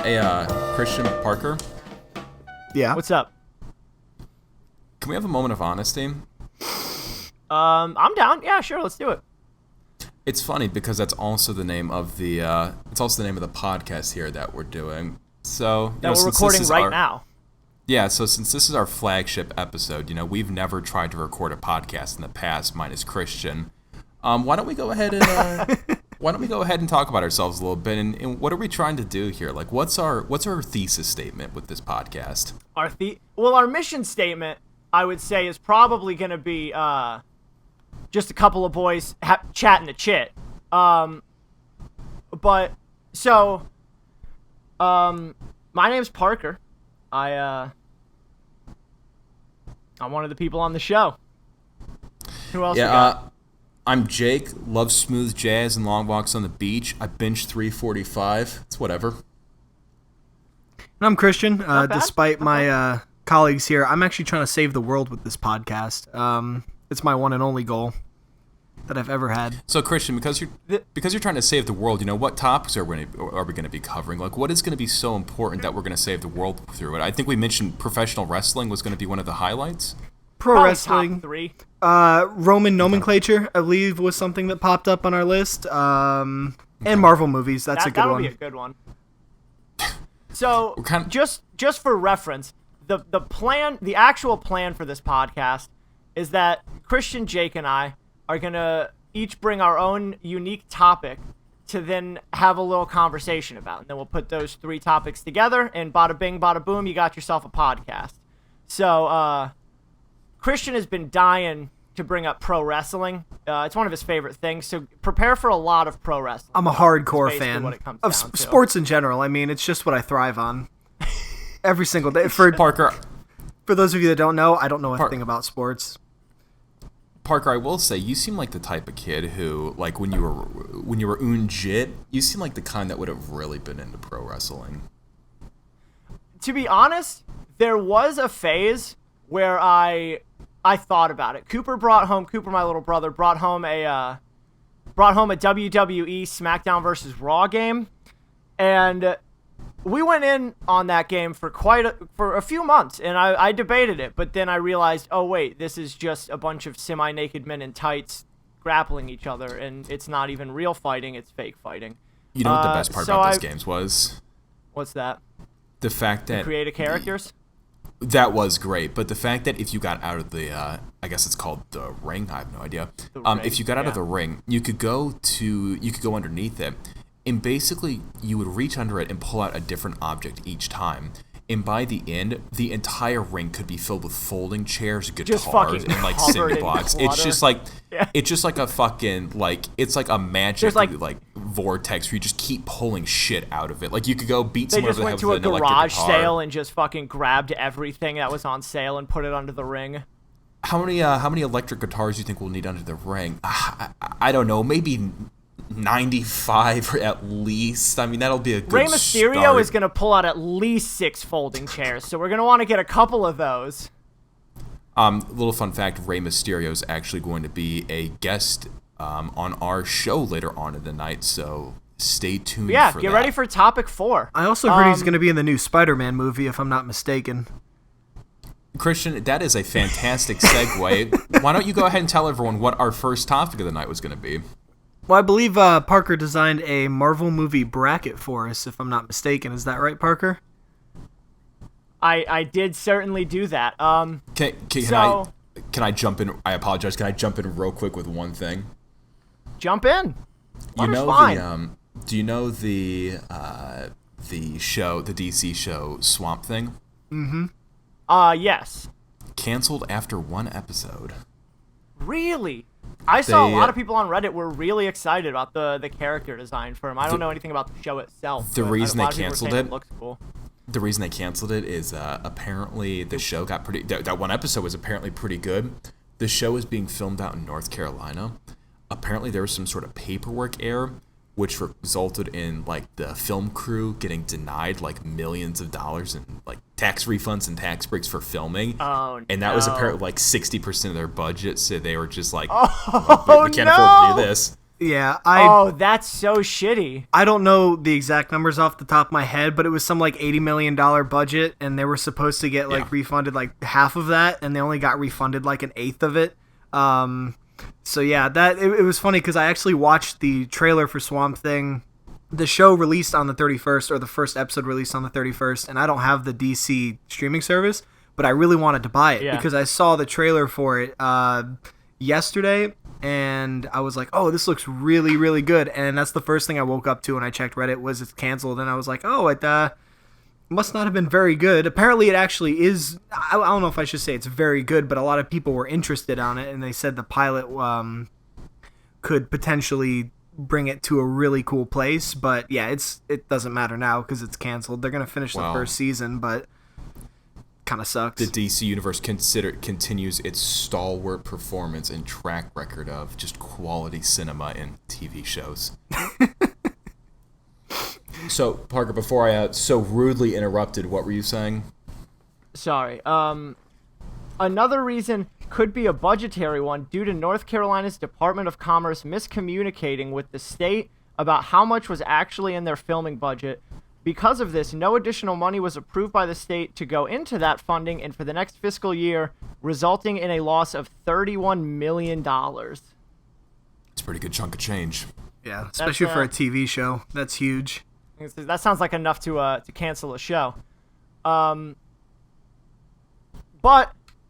Hey, Christian Parker, Yeah. What's up? can we have a moment of honesty? I'm down. Yeah, sure. Let's do it. It's funny because that's also the name of the podcast here that we're doing. So That we're recording right now. Yeah, so since this is our flagship episode, we've never tried to record a podcast in the past, minus Christian. Why don't we go ahead and talk about ourselves a little bit, and what are we trying to do here? Like, what's our thesis statement with this podcast? Our mission statement, I would say, is probably going to be just a couple of boys chatting to chit. My name's Parker. I'm one of the people on the show. Who else? I'm Jake. Love smooth jazz and long walks on the beach. I binged 345. It's whatever. And I'm Christian. Not bad. Despite my colleagues here, I'm actually trying to save the world with this podcast. It's my one and only goal that I've ever had. So, Christian, because you're trying to save the world, what topics are we going to be covering? Like, what is going to be so important that we're going to save the world through it? I think we mentioned professional wrestling was going to be one of the highlights. Probably Wrestling. top 3. Roman nomenclature, I believe, was something that popped up on our list. And Marvel movies. That's a good that'll one. Be a good one. So, just for reference, the actual plan for this podcast is that Christian, Jake, and I are going to each bring our own unique topic to then have a little conversation about. And then we'll put those 3 topics together, and bada bing, bada boom, you got yourself a podcast. So, Christian has been dying to bring up pro wrestling. It's one of his favorite things, so prepare for a lot of pro wrestling. I'm a hardcore fan of down to. sports in general. I mean, it's just what I thrive on every single day. For Parker, for those of you that don't know, I don't know a thing about sports. Parker, I will say, you seem like the type of kid who, like, when you were unjit, you seem like the kind that would have really been into pro wrestling. To be honest, there was a phase where I thought about it. Cooper, my little brother, brought home a WWE SmackDown versus Raw game, and we went in on that game for a few months, and I debated it, but then I realized, oh wait, this is just a bunch of semi-naked men in tights grappling each other, and it's not even real fighting, it's fake fighting. You know what the best part about those games was? What's that? The fact that... The creative characters? That was great, but the fact that if you got out of the, I guess it's called the ring, I have no idea. If you got out of the ring, you could go underneath it, and basically you would reach under it and pull out a different object each time. And by the end, the entire ring could be filled with folding chairs, guitars, and like cinder blocks. It's just like a fucking it's like a magic vortex where you just keep pulling shit out of it. Like you could go beat someone over the head with an electric guitar. They just went to a garage sale and just fucking grabbed everything that was on sale and put it under the ring. How many electric guitars do you think we'll need under the ring? I don't know, maybe 95 at least. I mean, that'll be a good Rey Mysterio start. is going to pull out at least 6 folding chairs, so we're going to want to get a couple of those. Little fun fact, Rey Mysterio is actually going to be a guest on our show later on in the night, so stay tuned for that. Yeah, get ready for topic 4. I also heard he's going to be in the new Spider-Man movie, if I'm not mistaken. Christian, that is a fantastic segue. Why don't you go ahead and tell everyone what our first topic of the night was going to be? Well, I believe Parker designed a Marvel movie bracket for us, if I'm not mistaken. Is that right, Parker? I did certainly do that. Can I jump in? I apologize. Can I jump in real quick with one thing? Jump in. Do you know the show, the DC show Swamp Thing? Mm-hmm. Yes. Canceled after 1 episode. Really? I saw a lot of people on Reddit were really excited about the character design for him. I don't know anything about the show itself. The reason they canceled it looks cool. The reason they canceled it is apparently the show got pretty... That 1 episode was apparently pretty good. The show is being filmed out in North Carolina. Apparently there was some sort of paperwork error, which resulted in the film crew getting denied millions of dollars in tax refunds and tax breaks for filming. Oh, and that no. was apparently 60% of their budget, so they were just we can't no. afford to do this. Yeah, Oh, that's so shitty. I don't know the exact numbers off the top of my head, but it was some like $80 million budget, and they were supposed to get like refunded like half of that, and they only got refunded like an eighth of it. So yeah, it was funny because I actually watched the trailer for Swamp Thing. The show released on the 31st, or the first episode released on the 31st, and I don't have the DC streaming service, but I really wanted to buy it because I saw the trailer for it yesterday, and I was like, oh, this looks really, really good. And that's the first thing I woke up to when I checked Reddit was it's canceled, and I was like, oh, it must not have been very good. Apparently it actually is. I don't know if I should say it's very good, but a lot of people were interested on it, and they said the pilot could potentially bring it to a really cool place. But yeah, it doesn't matter now because it's canceled. They're going to finish the first season, but kind of sucks. The DC universe continues its stalwart performance and track record of just quality cinema and TV shows. So, Parker, before I so rudely interrupted, what were you saying? Sorry. Another reason could be a budgetary one due to North Carolina's Department of Commerce miscommunicating with the state about how much was actually in their filming budget. Because of this, no additional money was approved by the state to go into that funding and for the next fiscal year, resulting in a loss of $31 million. It's a pretty good chunk of change. Yeah, especially for a TV show. That's huge. That sounds like enough to cancel a show. But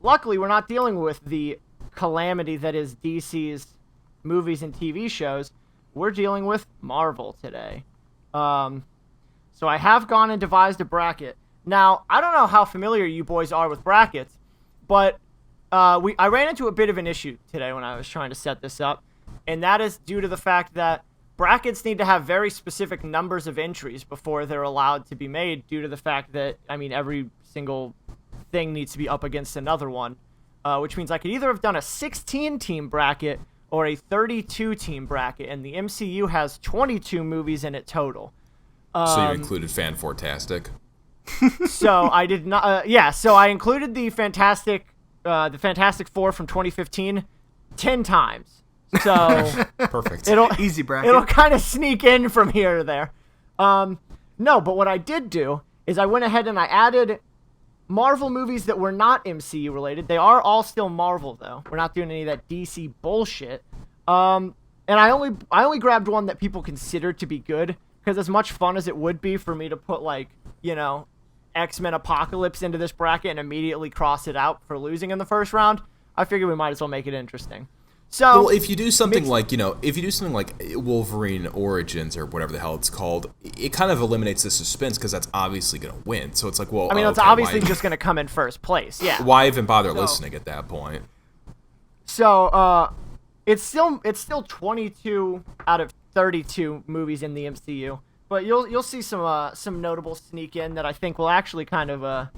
luckily, we're not dealing with the calamity that is DC's movies and TV shows. We're dealing with Marvel today. So I have gone and devised a bracket. Now, I don't know how familiar you boys are with brackets, but I ran into a bit of an issue today when I was trying to set this up, and that is due to the fact that brackets need to have very specific numbers of entries before they're allowed to be made due to the fact that, every single thing needs to be up against another one, which means I could either have done a 16-team bracket or a 32-team bracket, and the MCU has 22 movies in it total. So you included Fantastic? So I did not. So I included the Fantastic Four from 2015 10 times. So perfect. Easy bracket. It'll kind of sneak in from here to there. No, but what I did do is I went ahead and I added Marvel movies that were not MCU related. They are all still Marvel though. We're not doing any of that DC bullshit. And I only grabbed one that people consider to be good. Because as much fun as it would be for me to put, X-Men Apocalypse into this bracket and immediately cross it out for losing in the first round, I figured we might as well make it interesting. So, well, if you do something like Wolverine Origins or whatever the hell it's called, it kind of eliminates the suspense because that's obviously going to win. So it's like, well, it's obviously just going to come in first place. Yeah. Why even bother listening at that point? So, it's still 22 out of 32 movies in the MCU, but you'll see some notable sneak in that I think will actually kind of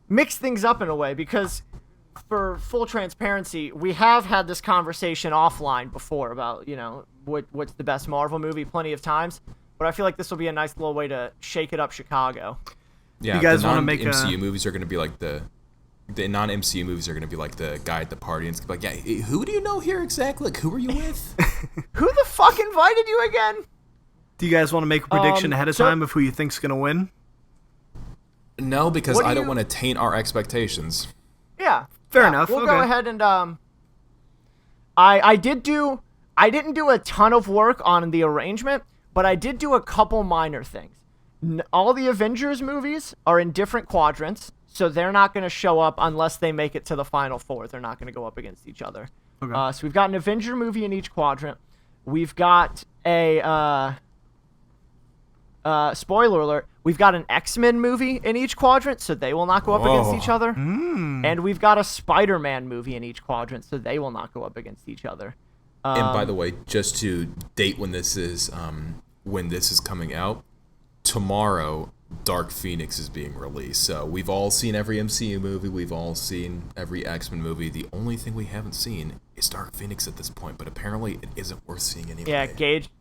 mix things up in a way, because for full transparency, we have had this conversation offline before about what's the best Marvel movie plenty of times, but I feel like this will be a nice little way to shake it up Chicago. Yeah, you guys want to make MCU movies are going to be like the non-MCU movies are going to be like the guy at the party, and it's like, yeah, who do you know here exactly? Like, who are you with? Who the fuck invited you again? Do you guys want to make a prediction ahead of time of who you think's going to win? No, because I don't want to taint our expectations. Yeah. Fair enough. We'll go ahead and I didn't do a ton of work on the arrangement, but I did do a couple minor things. All the Avengers movies are in different quadrants. So they're not going to show up unless they make it to the final four. They're not going to go up against each other. Okay. So we've got an Avenger movie in each quadrant. We've got a spoiler alert. We've got an X-Men movie in each quadrant, so they will not go up against each other. And we've got a Spider-Man movie in each quadrant, so they will not go up against each other. And by the way, just to date when this is coming out, tomorrow Dark Phoenix is being released. So we've all seen every MCU movie. We've all seen every X-Men movie. The only thing we haven't seen is Dark Phoenix at this point, but apparently it isn't worth seeing anyway. Yeah,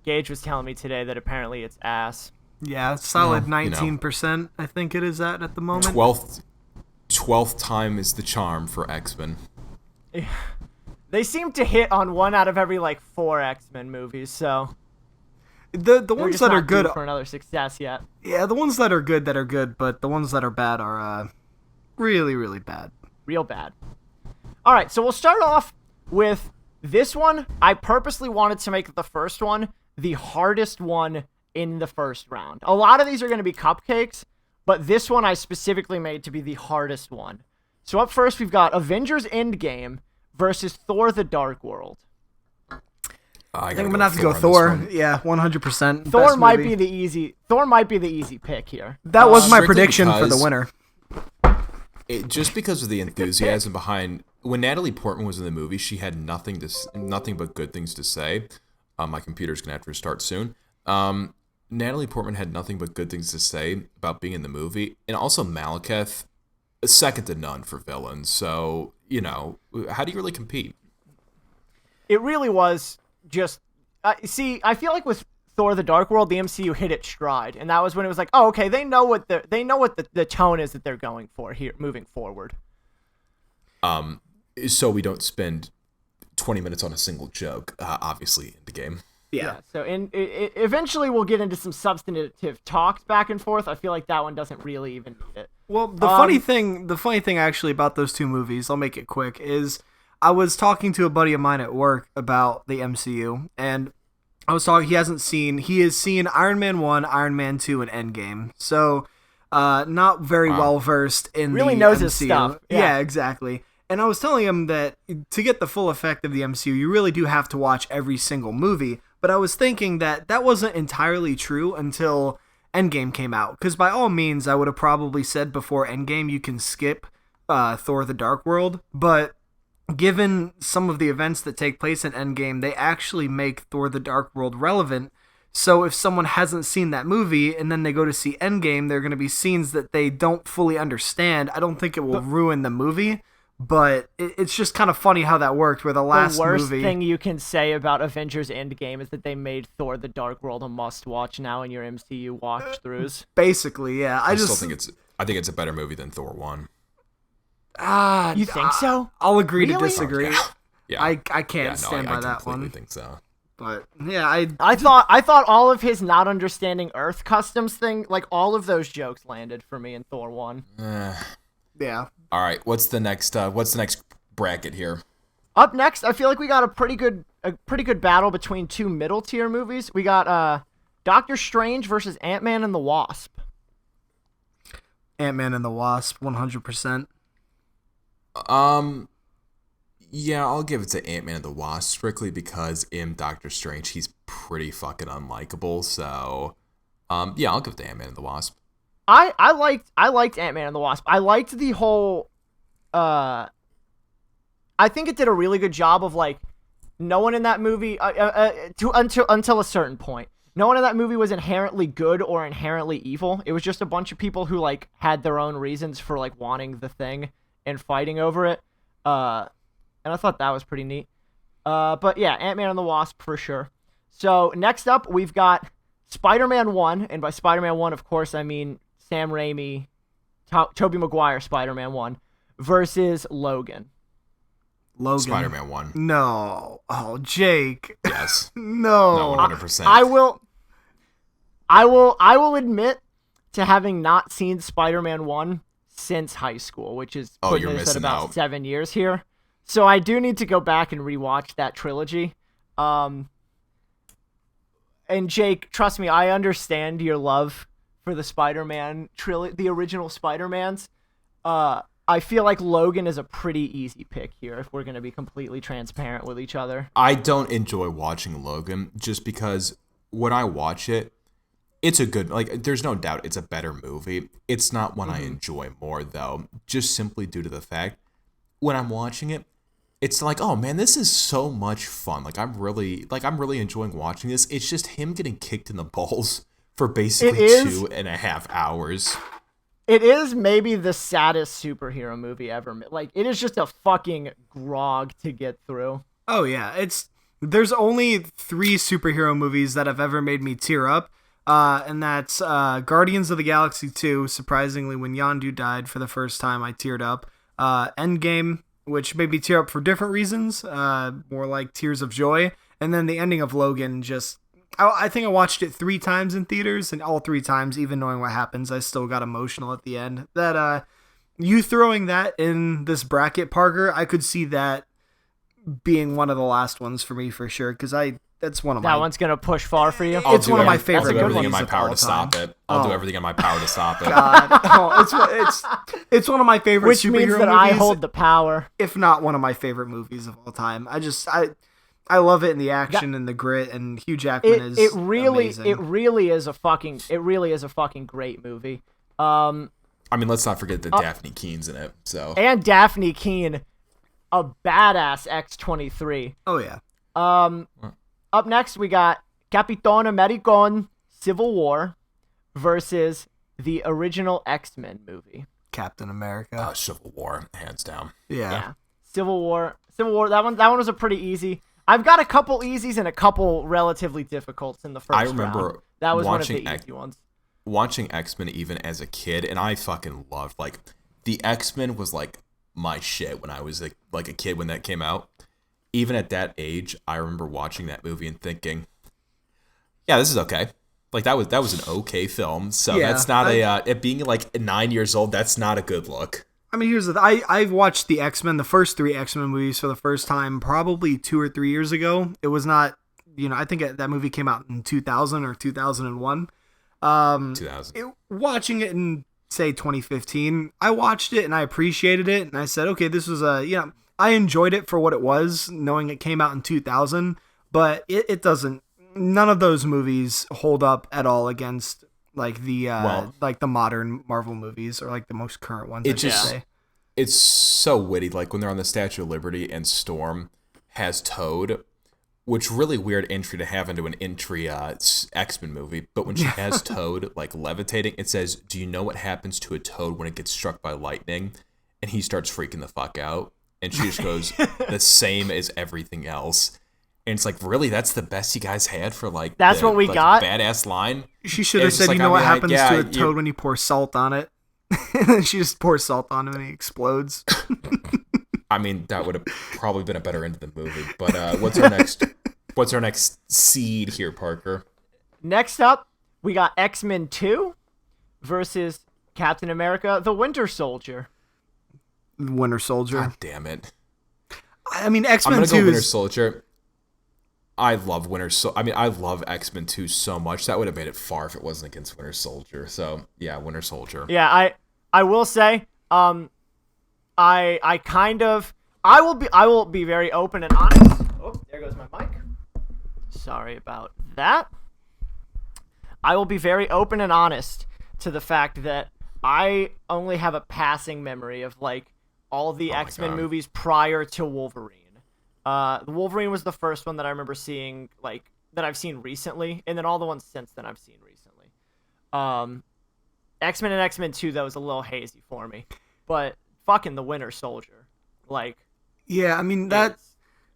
Gage was telling me today that apparently it's ass. Yeah, solid 19%, I think it is at the moment. 12th time is the charm for X-Men. Yeah. They seem to hit on 1 out of every like 4 X-Men movies, so the ones that are good for another success yet. Yeah, the ones that are good, but the ones that are bad are really, really bad. Real bad. All right, so we'll start off with this one. I purposely wanted to make the first one the hardest one in the first round. A lot of these are going to be cupcakes, but this one I specifically made to be the hardest one. So up first, we've got Avengers Endgame versus Thor: The Dark World. I think I'm gonna have to go Thor. Yeah, 100%. Thor might be the easy pick here. That was my prediction for the winner. Just because of the enthusiasm behind when Natalie Portman was in the movie, she had nothing but good things to say. My computer's gonna have to restart soon. Natalie Portman had nothing but good things to say about being in the movie, and also Malekith, second to none for villains. So how do you really compete? It really was just I feel like with Thor: The Dark World, the MCU hit its stride, and that was when it was like, oh, okay, they know what the tone is that they're going for here moving forward. So we don't spend 20 minutes on a single joke, obviously, in the game. Yeah. So eventually we'll get into some substantive talks back and forth. I feel like that one doesn't really even need it. The funny thing actually about those two movies, I'll make it quick, is I was talking to a buddy of mine at work about the MCU, and he has seen Iron Man 1, Iron Man 2, and Endgame. So, not very well versed in really the knows MCU. His stuff. Yeah, exactly. And I was telling him that to get the full effect of the MCU, you really do have to watch every single movie. But I was thinking that wasn't entirely true until Endgame came out. Because by all means, I would have probably said before Endgame you can skip Thor: The Dark World. But given some of the events that take place in Endgame, they actually make Thor: The Dark World relevant. So if someone hasn't seen that movie and then they go to see Endgame, there are going to be scenes that they don't fully understand. I don't think it will ruin the movie. But it's just kind of funny how that worked, where the last movie... The worst thing you can say about Avengers Endgame is that they made Thor: The Dark World a must-watch now in your MCU watch-throughs. Basically, yeah. I think it's a better movie than Thor 1. You think so? I'll agree to disagree. Yeah. I can't stand by that one. I think so. But yeah, I thought all of his not understanding Earth customs thing, like all of those jokes landed for me in Thor 1. Yeah. All right, what's the next bracket here? Up next, I feel like we got a pretty good battle between two middle tier movies. We got Doctor Strange versus Ant-Man and the Wasp. Ant-Man and the Wasp, 100%. Yeah, I'll give it to Ant-Man and the Wasp strictly because in Doctor Strange he's pretty fucking unlikable. So, yeah, I'll give it to Ant-Man and the Wasp. I liked Ant-Man and the Wasp. I liked the whole I think it did a really good job of like no one in that movie until a certain point. No one in that movie was inherently good or inherently evil. It was just a bunch of people who like had their own reasons for like wanting the thing and fighting over it. And I thought that was pretty neat. But yeah, Ant-Man and the Wasp for sure. So next up we've got Spider-Man 1, and by Spider-Man 1 of course I mean Sam Raimi, Tobey Maguire Spider-Man 1 versus Logan. Spider-Man 1. No. Oh, Jake. Yes. No. 100%. I will admit to having not seen Spider-Man 1 since high school, which is putting us at about 7 years here. So I do need to go back and rewatch that trilogy. And Jake, trust me, I understand your love for the Spider-Man trilogy, the original Spider-Mans. I feel like Logan is a pretty easy pick here if we're going to be completely transparent with each other. I don't enjoy watching Logan just because when I watch it, it's a good, like, there's no doubt it's a better movie. It's not one I enjoy more, though, just simply due to the fact when I'm watching it, it's like, oh man, this is so much fun. I'm really enjoying watching this. It's just him getting kicked in the balls for basically 2.5 hours. It is maybe the saddest superhero movie ever. Like, it is just a fucking grog to get through. Oh yeah, there's only 3 superhero movies that have ever made me tear up. And that's Guardians of the Galaxy 2. Surprisingly, when Yondu died for the first time, I teared up. Endgame, which made me tear up for different reasons, more like tears of joy. And then the ending of Logan just... I think I watched it 3 times in theaters, and all 3 times, even knowing what happens, I still got emotional at the end. That you throwing that in this bracket, Parker, I could see that being one of the last ones for me for sure, because that's one of that one's gonna push far for you. It's one of my favorite. I'll do everything in my power to stop it. I'll do everything in my power to stop it. God. It's one of my favorite Which superhero means that movies, I hold the power. If not one of my favorite movies of all time. I love it in the action and the grit, and Hugh Jackman is amazing. It really is a fucking great movie. I mean, let's not forget that Daphne Keene's in it. So and Daphne Keene, a badass X-23. Oh yeah. Up next we got Capitan American: Civil War versus the original X-Men movie. Captain America. Civil War, hands down. Yeah. Civil War. That one was a pretty easy. I've got a couple easies and a couple relatively difficults in the first round. I remember that was one of the easy ones. Watching X-Men even as a kid, and I fucking loved, like, the X-Men was like my shit when I was like a kid when that came out. Even at that age, I remember watching that movie and thinking, yeah, this is okay. Like, that was an okay film. So that's not it being like 9 years old, that's not a good look. I mean, here's the I've watched the X-Men, the first 3 X-Men movies for the first time probably 2 or 3 years ago. It was not, I think that movie came out in 2000 or 2001. 2000. Watching it in, say, 2015, I watched it and I appreciated it. And I said, okay, this was I enjoyed it for what it was, knowing it came out in 2000. But it doesn't, none of those movies hold up at all against like the like the modern Marvel movies, or like the most current ones. It's so witty. Like when they're on the Statue of Liberty and Storm has Toad, which really weird entry to have into an X-Men movie. But when she has Toad like levitating, it says, "Do you know what happens to a toad when it gets struck by lightning?" And he starts freaking the fuck out, and she just goes, "The same as everything else." And it's like, really, that's the best you guys had for like what we got? Badass line. She should have said, what happens to a toad when you pour salt on it? And then she just pours salt on him and he explodes. I mean, that would have probably been a better end of the movie. But what's our next seed here, Parker? Next up, we got X-Men 2 versus Captain America: The Winter Soldier. Winter Soldier. God damn it. I mean, X-Men 2 I'm gonna go Winter Soldier. I love I love X-Men 2 so much. That would have made it far if it wasn't against Winter Soldier. So yeah, Winter Soldier. Yeah, I will say, I will be very open and honest. Oh, there goes my mic. Sorry about that. I will be very open and honest to the fact that I only have a passing memory of like all the X-Men movies prior to Wolverine. The Wolverine was the first one that I remember seeing, like, that I've seen recently, and then all the ones since then I've seen recently. X-Men and X-Men 2, that was a little hazy for me. But fucking The Winter Soldier. Like, yeah, I mean, that's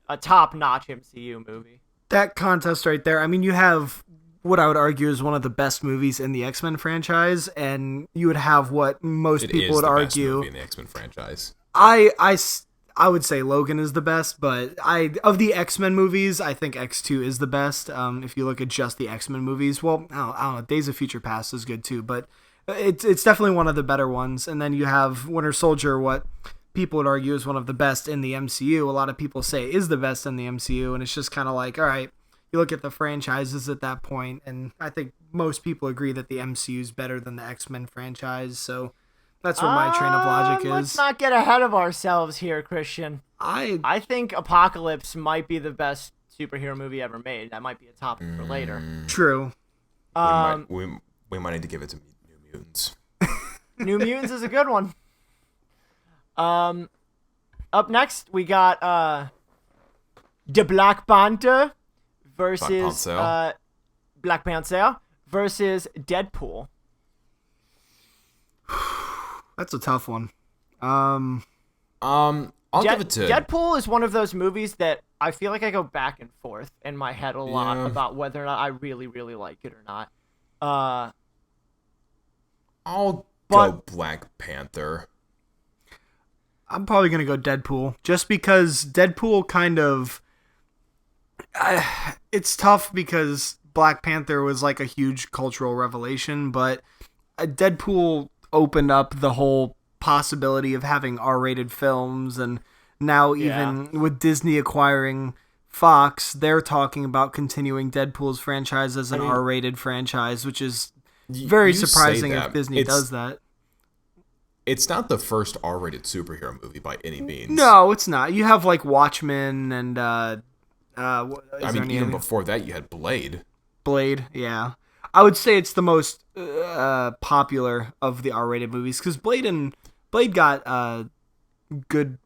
a top-notch MCU movie. That contest right there, I mean, you have what I would argue is one of the best movies in the X-Men franchise, and you would have what most people would argue. It is the best movie in the X-Men franchise. I would say Logan is the best, but of the X-Men movies, I think X2 is the best. If you look at just the X-Men movies, well, I don't know, Days of Future Past is good too, but it's definitely one of the better ones. And then you have Winter Soldier, what people would argue is one of the best in the MCU. A lot of people say is the best in the MCU, and it's just kind of like, all right, you look at the franchises at that point, and I think most people agree that the MCU is better than the X-Men franchise, so that's what my train of logic is. Let's not get ahead of ourselves here, Christian. I think Apocalypse might be the best superhero movie ever made. That might be a topic for later. True. We might need to give it to New Mutants. New Mutants is a good one. Up next, we got the Black Panther versus Black Panther versus Deadpool. That's a tough one. I'll give it to Deadpool is one of those movies that I feel like I go back and forth in my head a lot about whether or not I really, really like it or not. I'll go Black Panther. I'm probably gonna go Deadpool, just because Deadpool kind of. It's tough because Black Panther was like a huge cultural revelation, but Deadpool opened up the whole possibility of having R-rated films, and now even with Disney acquiring Fox, they're talking about continuing Deadpool's franchise as an R-rated franchise, which is very surprising if Disney does that. It's not the first R-rated superhero movie by any means. No, it's not. You have like Watchmen and even before that you had Blade. Blade, yeah. I would say it's the most popular of the R-rated movies, because Blade got good,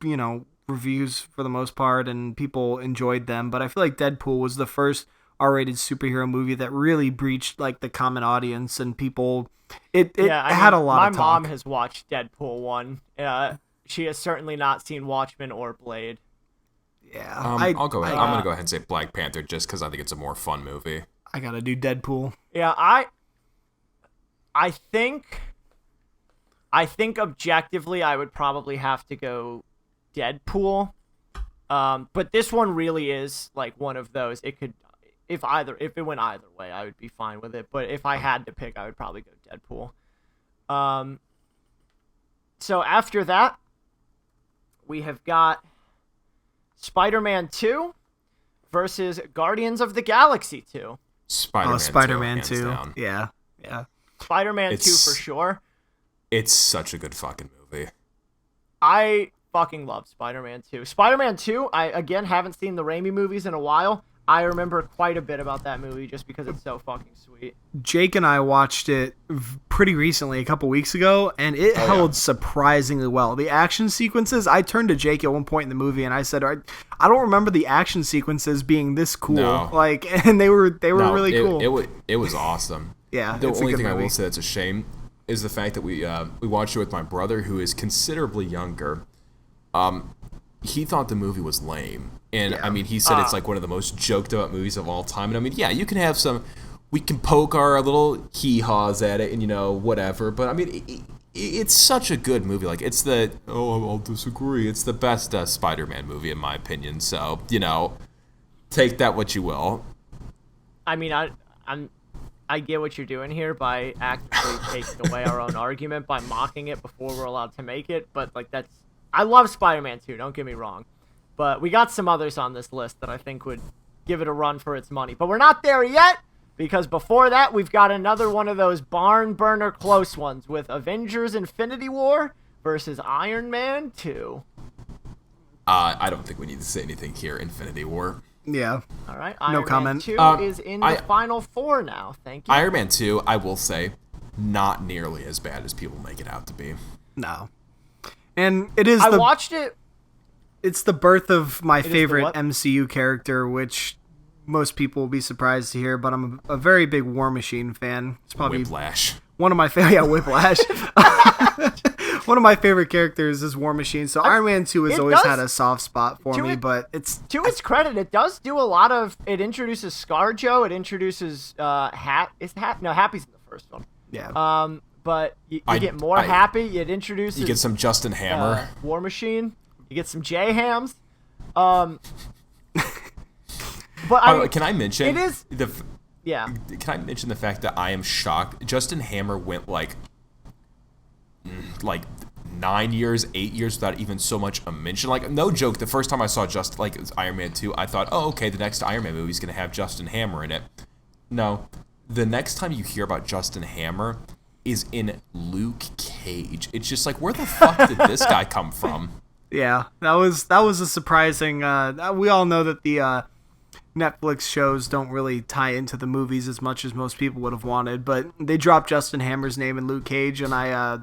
reviews for the most part, and people enjoyed them. But I feel like Deadpool was the first R-rated superhero movie that really breached like the common audience, and people. It had a lot of talk. My mom has watched Deadpool 1. She has certainly not seen Watchmen or Blade. Yeah, I'll go ahead. I'm gonna go ahead and say Black Panther just because I think it's a more fun movie. I gotta do Deadpool. Yeah, I think objectively I would probably have to go Deadpool. But this one really is like one of those. It could, if it went either way, I would be fine with it. But if I had to pick, I would probably go Deadpool. So after that, we have got Spider-Man 2 versus Guardians of the Galaxy 2. Spider-Man 2. Yeah. Spider-Man 2 for sure. It's such a good fucking movie. I fucking love Spider-Man 2. Spider-Man 2, I, again, haven't seen the Raimi movies in a while. I remember quite a bit about that movie just because it's so fucking sweet. Jake and I watched it pretty recently, a couple weeks ago, and it held surprisingly well. The action sequences, I turned to Jake at one point in the movie and I said, I don't remember the action sequences being this cool. No. And they were really cool. It was awesome. Yeah. The only thing I will say that's a shame is the fact that we watched it with my brother, who is considerably younger. He thought the movie was lame. And, I mean, he said it's like one of the most joked about movies of all time. And, I mean, yeah, you can have we can poke our little hee-haws at it and, whatever. But, I mean, it's such a good movie. Like, it's I'll disagree. It's the best Spider-Man movie, in my opinion. So, take that what you will. I mean, I get what you're doing here by actively taking away our own argument by mocking it before we're allowed to make it. But, like, I love Spider-Man 2, don't get me wrong. But we got some others on this list that I think would give it a run for its money. But we're not there yet, because before that, we've got another one of those barn burner close ones with Avengers Infinity War versus Iron Man 2. I don't think we need to say anything here. Infinity War. Yeah. All right. No comment. Man 2 is in the final four now. Thank you. Iron Man 2, I will say, not nearly as bad as people make it out to be. No. And it is I watched it. It's the birth of my favorite MCU character, which most people will be surprised to hear, but I'm a very big War Machine fan. It's probably Whiplash. One of my Whiplash. One of my favorite characters is War Machine, so Iron Man 2 has always had a soft spot for me, but it's... To its credit, it does do a lot of... It introduces ScarJo, it introduces Happy's in the first one. Yeah. But you get more Happy, it introduces... You get some Justin Hammer. War Machine. You get some J-Hams. But can I mention... It is... Can I mention the fact that I am shocked? Justin Hammer went like 9 years, 8 years without even so much a mention. Like, no joke, the first time I saw Iron Man 2, I thought, oh, okay, the next Iron Man movie is going to have Justin Hammer in it. No. The next time you hear about Justin Hammer is in Luke Cage. It's just like, where the fuck did this guy come from? Yeah, that was a surprising... we all know that the Netflix shows don't really tie into the movies as much as most people would have wanted, but they dropped Justin Hammer's name in Luke Cage, and I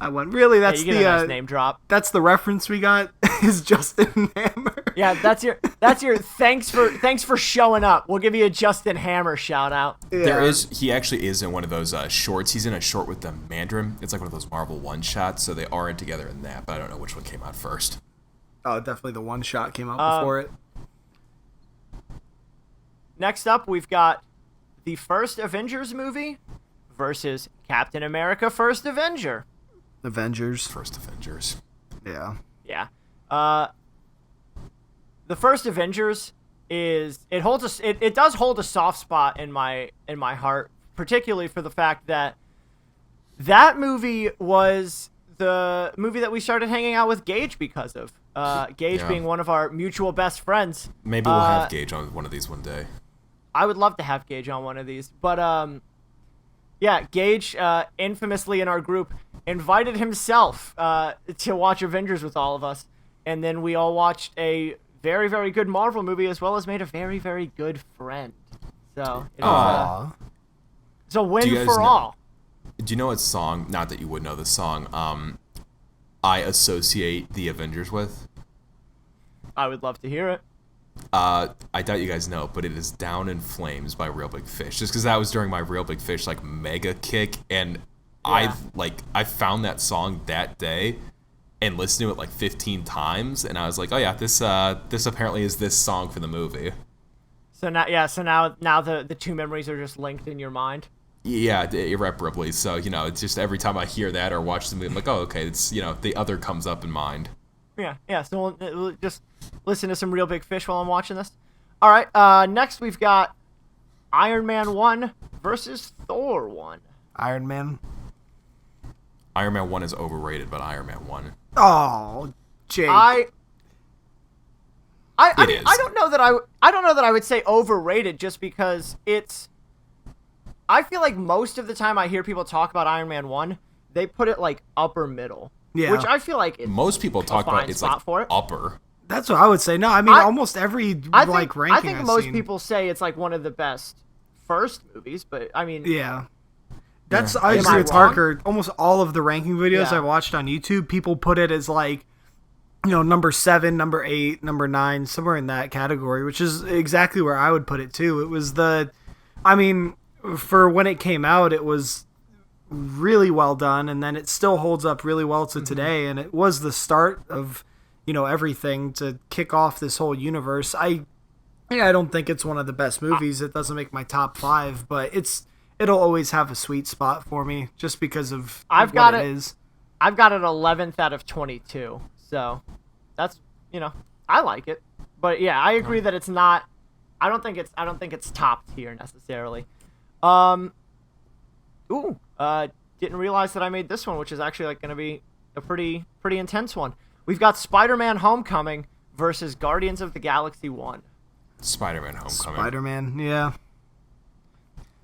went, really? That's you get a nice name drop. That's the reference we got is Justin Hammer. Yeah, that's your thanks for showing up. We'll give you a Justin Hammer shout out. Yeah. He actually is in one of those shorts. He's in a short with the Mandarin. It's like one of those Marvel one shots, so they are in together in that, but I don't know which one came out first. Oh, definitely the one shot came out before it. Next up, we've got the first Avengers movie versus Captain America: First Avenger. Avengers. First Avengers. Yeah. Yeah. The first Avengers it does hold a soft spot in my heart, particularly for the fact that movie was the movie that we started hanging out with Gage because of. Gage being one of our mutual best friends. Maybe we'll have Gage on one of these one day. I would love to have Gage on one of these, but yeah, Gage, infamously in our group, invited himself to watch Avengers with all of us, and then we all watched a very, very good Marvel movie, as well as made a very, very good friend. So it's a win for all. Do you know what song? Not that you would know the song. I associate the Avengers with. I would love to hear it. I doubt you guys know, but it is "Down in Flames" by Real Big Fish. Just because that was during my Real Big Fish like mega kick, and I found that song that day and listened to it like 15 times, and I was like, oh yeah, this apparently is this song for the movie. So now the two memories are just linked in your mind. Yeah, irreparably. So it's just every time I hear that or watch the movie, I'm like, oh okay, it's the other comes up in mind. Yeah. So we'll just listen to some Real Big Fish while I'm watching this. All right. Next we've got Iron Man 1 versus Thor 1. Iron Man 1 is overrated, but Iron Man 1. Oh, Jake. I don't know that I would say overrated, just because I feel like most of the time I hear people talk about Iron Man 1, they put it like upper middle. Yeah. Which I feel like most people talk about it's like for it. upper. That's what I would say. No, I mean almost every ranking I think most seen. people say it's like one of the best first movies, but I mean yeah. I agree with Parker. Almost all of the ranking videos I watched on YouTube, people put it as like, number 7, number 8, number 9, somewhere in that category, which is exactly where I would put it too. It was for when it came out, it was really well done, and then it still holds up really well to today, and it was the start of everything to kick off this whole universe. I don't think it's one of the best movies. It doesn't make my top 5, but it'll always have a sweet spot for me just because of what it is. I've got it 11th out of 22, so that's I like it, but yeah, I agree that it's not. I don't think it's top tier necessarily. Didn't realize that I made this one, which is actually like going to be a pretty intense one. We've got Spider-Man: Homecoming versus Guardians of the Galaxy 1. Spider-Man: Homecoming. Spider-Man, yeah.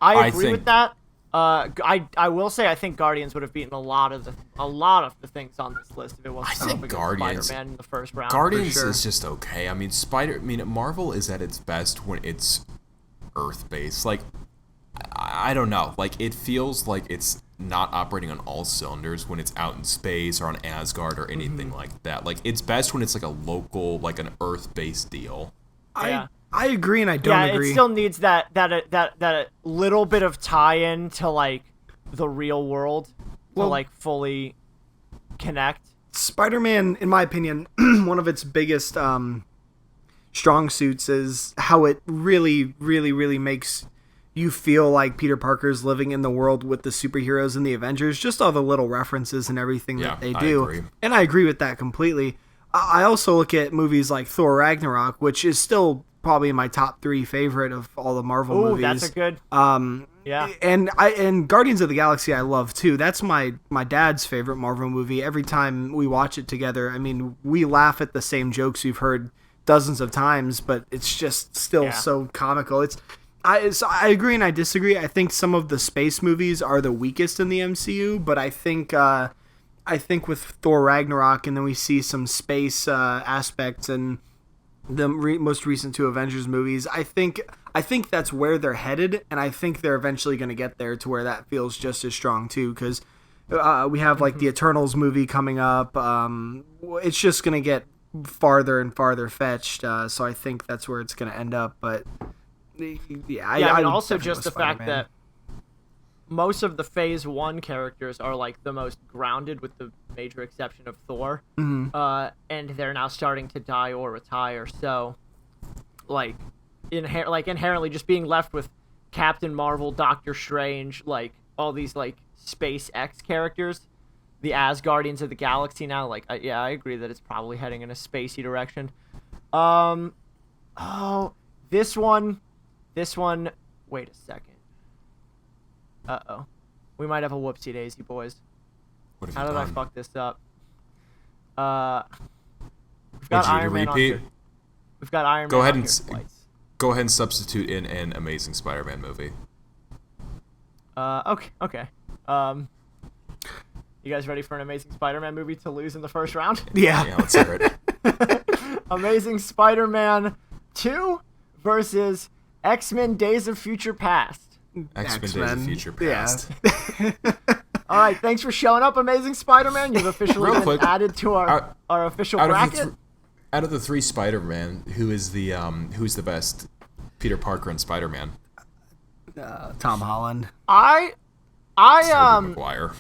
I agree with that. I will say I think Guardians would have beaten a lot of the things on this list if it wasn't for Spider-Man in the first round. Guardians is just okay. I mean, Marvel is at its best when it's Earth-based. Like, I don't know. Like, it feels like it's not operating on all cylinders when it's out in space or on Asgard or anything like that. Like, it's best when it's like a local, like an Earth-based deal. Yeah. I agree and I don't agree. It still needs that little bit of tie-in to like the real world to like fully connect. Spider-Man, in my opinion, one of its biggest strong suits is how it really, really, really makes you feel like Peter Parker's living in the world with the superheroes and the Avengers. Just all the little references and everything that they do. I agree. And I agree with that completely. I also look at movies like Thor Ragnarok, which is still probably my top 3 favorite of all the Marvel movies. That's a good. Yeah. And Guardians of the Galaxy I love too. That's my dad's favorite Marvel movie. Every time we watch it together, I mean, we laugh at the same jokes we've heard dozens of times, but it's just still so comical. I agree and I disagree. I think some of the space movies are the weakest in the MCU, but I think with Thor Ragnarok, and then we see some space aspects and the most recent 2 Avengers movies, I think that's where they're headed, and I think they're eventually going to get there to where that feels just as strong too, because we have like the Eternals movie coming up. It's just going to get farther and farther fetched, so I think that's where it's going to end up. But I mean, also just the fact that most of the Phase 1 characters are like the most grounded, with the major exception of Thor, and they're now starting to die or retire. So, like, inherently, just being left with Captain Marvel, Doctor Strange, like all these like Space X characters, the as Guardians of the Galaxy now. Like, I agree that it's probably heading in a spacey direction. This one. Wait a second. Uh-oh. We might have a whoopsie daisy, boys. How did I fuck this up? We've got Iron Man on here. We've got Iron Man. Go ahead and substitute in an Amazing Spider-Man movie. Okay. You guys ready for an Amazing Spider-Man movie to lose in the first round? Yeah, let's hear it. Amazing Spider-Man 2 versus X-Men Days of Future Past. X-Men Days of Future Past. Yeah. All right, thanks for showing up, Amazing Spider-Man. You've officially been added to our official bracket. Out of the three Spider-Man, who's the best Peter Parker and Spider-Man? Tom Holland. Tobey Maguire.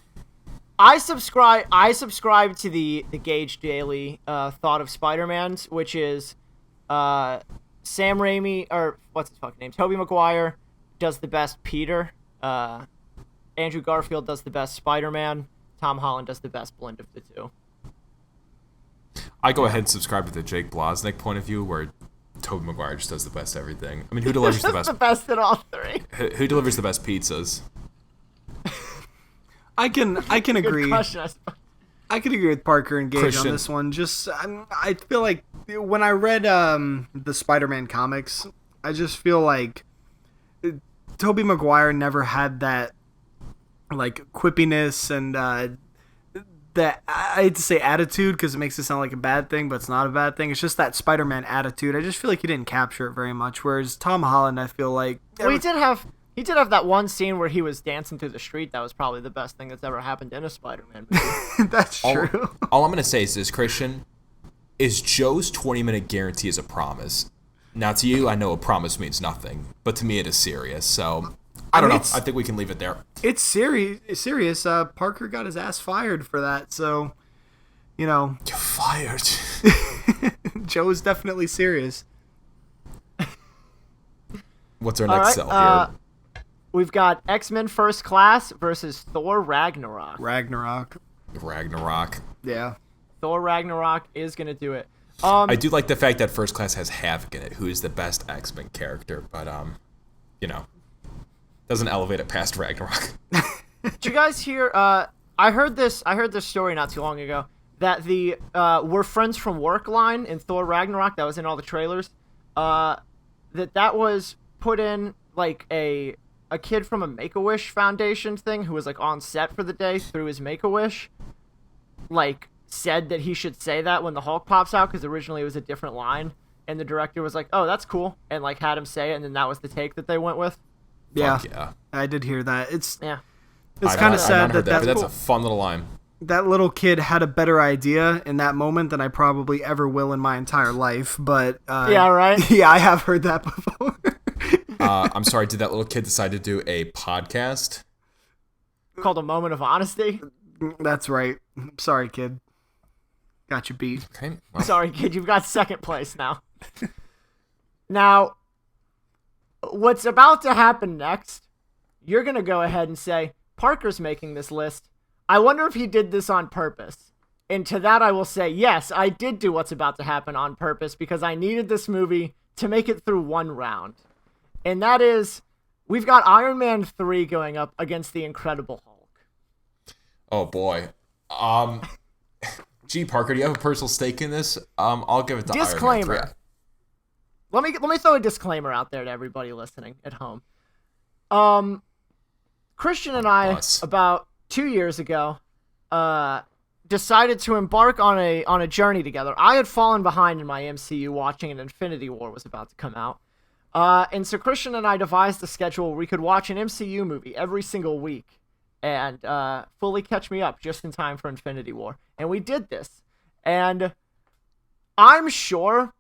I subscribe to the Gage Daily thought of Spider-Man's, which is Sam Raimi, or what's his fucking name? Tobey Maguire does the best Peter. Andrew Garfield does the best Spider-Man. Tom Holland does the best blend of the two. I go ahead and subscribe to the Jake Blaznik point of view, where Tobey Maguire just does the best everything. I mean, who delivers the best? The best at all three. Who delivers the best pizzas? I can agree. Question, I can agree with Parker and Gage on this one. Just I feel like when I read the Spider-Man comics, I just feel like Tobey Maguire never had that like quippiness and that, I hate to say attitude because it makes it sound like a bad thing, but it's not a bad thing. It's just that Spider-Man attitude. I just feel like he didn't capture it very much. Whereas Tom Holland, I feel like he did have that one scene where he was dancing through the street. That was probably the best thing that's ever happened in a Spider-Man movie. That's true. All I'm gonna say is this, Christian, is Joe's 20-minute guarantee is a promise. Now to you, I know a promise means nothing, but to me it is serious. So I don't know. I think we can leave it there. It's serious. Parker got his ass fired for that, so You're fired. Joe is definitely serious. What's our next cell here? We've got X-Men First Class versus Thor Ragnarok. Ragnarok. Yeah. Thor Ragnarok is gonna do it. I do like the fact that First Class has Havoc in it, who is the best X-Men character, but doesn't elevate it past Ragnarok. Did you guys hear? I heard this story not too long ago that the "We're Friends from Work" line in Thor Ragnarok that was in all the trailers, that was put in like a kid from a Make-A-Wish Foundation thing who was like on set for the day through his Make-A-Wish, like said that he should say that when the Hulk pops out because originally it was a different line, and the director was like, "Oh, that's cool," and like had him say it, and then that was the take that they went with. Yeah, I did hear that. It's kind of sad but that's a fun little line. That little kid had a better idea in that moment than I probably ever will in my entire life. But yeah, right. Yeah, I have heard that before. I'm sorry. Did that little kid decide to do a podcast called A Moment of Honesty? That's right. Sorry, kid. Got you beat. Okay. Well. Sorry, kid. You've got second place now. Now, what's about to happen next, you're going to go ahead and say, Parker's making this list. I wonder if he did this on purpose. And to that I will say, yes, I did do what's about to happen on purpose because I needed this movie to make it through one round. And that is, we've got Iron Man 3 going up against the Incredible Hulk. Oh, boy. Gee, Parker, do you have a personal stake in this? I'll give it to Disclaimer. Iron Man 3. Let me throw a disclaimer out there to everybody listening at home. Christian and I, about 2 years ago, decided to embark on a journey together. I had fallen behind in my MCU watching an Infinity War was about to come out. And so Christian and I devised a schedule where we could watch an MCU movie every single week and fully catch me up just in time for Infinity War. And we did this. And I'm sure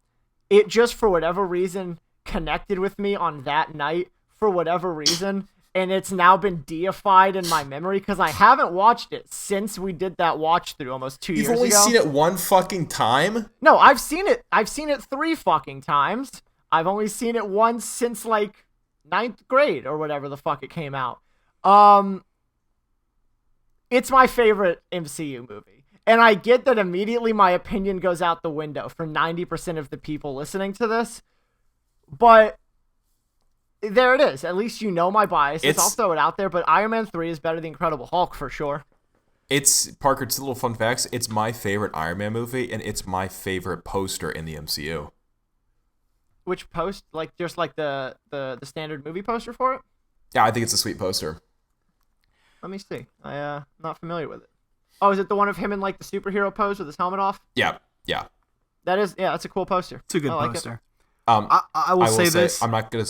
it just, for whatever reason, connected with me on that night for whatever reason. And it's now been deified in my memory because I haven't watched it since we did that watch through almost 2 years ago. You've only seen it one fucking time? No, I've seen it 3 fucking times. I've only seen it once since like 9th grade or whatever the fuck it came out. it's my favorite MCU movie. And I get that immediately my opinion goes out the window for 90% of the people listening to this. But there it is. At least you know my biases. I'll throw it out there. But Iron Man 3 is better than Incredible Hulk for sure. Parker, it's a little fun facts. It's my favorite Iron Man movie, and it's my favorite poster in the MCU. Which post? Like, just like the standard movie poster for it? Yeah, I think it's a sweet poster. Let me see. I'm not familiar with it. Oh, is it the one of him in like the superhero pose with his helmet off? Yeah. That's a cool poster. It's a good poster. I will say this. I'm not gonna.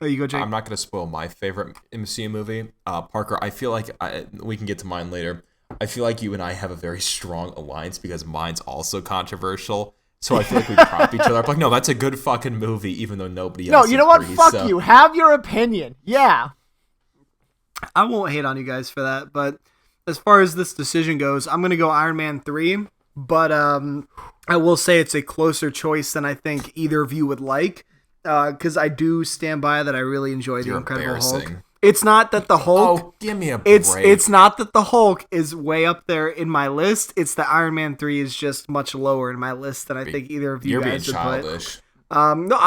Oh, you go, Jake. I'm not gonna spoil my favorite MCU movie. Parker, I feel like we can get to mine later. I feel like you and I have a very strong alliance because mine's also controversial. So I feel like we prop each other up. Like, no, that's a good fucking movie, even though nobody else. No, you know what? Fuck you. Have your opinion. Yeah. I won't hate on you guys for that, but as far as this decision goes, I'm going to go Iron Man 3, but I will say it's a closer choice than I think either of you would like, because I do stand by that I really enjoy The Incredible Hulk. It's not that the Hulk... Oh, give me a break. It's not that the Hulk is way up there in my list. It's that Iron Man 3 is just much lower in my list than I think either of you guys would put. You're being childish. No,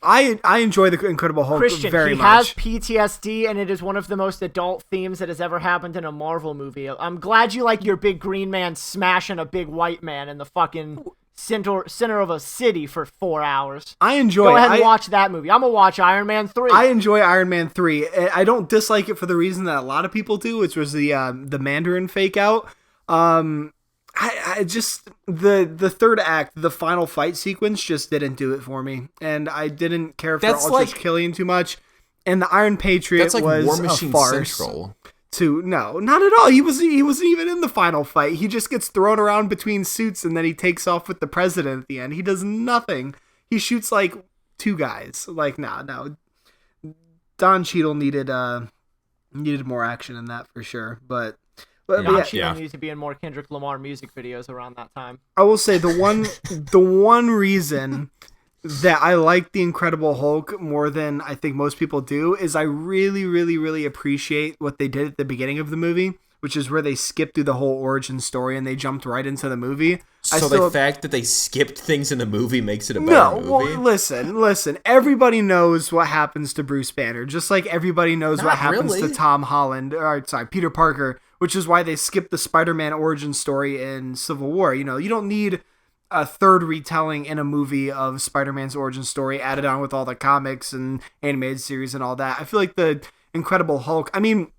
I enjoy The Incredible Hulk very much. Christian, he has PTSD, and it is one of the most adult themes that has ever happened in a Marvel movie. I'm glad you like your big green man smashing a big white man in the fucking center of a city for 4 hours. I enjoy it. Go ahead and watch that movie. I'm going to watch Iron Man 3. I enjoy Iron Man 3. I don't dislike it for the reason that a lot of people do, which was the Mandarin fake out. I just the third act, the final fight sequence, just didn't do it for me, and I didn't care for Aldrich Killian too much. And the Iron Patriot was War Machine a farce. Central. No, not at all. He wasn't even in the final fight. He just gets thrown around between suits, and then he takes off with the president at the end. He does nothing. He shoots like 2 guys. Like no. Don Cheadle needed more action in that for sure, but. Don Cheadle needs to be in more Kendrick Lamar music videos around that time. I will say the one reason that I like The Incredible Hulk more than I think most people do is I really, really, really appreciate what they did at the beginning of the movie, which is where they skipped through the whole origin story and they jumped right into the movie. So the fact that they skipped things in the movie makes it a better movie? Well, listen. Everybody knows what happens to Bruce Banner, just like everybody knows what happens to Tom Holland, Peter Parker, which is why they skipped the Spider-Man origin story in Civil War. You know, you don't need a third retelling in a movie of Spider-Man's origin story added on with all the comics and animated series and all that. I feel like the Incredible Hulk, I mean,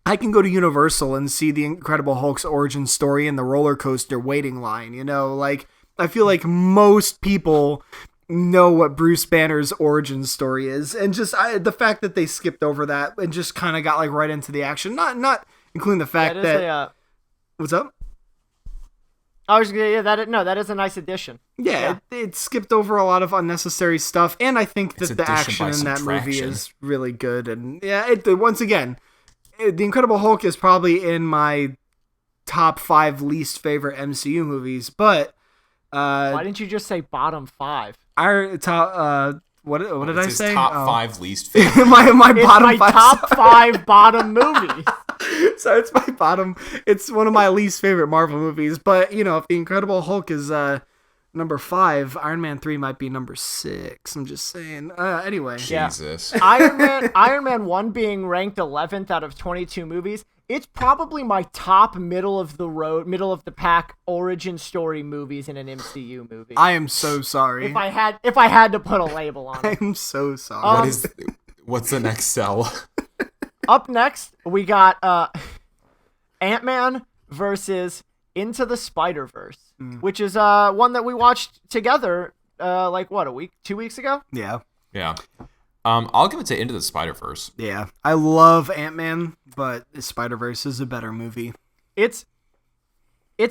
I can go to Universal and see the Incredible Hulk's origin story in the roller coaster waiting line, you know? Like, I feel like most people know what Bruce Banner's origin story is, and just the fact that they skipped over that and just kind of got like right into the action, not including the fact that what's up? I was that is a nice addition. Yeah. It skipped over a lot of unnecessary stuff, and I think that the action in that movie is really good. And once again, The Incredible Hulk is probably in my top 5 least favorite MCU movies, but why didn't you just say bottom 5? Our top what did I say? Top 5 least favorite. my bottom my 5 top 5 bottom movies. So it's my bottom. It's one of my least favorite Marvel movies. But you know, if The Incredible Hulk is number 5, Iron Man 3 might be number 6. I'm just saying. Anyway, Jesus. Iron Man 1 being ranked 11th out of 22 movies. It's probably my top middle of the pack origin story movies in an MCU movie. I am so sorry. If I had to put a label on it. I'm so sorry. What's the next cell? Up next, we got Ant-Man versus Into the Spider-Verse, which is one that we watched together like what, 2 weeks ago? Yeah. I'll give it to Into the Spider-Verse. Yeah, I love Ant-Man, but Spider-Verse is a better movie. It's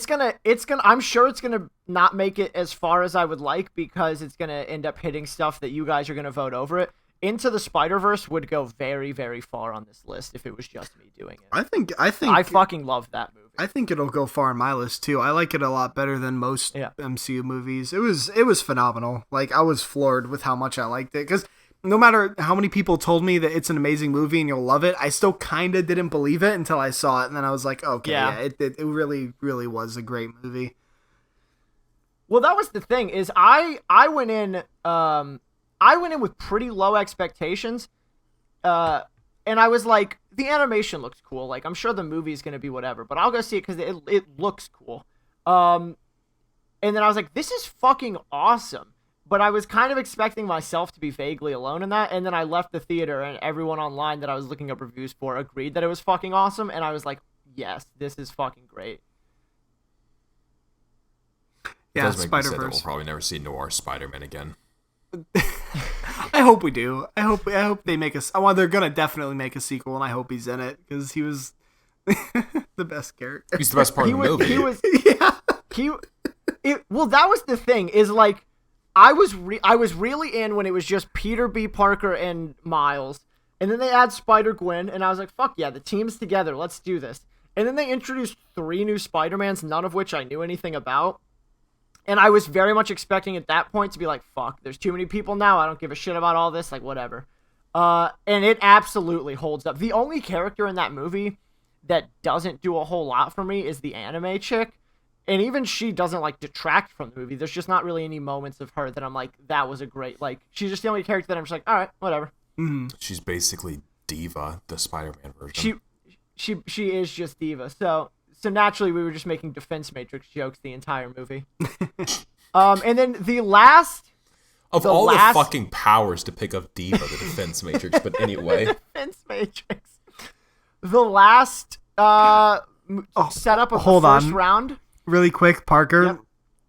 gonna. I'm sure it's gonna not make it as far as I would like because it's gonna end up hitting stuff that you guys are gonna vote over it. Into the Spider-Verse would go very, very far on this list if it was just me doing it. I think I fucking love that movie. I think it'll go far on my list too. I like it a lot better than most MCU movies. It was phenomenal. Like I was floored with how much I liked it because no matter how many people told me that it's an amazing movie and you'll love it, I still kind of didn't believe it until I saw it, and then I was like, okay, yeah, it really, really was a great movie. Well, that was the thing, is I went in with pretty low expectations, and I was like, the animation looks cool. Like, I'm sure the movie is going to be whatever, but I'll go see it because it looks cool. And then I was like, this is fucking awesome. But I was kind of expecting myself to be vaguely alone in that, and then I left the theater, and everyone online that I was looking up reviews for agreed that it was fucking awesome, and I was like, yes, this is fucking great. Yeah, it does make me sad that we'll probably never see Noir Spider-Man again. I hope we do. I hope they make us. Well, they're gonna definitely make a sequel, and I hope he's in it because he was the best character. He's the best part of the movie. He was. Well, that was the thing. Is like I was really in when it was just Peter B. Parker and Miles, and then they add Spider-Gwen, and I was like, fuck yeah, the team's together. Let's do this. And then they introduced 3 new Spider-Mans, none of which I knew anything about. And I was very much expecting at that point to be like, fuck, there's too many people now. I don't give a shit about all this. Like, whatever. And it absolutely holds up. The only character in that movie that doesn't do a whole lot for me is the anime chick. And even she doesn't, like, detract from the movie. There's just not really any moments of her that I'm like, that was a great, like, she's just the only character that I'm just like, all right, whatever. Mm-hmm. She's basically Diva, the Spider-Man version. She is just Diva. So naturally, we were just making Defense Matrix jokes the entire movie. And then the last... Of all the fucking powers to pick up Diva, the Defense Matrix, but anyway. Defense Matrix. The last setup of the first round. Really quick, Parker. Yep.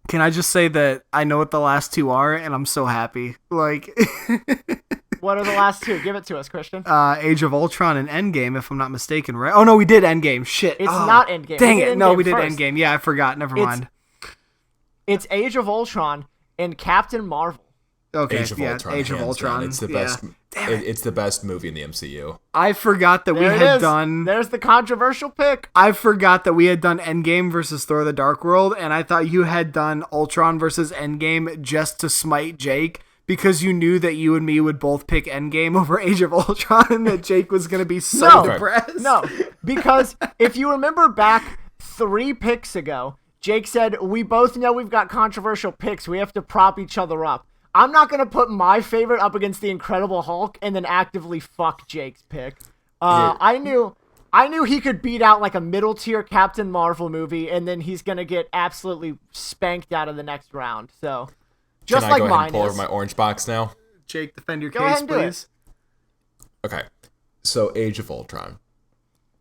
Can I just say that I know what the last 2 are, and I'm so happy. Like... What are the last 2? Give it to us, Christian. Age of Ultron and Endgame, if I'm not mistaken, right? Oh, no, we did Endgame. Shit. It's not Endgame. Dang it. No, we did Endgame. Yeah, I forgot. Never mind. It's Age of Ultron and Captain Marvel. Okay, Age of Ultron. It's the best. It's the best movie in the MCU. I forgot that we had done... There's the controversial pick. I forgot that we had done Endgame versus Thor the Dark World, and I thought you had done Ultron versus Endgame just to smite Jake, because you knew that you and me would both pick Endgame over Age of Ultron, and that Jake was going to be so depressed. No, because if you remember back 3 picks ago, Jake said, we both know we've got controversial picks. We have to prop each other up. I'm not going to put my favorite up against the Incredible Hulk and then actively fuck Jake's pick. I knew he could beat out like a middle tier Captain Marvel movie, and then he's going to get absolutely spanked out of the next round. So... Just Can like I go ahead mine and pull over my orange box now? Jake, defend your case, please. Okay, so Age of Ultron.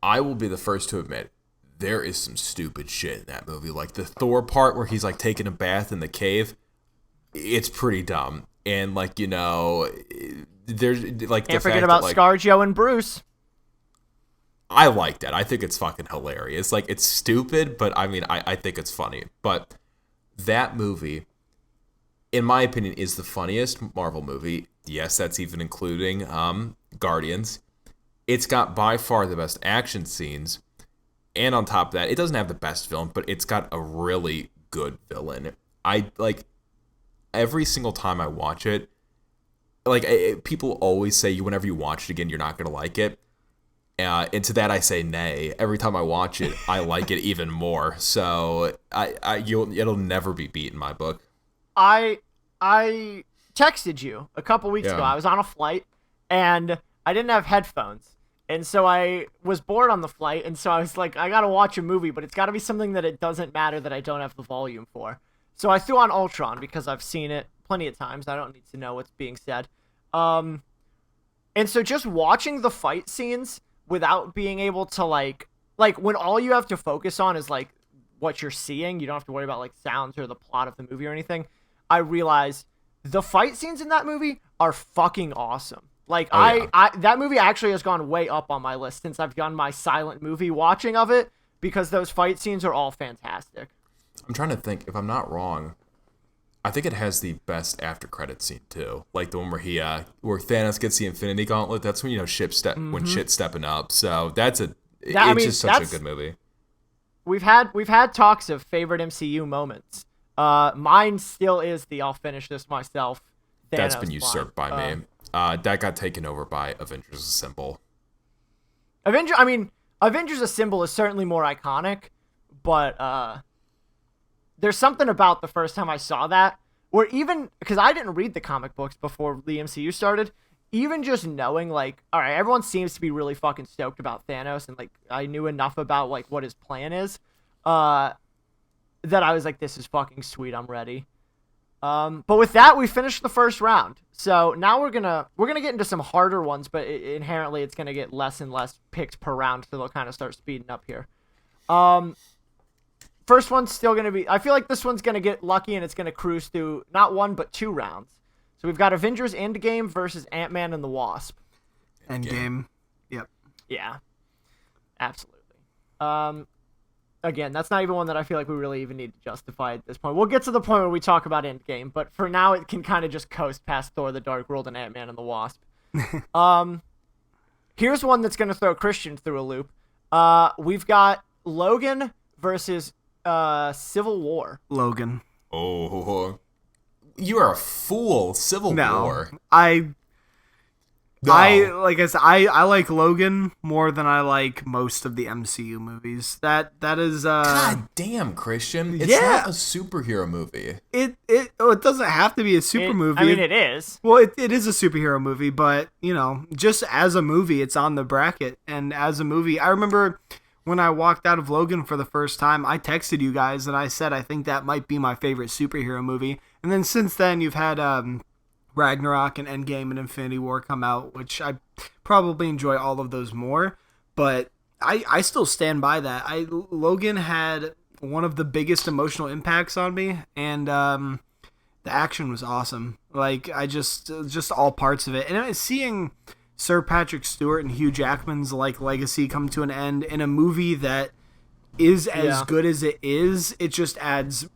I will be the first to admit, there is some stupid shit in that movie. Like the Thor part where he's like taking a bath in the cave. It's pretty dumb. And like, you know, there's like... Can't forget about ScarJo and Bruce. I like that. I think it's fucking hilarious. Like, it's stupid, but I mean, I think it's funny. But that movie... in my opinion, is the funniest Marvel movie. Yes, that's even including Guardians. It's got by far the best action scenes. And on top of that, it doesn't have the best villain, but it's got a really good villain. I, like, every single time I watch it, like, people always say whenever you watch it again, you're not going to like it. And to that I say nay. Every time I watch it, I like it even more. So it'll never be beat in my book. I texted you a couple weeks ago. I was on a flight, and I didn't have headphones. And so I was bored on the flight, and so I was like, I gotta watch a movie, but it's gotta be something that it doesn't matter that I don't have the volume for. So I threw on Ultron, because I've seen it plenty of times. I don't need to know what's being said. And so just watching the fight scenes without being able to, like when all you have to focus on is, like, what you're seeing, you don't have to worry about, like, sounds or the plot of the movie or anything, I realized the fight scenes in that movie are fucking awesome. Like, that movie actually has gone way up on my list since I've done my silent movie watching of it, because those fight scenes are all fantastic. I'm trying to think, if I'm not wrong, I think it has the best after credit scene too. Like the one where where Thanos gets the Infinity Gauntlet. That's when, you know, when shit's stepping up. So it's just such a good movie. We've had talks of favorite MCU moments. Mine still is I'll finish this myself That's been Thanos usurped by me. That got taken over by Avengers Assemble. Avengers Assemble is certainly more iconic, but there's something about the first time I saw that, where even, because I didn't read the comic books before the MCU started, even just knowing, like, all right, everyone seems to be really fucking stoked about Thanos, and, like, I knew enough about, like, what his plan is, that I was like, this is fucking sweet, I'm ready. But with that, we finished the first round. So now we're gonna get into some harder ones, but inherently it's gonna get less and less picks per round, so they'll kind of start speeding up here. First one's still gonna be. I feel like this one's gonna get lucky and it's gonna cruise through not one but two rounds. So we've got Avengers Endgame versus Ant-Man and the Wasp. Endgame. Yep. Yeah. Absolutely. Again, that's not even one that I feel like we really even need to justify at this point. We'll get to the point where we talk about Endgame, but for now it can kind of just coast past Thor: The Dark World and Ant-Man and the Wasp. Here's one that's going to throw Christian through a loop. We've got Logan versus Civil War. Logan. Oh, you are a fool. Civil War. No. I like Logan more than I like most of the MCU movies. That is God damn, Christian. It's not a superhero movie. It doesn't have to be a super movie. I mean, it is. Well, it is a superhero movie, but just as a movie, it's on the bracket. And as a movie, I remember when I walked out of Logan for the first time, I texted you guys and I said I think that might be my favorite superhero movie. And then since then, you've had Ragnarok and Endgame and Infinity War come out, which I probably enjoy all of those more, but I still stand by that. Logan had one of the biggest emotional impacts on me, and the action was awesome. Like, I just all parts of it, and seeing Sir Patrick Stewart and Hugh Jackman's legacy come to an end in a movie that is as good as it is, it just adds.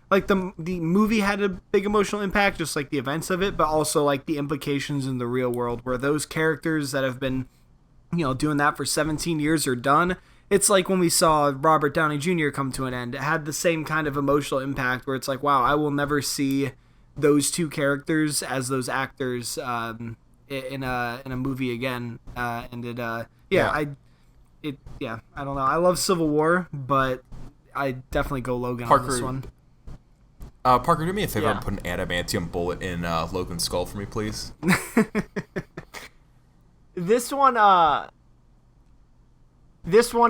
Like, the movie had a big emotional impact, just like the events of it, but also like the implications in the real world, where those characters that have been, doing that for 17 years are done. It's like when we saw Robert Downey Jr. come to an end. It had the same kind of emotional impact where it's like, wow, I will never see those two characters as those actors in a movie again. I don't know. I love Civil War, but I definitely go Logan on this one. Parker, do me a favor and put an adamantium bullet in Logan's skull for me, please. This one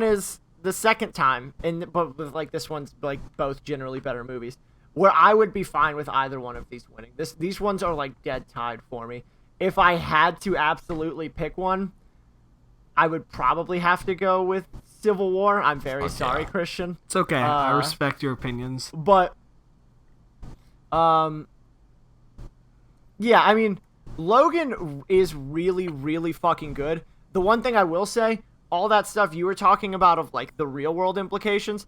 is the second time, but with this one's both generally better movies, where I would be fine with either one of these winning. These ones are dead tied for me. If I had to absolutely pick one, I would probably have to go with Civil War. I'm very sorry, Christian. It's okay. I respect your opinions. But yeah, I mean, Logan is really, really fucking good. The one thing I will say, all that stuff you were talking about of the real world implications,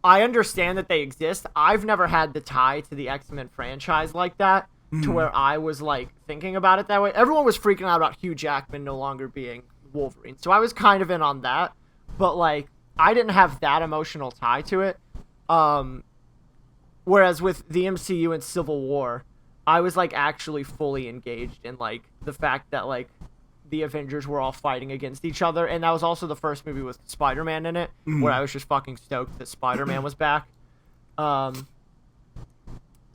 I understand that they exist. I've never had the tie to the X-Men franchise like that, to where I was thinking about it that way. Everyone was freaking out about Hugh Jackman no longer being Wolverine, so I was kind of in on that, but I didn't have that emotional tie to it. Whereas with the MCU and Civil War, I was actually fully engaged in the fact that the Avengers were all fighting against each other, and that was also the first movie with Spider-Man in it, where I was just fucking stoked that Spider-Man was back. So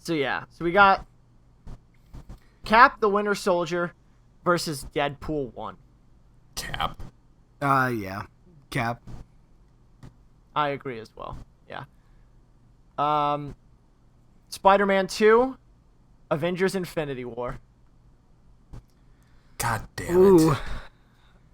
yeah, so we got Cap the Winter Soldier versus Deadpool 1. Cap. Yeah, Cap. I agree as well. Yeah. Spider-Man 2, Avengers Infinity War. God damn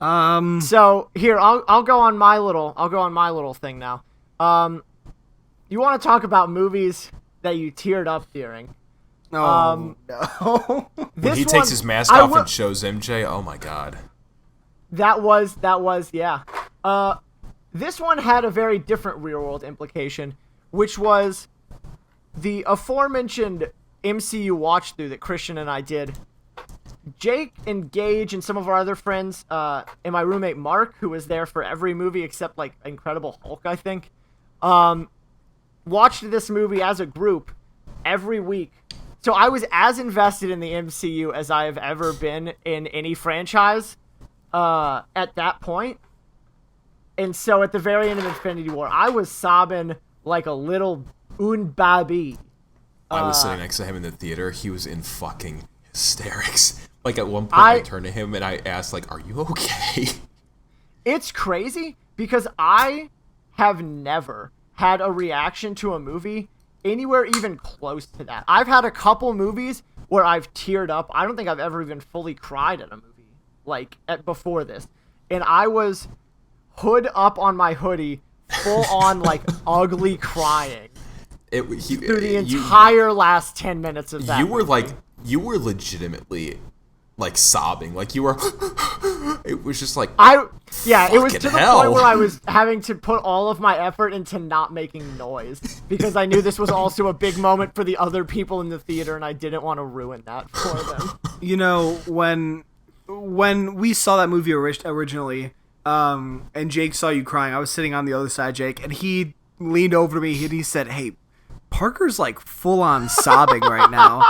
it. So here, I'll go on my little thing now. You want to talk about movies that you teared up during? No. When he takes his mask off and shows MJ, oh my god. That was yeah. This one had a very different real world implication, which was the aforementioned MCU watch through that Christian and I did. Jake and Gage and some of our other friends, and my roommate Mark, who was there for every movie except Incredible Hulk, I think, watched this movie as a group every week So I was as invested in the MCU as I have ever been in any franchise at that point. And so at the very end of Infinity War, I was sobbing like a little baby. I was sitting next to him in the theater. He was in fucking hysterics. Like, at one point, I turned to him and I asked, like, are you okay? It's crazy because I have never had a reaction to a movie anywhere even close to that. I've had a couple movies where I've teared up. I don't think I've ever even fully cried at a movie, like, before this. And I was hood up on my hoodie, full on, like, ugly crying through the entire last 10 minutes of that movie. You were legitimately, like, sobbing. Like, you were... It was just like... it was to the hell. point where I was having to put all of my effort into not making noise because I knew this was also a big moment for the other people in the theater and I didn't want to ruin that for them. You know, when we saw that movie originally, and Jake saw you crying, I was sitting on the other side, Jake, and he leaned over to me and he said, "Hey, Parker's like full on sobbing right now."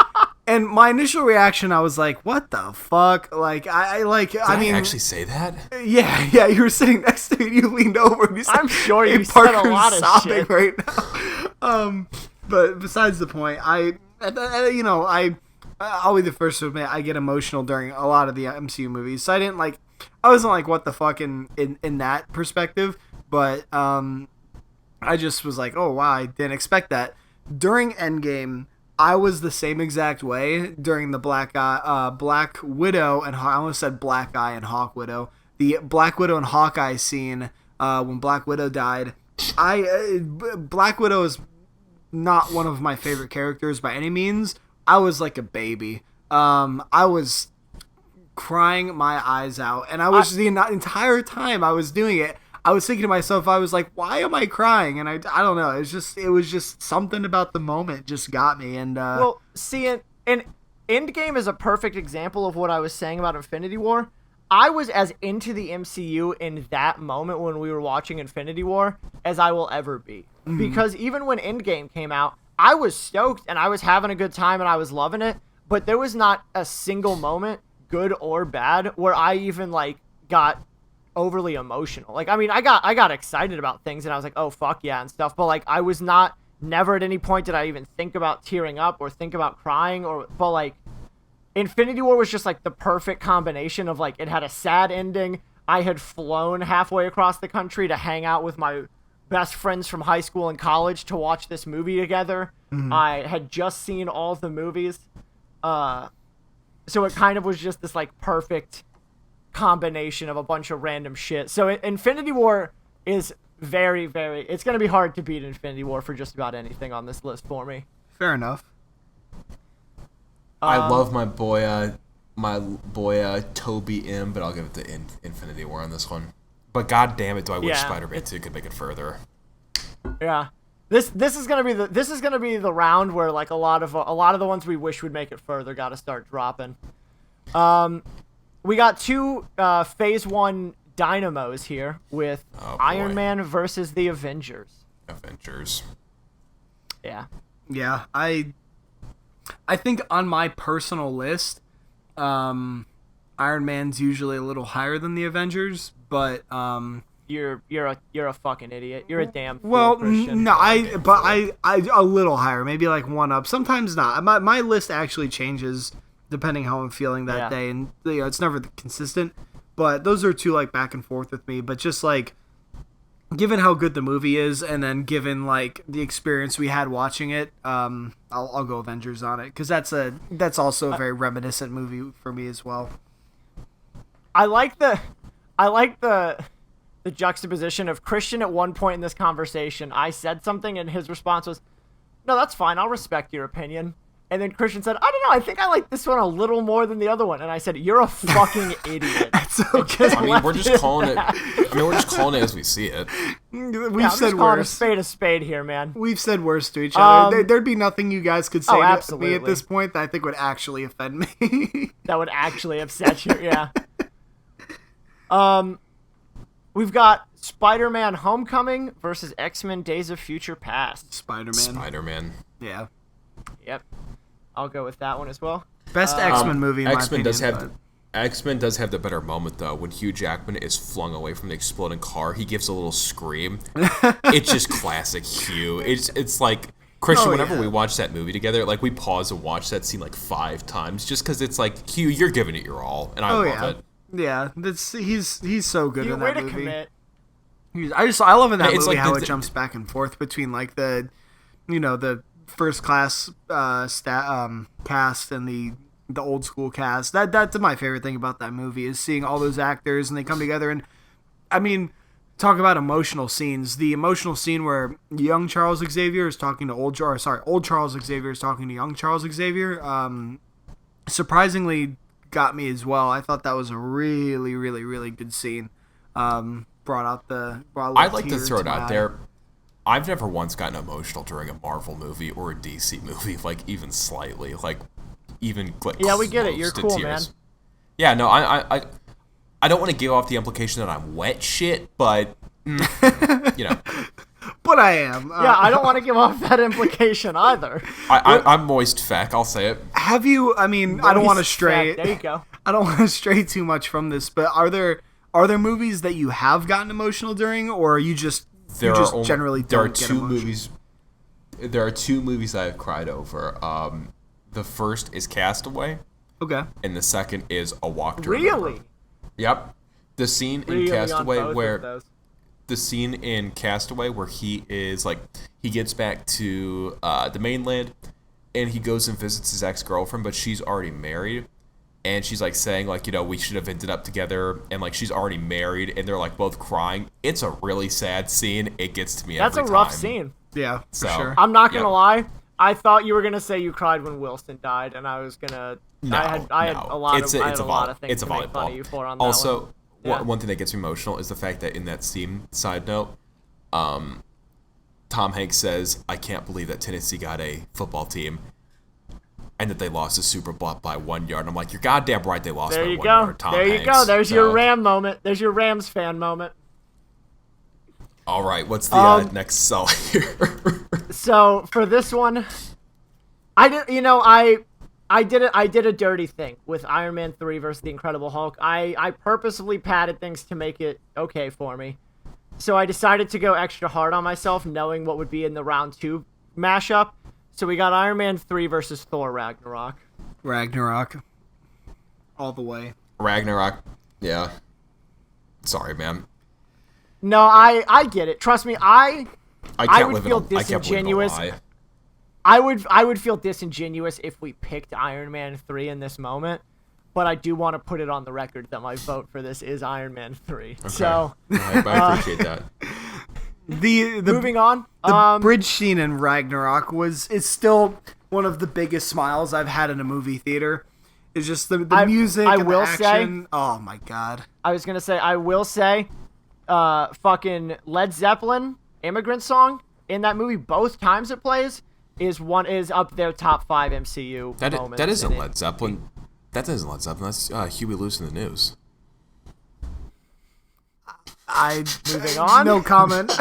And my initial reaction, I was like, "What the fuck?" Like, Did I actually say that? Yeah. You were sitting next to me, and you leaned over, and you said, I'm sure you "Hey, said Parker's a lot of sobbing shit right now." But besides the point, I'll be the first to admit I get emotional during a lot of the MCU movies. So I wasn't like, "What the fuck?" in that perspective, but I just was like, "Oh wow, I didn't expect that." During Endgame, I was the same exact way during the Black Widow and I almost said Black Eye and Hawk Widow. The Black Widow and Hawkeye scene when Black Widow died. Black Widow is not one of my favorite characters by any means. I was like a baby. I was crying my eyes out, and I was the entire time I was doing it, I was thinking to myself, I was like, why am I crying? And I don't know. It was just something about the moment just got me. And well, see, and Endgame is a perfect example of what I was saying about Infinity War. I was as into the MCU in that moment when we were watching Infinity War as I will ever be. Mm-hmm. Because even when Endgame came out, I was stoked and I was having a good time and I was loving it. But there was not a single moment, good or bad, where I even like got overly emotional. Like, I mean, I got excited about things and I was like, oh fuck yeah and stuff, but like I was never at any point did I even think about tearing up or think about crying but like Infinity War was just like the perfect combination of like, it had a sad ending. I had flown halfway across the country to hang out with my best friends from high school and college to watch this movie together. Mm-hmm. I had just seen all of the movies. So it kind of was just this like perfect combination of a bunch of random shit. So Infinity War is very, very... It's going to be hard to beat Infinity War for just about anything on this list for me. Fair enough. I love my boy Toby M, but I'll give it to Infinity War on this one. But god damn it, do I wish Spider-Man 2 could make it further. Yeah. This is gonna be the round where like a lot of the ones we wish would make it further got to start dropping. We got two Phase 1 dynamos here with Iron Man versus the Avengers. Yeah. Yeah, I think on my personal list, Iron Man's usually a little higher than the Avengers, but you're a fucking idiot. You're a damn fool, well, Christian. No, I a little higher, maybe like one up. Sometimes not. My list actually changes depending how I'm feeling that day, and it's never consistent. But those are two like back and forth with me. But just like, given how good the movie is, and then given like the experience we had watching it, I'll go Avengers on it because that's also a very reminiscent movie for me as well. I like the juxtaposition of Christian at one point in this conversation. I said something and his response was, "No, that's fine. I'll respect your opinion." And then Christian said, "I don't know. I think I like this one a little more than the other one." And I said, "You're a fucking idiot." That's okay. I mean, we're just calling it. We're just calling it as we see it. We've said worse. A spade here, man. We've said worse to each other. There'd be nothing you guys could say to me at this point that I think would actually offend me. That would actually upset you. Yeah. We've got Spider-Man: Homecoming versus X-Men: Days of Future Past. Spider-Man. Spider-Man. Yeah. Yep. I'll go with that one as well. Best X-Men movie. In X-Men my opinion, X-Men does have the better moment though. When Hugh Jackman is flung away from the exploding car, he gives a little scream. It's just classic Hugh. It's like Christian. Whenever we watch that movie together, like we pause and watch that scene like 5 times, just because it's like Hugh, you're giving it your all, and I love it. Yeah, he's so good in that movie. Commit. I love in that movie like how it jumps back and forth between like the first class cast and the old school cast. That's my favorite thing about that movie is seeing all those actors and they come together. And I mean, talk about emotional scenes. The emotional scene where young Charles Xavier is talking to old Charles Xavier is talking to young Charles Xavier. Surprisingly got me as well. I thought that was a really, really, really good scene. I'd like to throw it out there. I've never once gotten emotional during a Marvel movie or a DC movie, like even slightly, like even like yeah, we get it. You're cool, man. Yeah, no, I don't want to give off the implication that I'm wet shit, but But I am. Yeah, I don't want to give off that implication either. I'm moist feck. I'll say it. Have you? I mean, I don't want to stray. There you go. I don't want to stray too much from this, but are there movies that you have gotten emotional during, or are you just generally don't get emotional? There are 2 movies I have cried over. The first is Castaway. Okay. And the second is A Walk to Remember. Really? Yep. The scene in Castaway where he is like he gets back to the mainland and he goes and visits his ex-girlfriend, but she's already married. And she's like saying like, we should have ended up together, and like she's already married, and they're like both crying. It's a really sad scene. It gets to me every time. That's a rough scene. Yeah, for sure. I'm not gonna lie. I thought you were gonna say you cried when Wilson died, and I was gonna. I had a lot of things to make fun of you for on that one. Also, one thing that gets me emotional is the fact that in that scene, side note, Tom Hanks says, "I can't believe that Tennessee got a football team." And that they lost the Super Bowl by 1 yard. And I'm like, you're goddamn right they lost by 1 yard, Tom Hanks. There you go. There's your Ram moment. There's your Rams fan moment. All right, what's the next sell here? So for this one, I did a dirty thing with Iron Man 3 versus the Incredible Hulk. I purposefully padded things to make it okay for me. So I decided to go extra hard on myself, knowing what would be in the round 2 mashup. So we got Iron Man 3 versus Thor Ragnarok. Ragnarok. All the way. Ragnarok. Yeah. Sorry, man. No, I get it. Trust me, I would feel disingenuous. I would feel disingenuous if we picked Iron Man 3 in this moment, but I do want to put it on the record that my vote for this is Iron Man 3. Okay. So I appreciate that. Moving on. The bridge scene in Ragnarok is still one of the biggest smiles I've had in a movie theater. It's just the music and the action. Oh my god. I was gonna say, I will say, fucking Led Zeppelin Immigrant Song in that movie, both times it plays, is up there top 5 MCU moments. That isn't Led Zeppelin. That isn't Led Zeppelin. That's Huey Lewis in the News. Moving on. No comment.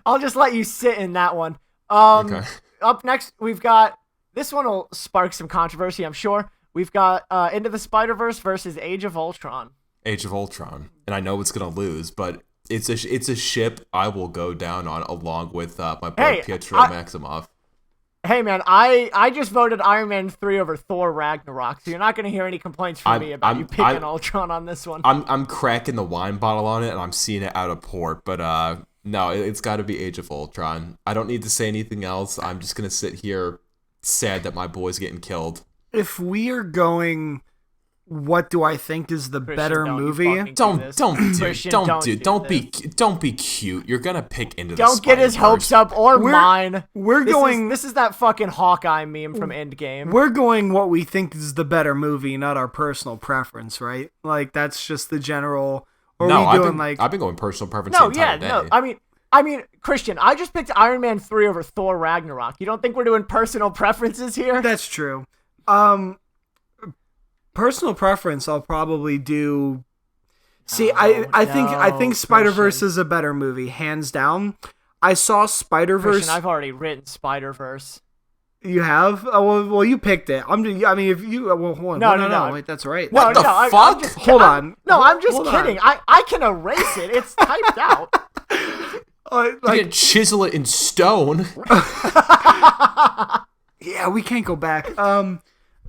I'll just let you sit in that one. Okay. Up next, we've got this one will spark some controversy, I'm sure. We've got Into the Spider-Verse versus Age of Ultron. Age of Ultron, and I know it's gonna lose, but it's a ship I will go down on along with my boy Pietro Maximoff. Hey man, I just voted Iron Man 3 over Thor Ragnarok, so you're not gonna hear any complaints from me about you picking Ultron on this one. I'm cracking the wine bottle on it, and I'm seeing it out of port, but no, it's got to be Age of Ultron. I don't need to say anything else. I'm just gonna sit here sad that my boy's getting killed. If we are going, what do I think is the better movie? Don't be cute. You're gonna pick Into the Spider-Verse. Don't get his hopes up or mine. This is that fucking Hawkeye meme from Endgame. We're going what we think is the better movie, not our personal preference, right? Like that's just the general. I've been going personal preference. I mean, Christian, I just picked Iron Man 3 over Thor Ragnarok. You don't think we're doing personal preferences here? That's true. Personal preference, I'll probably do. See, I think Spider-Verse is a better movie, hands down. I saw Spider-Verse. I've already written Spider-Verse. You have? Oh, well, you picked it. I mean, if you... Well, hold on. No. Wait, that's right. What the fuck? Hold on. I'm just kidding. I can erase it. It's typed out. You didn't chisel it in stone. Yeah, we can't go back.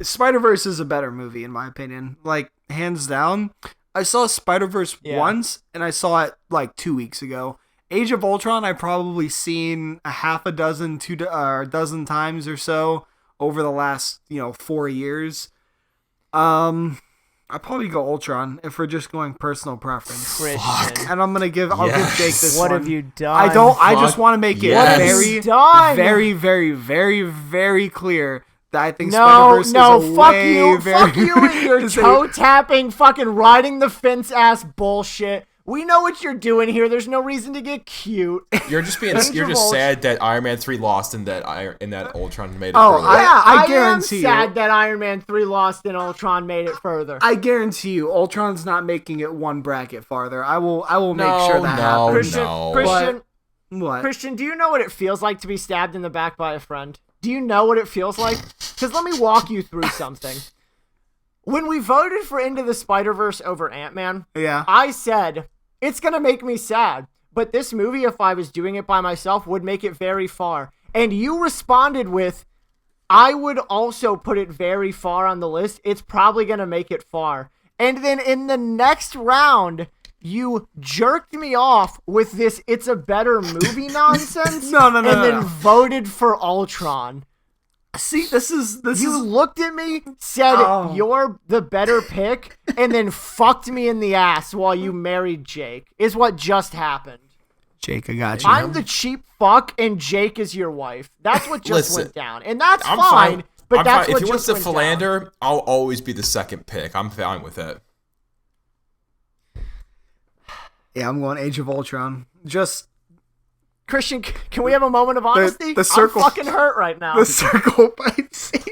Spider-Verse is a better movie, in my opinion. Like, hands down. I saw Spider-Verse once, and I saw it, like, 2 weeks ago. Age of Ultron, I've probably seen a half a dozen, a dozen times or so over the last, 4 years. I'd probably go Ultron if we're just going personal preference. Christian. And I'll give Jake this What one. have you done? I just want to make it very, very, very, very, very clear that I think Spider-Verse is a fuck way you. very... Fuck you and your toe-tapping, fucking riding the fence-ass bullshit. We know what you're doing here. There's no reason to get cute. You're just sad that Iron Man 3 lost and that Ultron made it further. I guarantee you. I am sad that Iron Man 3 lost and Ultron made it further. I guarantee you, Ultron's not making it one bracket farther. I will make sure that happens. Christian, what? Christian, do you know what it feels like to be stabbed in the back by a friend? Do you know what it feels like? Because let me walk you through something. When we voted for Into the Spider-Verse over Ant-Man, I said... It's going to make me sad, but this movie, if I was doing it by myself, would make it very far. And you responded with, I would also put it very far on the list. It's probably going to make it far. And then in the next round, you jerked me off with this it's a better movie nonsense. No. And then voted for Ultron. See, this is you looked at me, said you're the better pick, and then fucked me in the ass while you married Jake, is what just happened. Jake, I got you. I'm the cheap fuck, and Jake is your wife. That's what just went down. And that's fine, but that's what just went down. If he wants to philander, I'll always be the second pick. I'm fine with it. Yeah, I'm going Age of Ultron. Just... Christian, can we have a moment of honesty? The circle, I'm fucking hurt right now. The circle fight scene.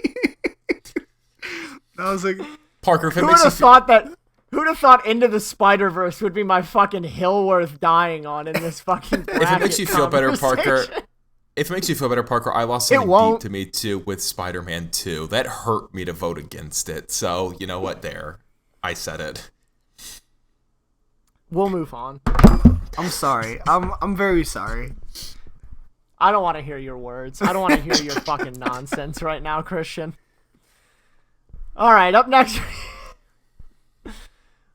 That was like... Parker, if it who'd makes have thought Into the Spider-Verse would be my fucking hill worth dying on in this fucking If it makes you feel better, Parker... If it makes you feel better, Parker, I lost something deep to me, too, with Spider-Man 2. That hurt me to vote against it. So, you know what? There. I said it. We'll move on. I'm sorry. I'm very sorry. I don't want to hear your words. I don't want to hear your fucking nonsense right now, Christian. All right, up next.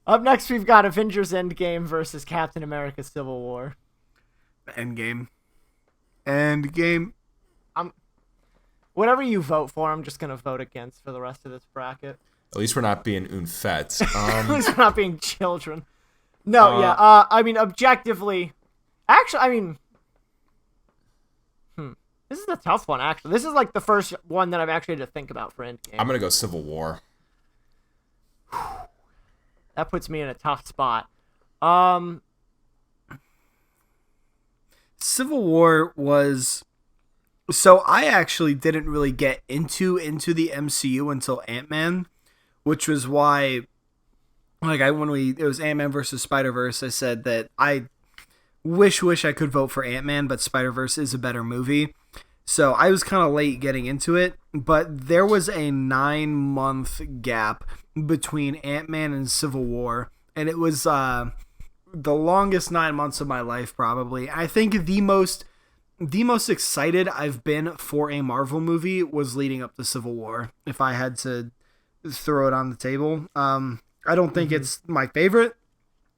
Up next, we've got Avengers Endgame versus Captain America Civil War. Endgame. Whatever you vote for, I'm just going to vote against for the rest of this bracket. At least we're not being unfets. At least we're not being children. No, I mean, objectively... Actually, I mean... This is a tough one, actually. This is, like, the first one that I've actually had to think about for Endgame. I'm going to go Civil War. That puts me in a tough spot. Civil War was... So, I actually didn't really get into the MCU until Ant-Man, which was why... Like, it was Ant-Man versus Spider-Verse, I said that I wish I could vote for Ant-Man, but Spider-Verse is a better movie. So I was kind of late getting into it, but there was a 9-month gap between Ant-Man and Civil War, and it was the longest 9 months of my life, probably. I think the most excited I've been for a Marvel movie was leading up to Civil War, if I had to throw it on the table. I don't think it's my favorite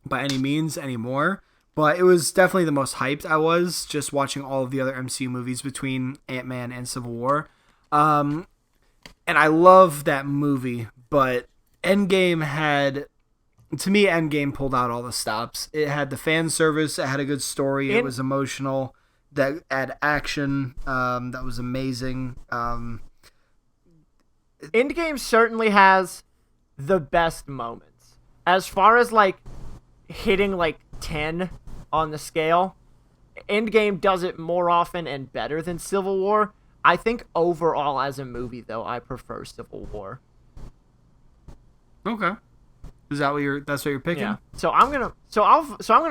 by any means anymore, but it was definitely the most hyped I was just watching all of the other MCU movies between Ant-Man and Civil War. And I love that movie, but Endgame pulled out all the stops. It had the fan service, it had a good story, it was emotional, that had action, that was amazing. Endgame certainly has the best moments. As far as, like, hitting, like, 10 on the scale, Endgame does it more often and better than Civil War. I think overall as a movie, though, I prefer Civil War. Okay. Is that that's what you're picking? Yeah. So I'm gonna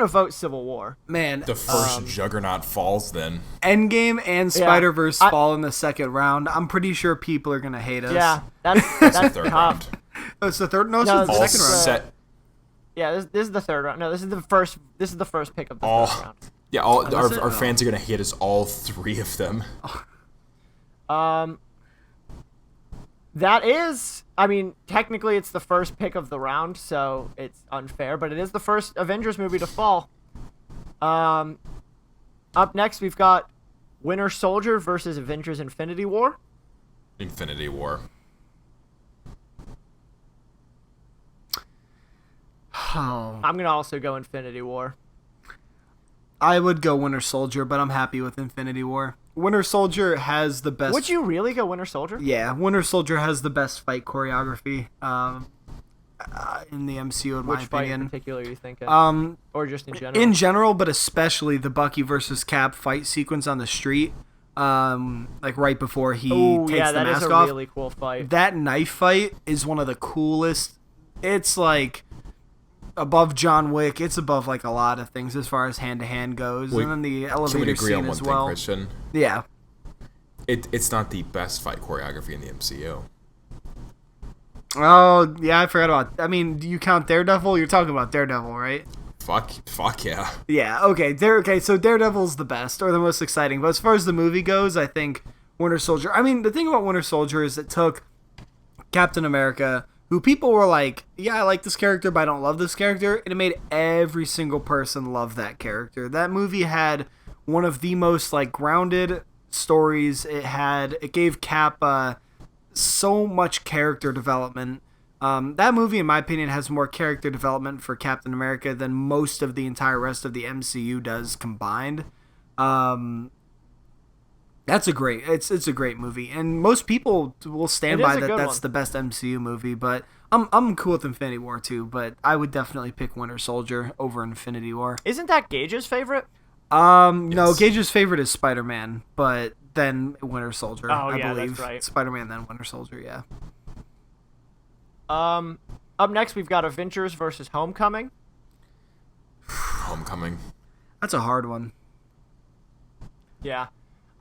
vote Civil War. Man, the first Juggernaut falls then. Endgame and Spider-Verse fall in the second round. I'm pretty sure people are gonna hate us. Yeah, that's the third tough. round. Oh, it's the third. No, it's the second round. Set. Yeah, this is the third round. No, this is the first. This is the first pick of the third round. Yeah, our fans are gonna hate us all three of them. That is, I mean, technically it's the first pick of the round, so it's unfair, but it is the first Avengers movie to fall. Up next, we've got Winter Soldier versus Avengers Infinity War. Infinity War. Oh. I'm going to also go Infinity War. I would go Winter Soldier, but I'm happy with Infinity War. Winter Soldier has the best... Would you really go Winter Soldier? Yeah, Winter Soldier has the best fight choreography in the MCU, in my opinion. Which fight in particular are you thinking? Or just in general? In general, but especially the Bucky versus Cap fight sequence on the street, like right before he takes the mask off. that is a really cool fight. That knife fight is one of the coolest. It's like... above John Wick, it's above like a lot of things as far as hand-to-hand goes, and then the elevator scene as well. Christian? Yeah, it's not the best fight choreography in the MCU. Oh yeah, I forgot about. I mean, do you count Daredevil? You're talking about Daredevil, right? Fuck yeah. Yeah. Okay. So Daredevil's the best or the most exciting, but as far as the movie goes, I think Winter Soldier. I mean, the thing about Winter Soldier is it took Captain America, who people were like, yeah, I like this character, but I don't love this character, and it made every single person love that character. That movie had one of the most like grounded stories. It gave Cap so much character development. That movie, in my opinion, has more character development for Captain America than most of the entire rest of the MCU does combined. It's a great movie, and most people will stand by that. That's the best MCU movie, but I'm cool with Infinity War too. But I would definitely pick Winter Soldier over Infinity War. Isn't that Gage's favorite? No, Gage's favorite is Spider-Man, but then Winter Soldier. Oh, I believe. That's right. Spider-Man, then Winter Soldier. Yeah. Up next, we've got Avengers versus Homecoming. Homecoming. That's a hard one. Yeah.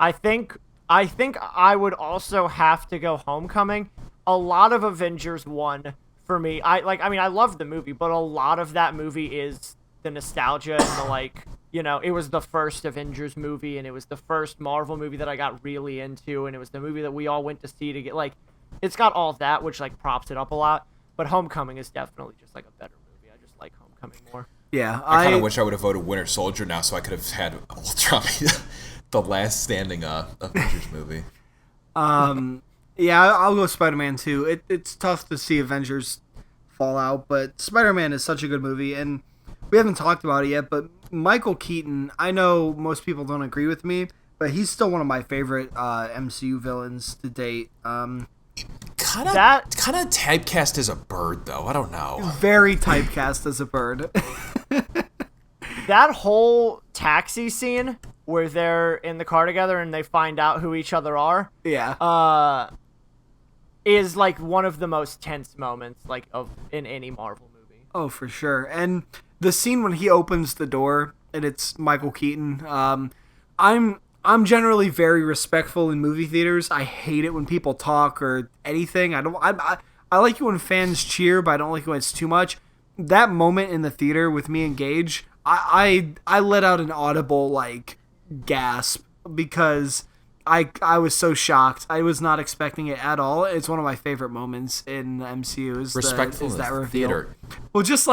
I think I would also have to go Homecoming. A lot of Avengers 1 for me. I love the movie, but a lot of that movie is the nostalgia and it was the first Avengers movie, and it was the first Marvel movie that I got really into, and it was the movie that we all went to see to get it's got all of that, which props it up a lot. But Homecoming is definitely just a better movie. I just like Homecoming more. Yeah, I kind of wish I would have voted Winter Soldier now, so I could have had Ultron be the last standing Avengers movie. Yeah, I'll go Spider-Man too. It's tough to see Avengers fall out, but Spider-Man is such a good movie, and we haven't talked about it yet, but Michael Keaton, I know most people don't agree with me, but he's still one of my favorite MCU villains to date. Kind of typecast as a bird, though. I don't know. Very typecast as a bird. That whole taxi scene where they're in the car together and they find out who each other are. Yeah. Is one of the most tense moments in any Marvel movie. Oh, for sure. And the scene when he opens the door and it's Michael Keaton. I'm generally very respectful in movie theaters. I hate it when people talk or anything. I like it when fans cheer, but I don't like it when it's too much. That moment in the theater with me and Gage, I let out an audible gasp because I was so shocked. I was not expecting it at all. It's one of my favorite moments in the MCU. Is that reveal? Theater. Well, just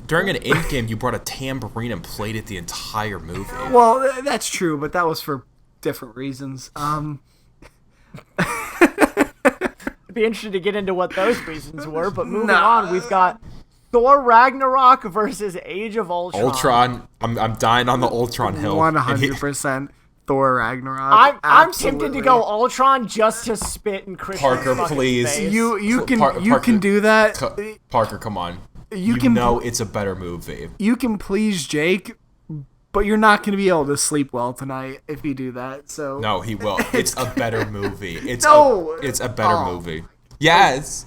during an Endgame, you brought a tambourine and played it the entire movie. Well, that's true, but that was for different reasons. It'd be interesting to get into what those reasons were, but moving on, we've got Thor Ragnarok versus Age of Ultron. I'm dying on the Ultron hill. 100% Thor Ragnarok. I'm tempted to go Ultron just to spit in Christian's Parker, please. face. You can do that. Parker, come on. It's a better movie. You can please Jake, but you're not going to be able to sleep well tonight if you do that. So no, he will. It's a better movie. It's a better movie. Yes.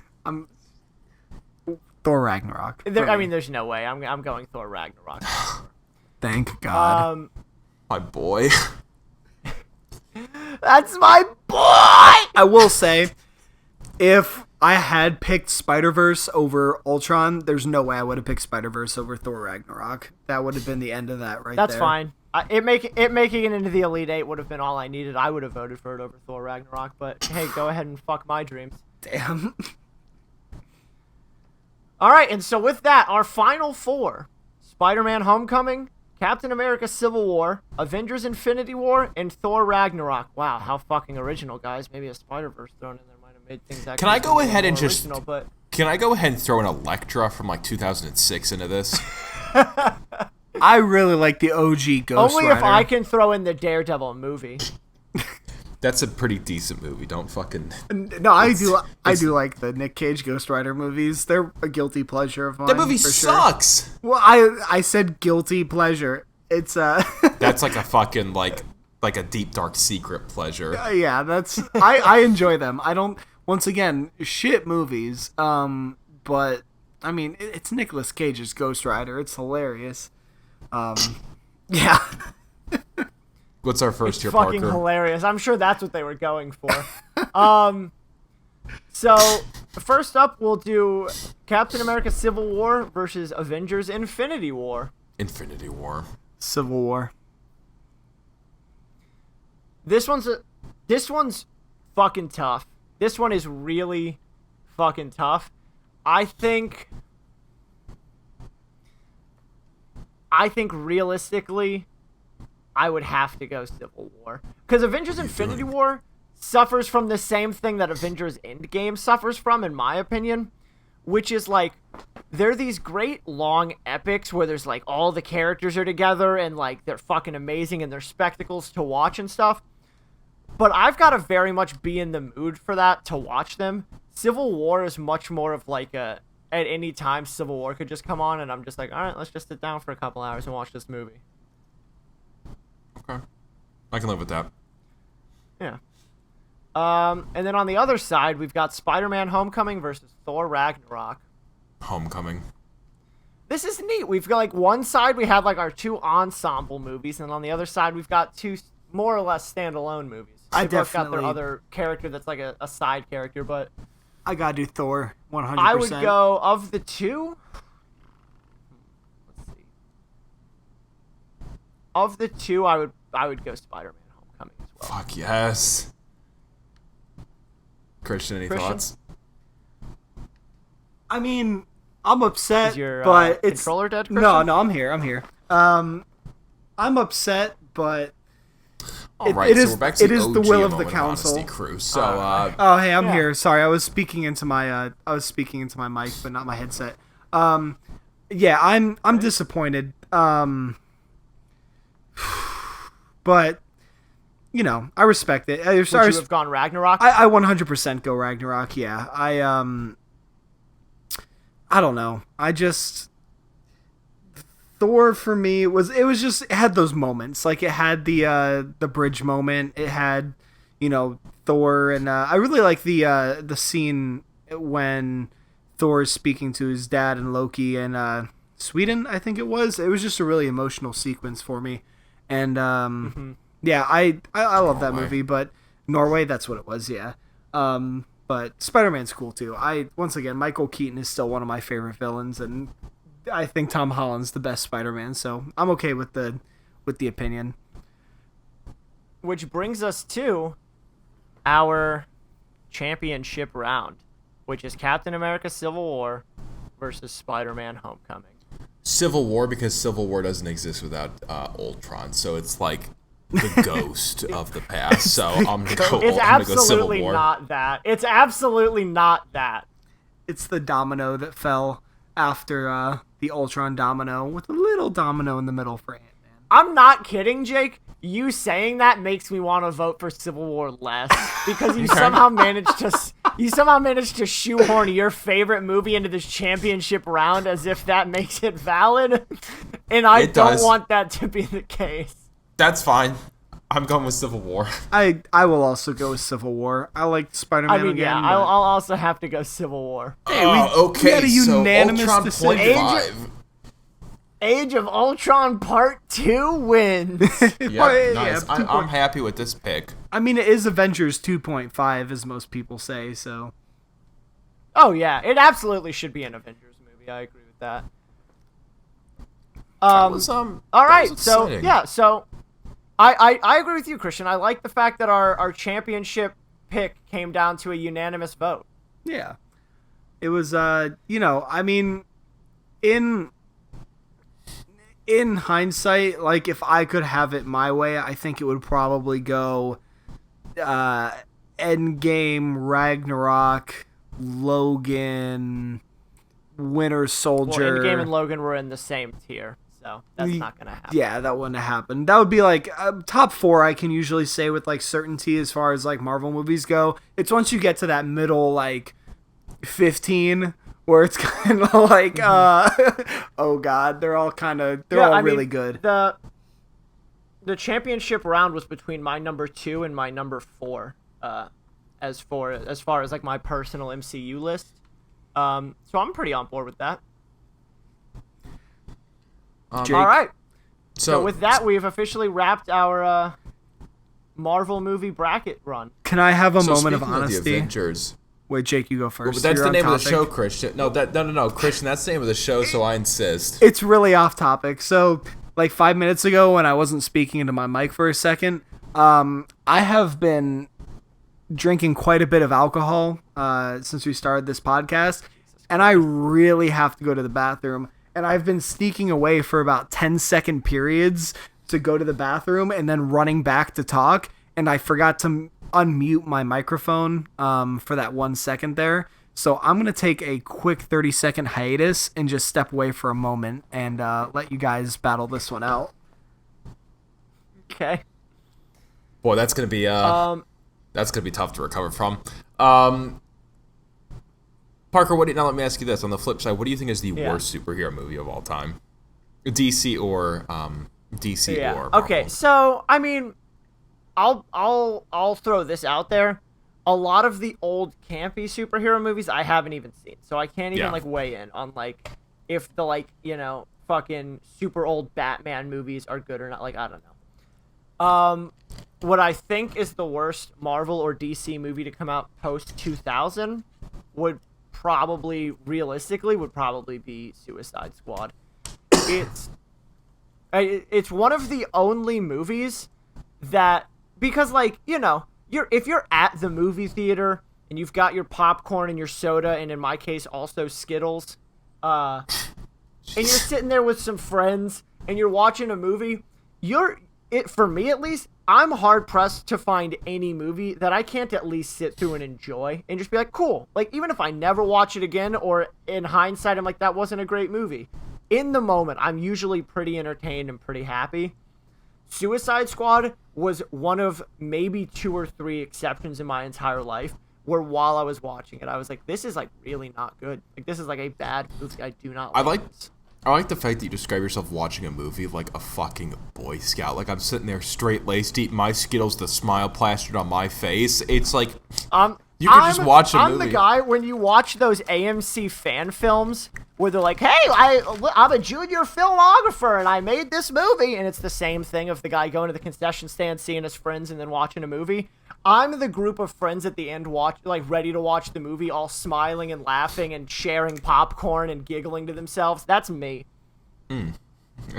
Thor Ragnarok. I mean, there's no way. I'm going Thor Ragnarok. Thank God. My boy. That's my boy! I will say, if I had picked Spider-Verse over Ultron, there's no way I would have picked Spider-Verse over Thor Ragnarok. That would have been the end of that right That's there. fine. It making it into the Elite Eight would have been all I needed. I would have voted for it over Thor Ragnarok, but hey, go ahead and fuck my dreams. Damn. All right, and so with that, our final four: Spider-Man: Homecoming, Captain America: Civil War, Avengers: Infinity War, and Thor Ragnarok. Wow, how fucking original, guys. Maybe a Spider-Verse thrown in there might have made things actually Can I go ahead and original, but... Can I go ahead and throw an Elektra from like 2006 into this? I really like the OG Ghost Only Rider. if I can throw in the Daredevil movie. That's a pretty decent movie. Don't fucking... No, I do like the Nick Cage Ghost Rider movies. They're a guilty pleasure of mine. That movie for sucks! Sure. Well, I said guilty pleasure. It's That's like a fucking like a deep dark secret pleasure. Yeah, that's I enjoy them. I don't, once again, shit movies. But I mean, it's Nicolas Cage's Ghost Rider. It's hilarious. Yeah. What's our first here, Fucking Parker? hilarious. I'm sure that's what they were going for. So first up, we'll do Captain America: Civil War versus Avengers: Infinity War. Infinity War. Civil War. This one's fucking tough. This one is really fucking tough. I think realistically, I would have to go Civil War. Because Avengers Infinity War suffers from the same thing that Avengers Endgame suffers from, in my opinion, which is like, they're these great long epics where there's like all the characters are together and like they're fucking amazing and they're spectacles to watch and stuff. But I've got to very much be in the mood for that to watch them. Civil War is much more of like at any time Civil War could just come on and I'm just like, all right, let's just sit down for a couple hours and watch this movie. Okay. I can live with that. Yeah. And then on the other side, we've got Spider-Man: Homecoming versus Thor Ragnarok. Homecoming. This is neat. We've got like one side we have like our two ensemble movies, and on the other side we've got two more or less standalone movies. I They both got their definitely- other character that's like a side character, but I gotta do Thor 100%. I would go of the two. Let's see. Of the two, I would go Spider-Man: Homecoming as well. Fuck yes. Christian, any Christian? thoughts? I mean, I'm upset, Is your but it's controller dead, Christian? No, I'm here. I'm upset, but All right, it so is- we're back to it is the OG will of the moment council. honesty crew. So, oh, hey, I'm Yeah. here. Sorry, I was speaking into my mic, but not my headset. Yeah, I'm disappointed. But you know, I respect it. Would you have gone Ragnarok? I 100% go Ragnarok. Yeah, I don't know. I just Thor for me it had those moments. Like it had the bridge moment. It had, you know, Thor and I really like the scene when Thor is speaking to his dad and Loki and Sweden, I think it was. It was just a really emotional sequence for me. And yeah, I love that movie, but Norway, that's what it was, yeah. But Spider-Man's cool too. Once again, Michael Keaton is still one of my favorite villains, and I think Tom Holland's the best Spider-Man, so I'm okay with the opinion. Which brings us to our championship round, which is Captain America: Civil War versus Spider-Man: Homecoming. Civil War, because Civil War doesn't exist without Ultron, so it's like the ghost of the past. So I'm gonna go. It's I'm gonna go Civil absolutely War. not that. It's absolutely not that. It's the domino that fell after the Ultron domino, with a little domino in the middle for Ant-Man. I'm not kidding, Jake. You saying that makes me want to vote for Civil War less because you somehow managed to shoehorn your favorite movie into this championship round as if that makes it valid, and I don't want that to be the case. That's fine. I'm going with Civil War. I will also go with Civil War. I like Spider-Man I mean, again. yeah, I'll also have to go Civil War. Hey, we had a unanimous Ultron decision. 0.5. Age of Ultron Part 2 wins. Nice. I'm happy with this pick. I mean, it is Avengers 2.5, as most people say, so. Oh, yeah. It absolutely should be an Avengers movie. I agree with that. All right. So, yeah. So, I agree with you, Christian. I like the fact that our championship pick came down to a unanimous vote. Yeah. It was, I mean, in hindsight, like, if I could have it my way, I think it would probably go Endgame, Ragnarok, Logan, Winter Soldier. Well, Endgame and Logan were in the same tier, so that's not going to happen. Yeah, that wouldn't happen. That would be, like, top 4 I can usually say with, like, certainty as far as, like, Marvel movies go. It's once you get to that middle, like, 15... where it's kind of like, oh god, they're all really good. The championship round was between my number 2 and my number 4, as far as like my personal MCU list. So I'm pretty on board with that. All right. So with that, we've officially wrapped our Marvel movie bracket run. Can I have a moment of honesty? Of the Avengers. Wait, Jake, you go first. Well, that's the name of the show, Christian. No, Christian, that's the name of the show, so I insist. It's really off topic. So, like 5 minutes ago when I wasn't speaking into my mic for a second, I have been drinking quite a bit of alcohol since we started this podcast, and I really have to go to the bathroom. And I've been sneaking away for about 10-second periods to go to the bathroom and then running back to talk, and I forgot to unmute my microphone for that 1 second there. So I'm going to take a quick 30-second hiatus and just step away for a moment and let you guys battle this one out. Okay. Boy, that's going to be tough to recover from. Parker, now let me ask you this. On the flip side, what do you think is the worst superhero movie of all time? DC or Marvel? Okay, so I mean, I'll throw this out there. A lot of the old campy superhero movies I haven't even seen, so I can't even like weigh in on like if the fucking super old Batman movies are good or not. Like I don't know. What I think is the worst Marvel or DC movie to come out post 2000 would probably be Suicide Squad. It's one of the only movies that, because if you're at the movie theater and you've got your popcorn and your soda, and in my case also Skittles, and you're sitting there with some friends and you're watching a movie, for me at least, I'm hard pressed to find any movie that I can't at least sit through and enjoy and just be like, cool. Like, even if I never watch it again, or in hindsight I'm like, that wasn't a great movie, in the moment I'm usually pretty entertained and pretty happy. Suicide Squad was one of maybe 2 or 3 exceptions in my entire life where while I was watching it, I was like, this is like really not good. Like, this is like a bad movie. I do not like this. I like the fact that you describe yourself watching a movie like a fucking Boy Scout. Like, I'm sitting there straight-laced, eating my Skittles, the smile plastered on my face. It's like, you could just watch a movie. I'm the guy, when you watch those AMC fan films where they're like, hey, I'm a junior filmographer and I made this movie, and it's the same thing of the guy going to the concession stand, seeing his friends, and then watching a movie. I'm the group of friends at the end ready to watch the movie, all smiling and laughing and sharing popcorn and giggling to themselves. That's me. And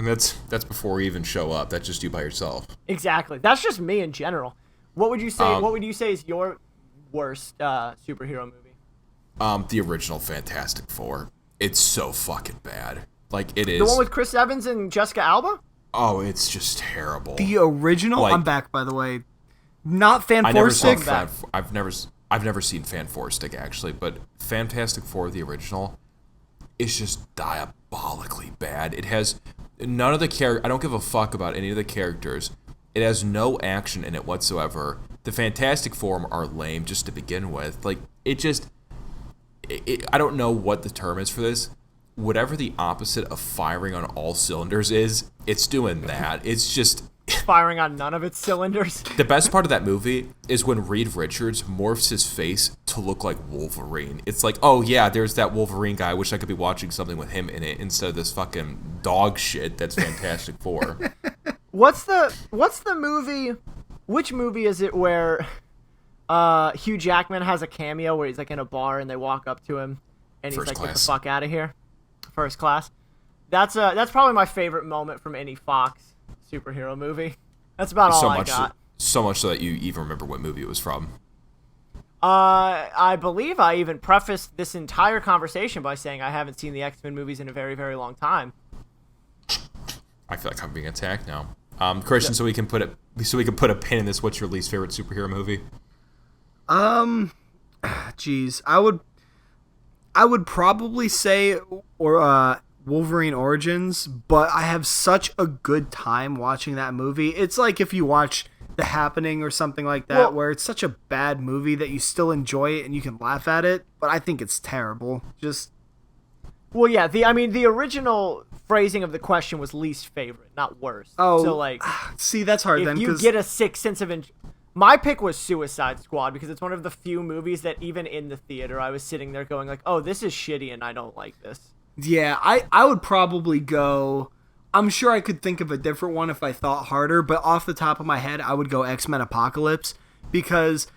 that's before you even show up. That's just you by yourself. Exactly. That's just me in general. What would you say? What would you say is your worst superhero movie? The original Fantastic Four. It's so fucking bad. Like, it is. The one with Chris Evans and Jessica Alba? Oh, it's just terrible. The original? I'm back, by the way. Not Fan Four Stick. I've never seen Fan Four Stick, actually, but Fantastic Four, the original, is just diabolically bad. It has none of the I don't give a fuck about any of the characters. It has no action in it whatsoever. The Fantastic Four are lame just to begin with. Like, I don't know what the term is for this. Whatever the opposite of firing on all cylinders is, it's doing that. It's just, firing on none of its cylinders. The best part of that movie is when Reed Richards morphs his face to look like Wolverine. It's like, oh yeah, there's that Wolverine guy. I wish I could be watching something with him in it instead of this fucking dog shit that's Fantastic Four. What's the movie? Which movie is it where Hugh Jackman has a cameo where he's like in a bar and they walk up to him and he's First like, Class. "Get the fuck out of here." First Class. That's probably my favorite moment from any Fox superhero movie. That's about all I got. So much so that you even remember what movie it was from. I believe I even prefaced this entire conversation by saying I haven't seen the X-Men movies in a very, very long time. I feel like I'm being attacked now. Christian, so we can put a pin in this. What's your least favorite superhero movie? Geez, I would probably say Wolverine Origins, but I have such a good time watching that movie. It's like if you watch The Happening or something like that, where it's such a bad movie that you still enjoy it and you can laugh at it, but I think it's terrible. Well, yeah, the original phrasing of the question was least favorite, not worst. Oh, so like, see, that's hard. If you get a sick sense of my pick was Suicide Squad because it's one of the few movies that even in the theater I was sitting there going like, oh, this is shitty and I don't like this. Yeah, I would probably go. I'm sure I could think of a different one if I thought harder, but off the top of my head, I would go X-Men Apocalypse because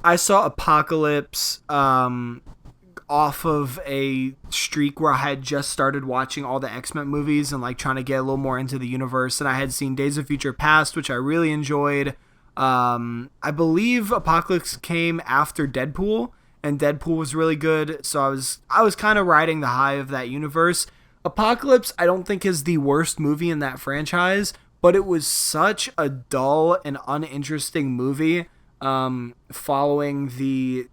I saw Apocalypse off of a streak where I had just started watching all the X-Men movies and like trying to get a little more into the universe, and I had seen Days of Future Past, which I really enjoyed. I believe Apocalypse came after Deadpool, and Deadpool was really good, so I was kind of riding the high of that universe. Apocalypse, I don't think is the worst movie in that franchise, but it was such a dull and uninteresting movie. Following the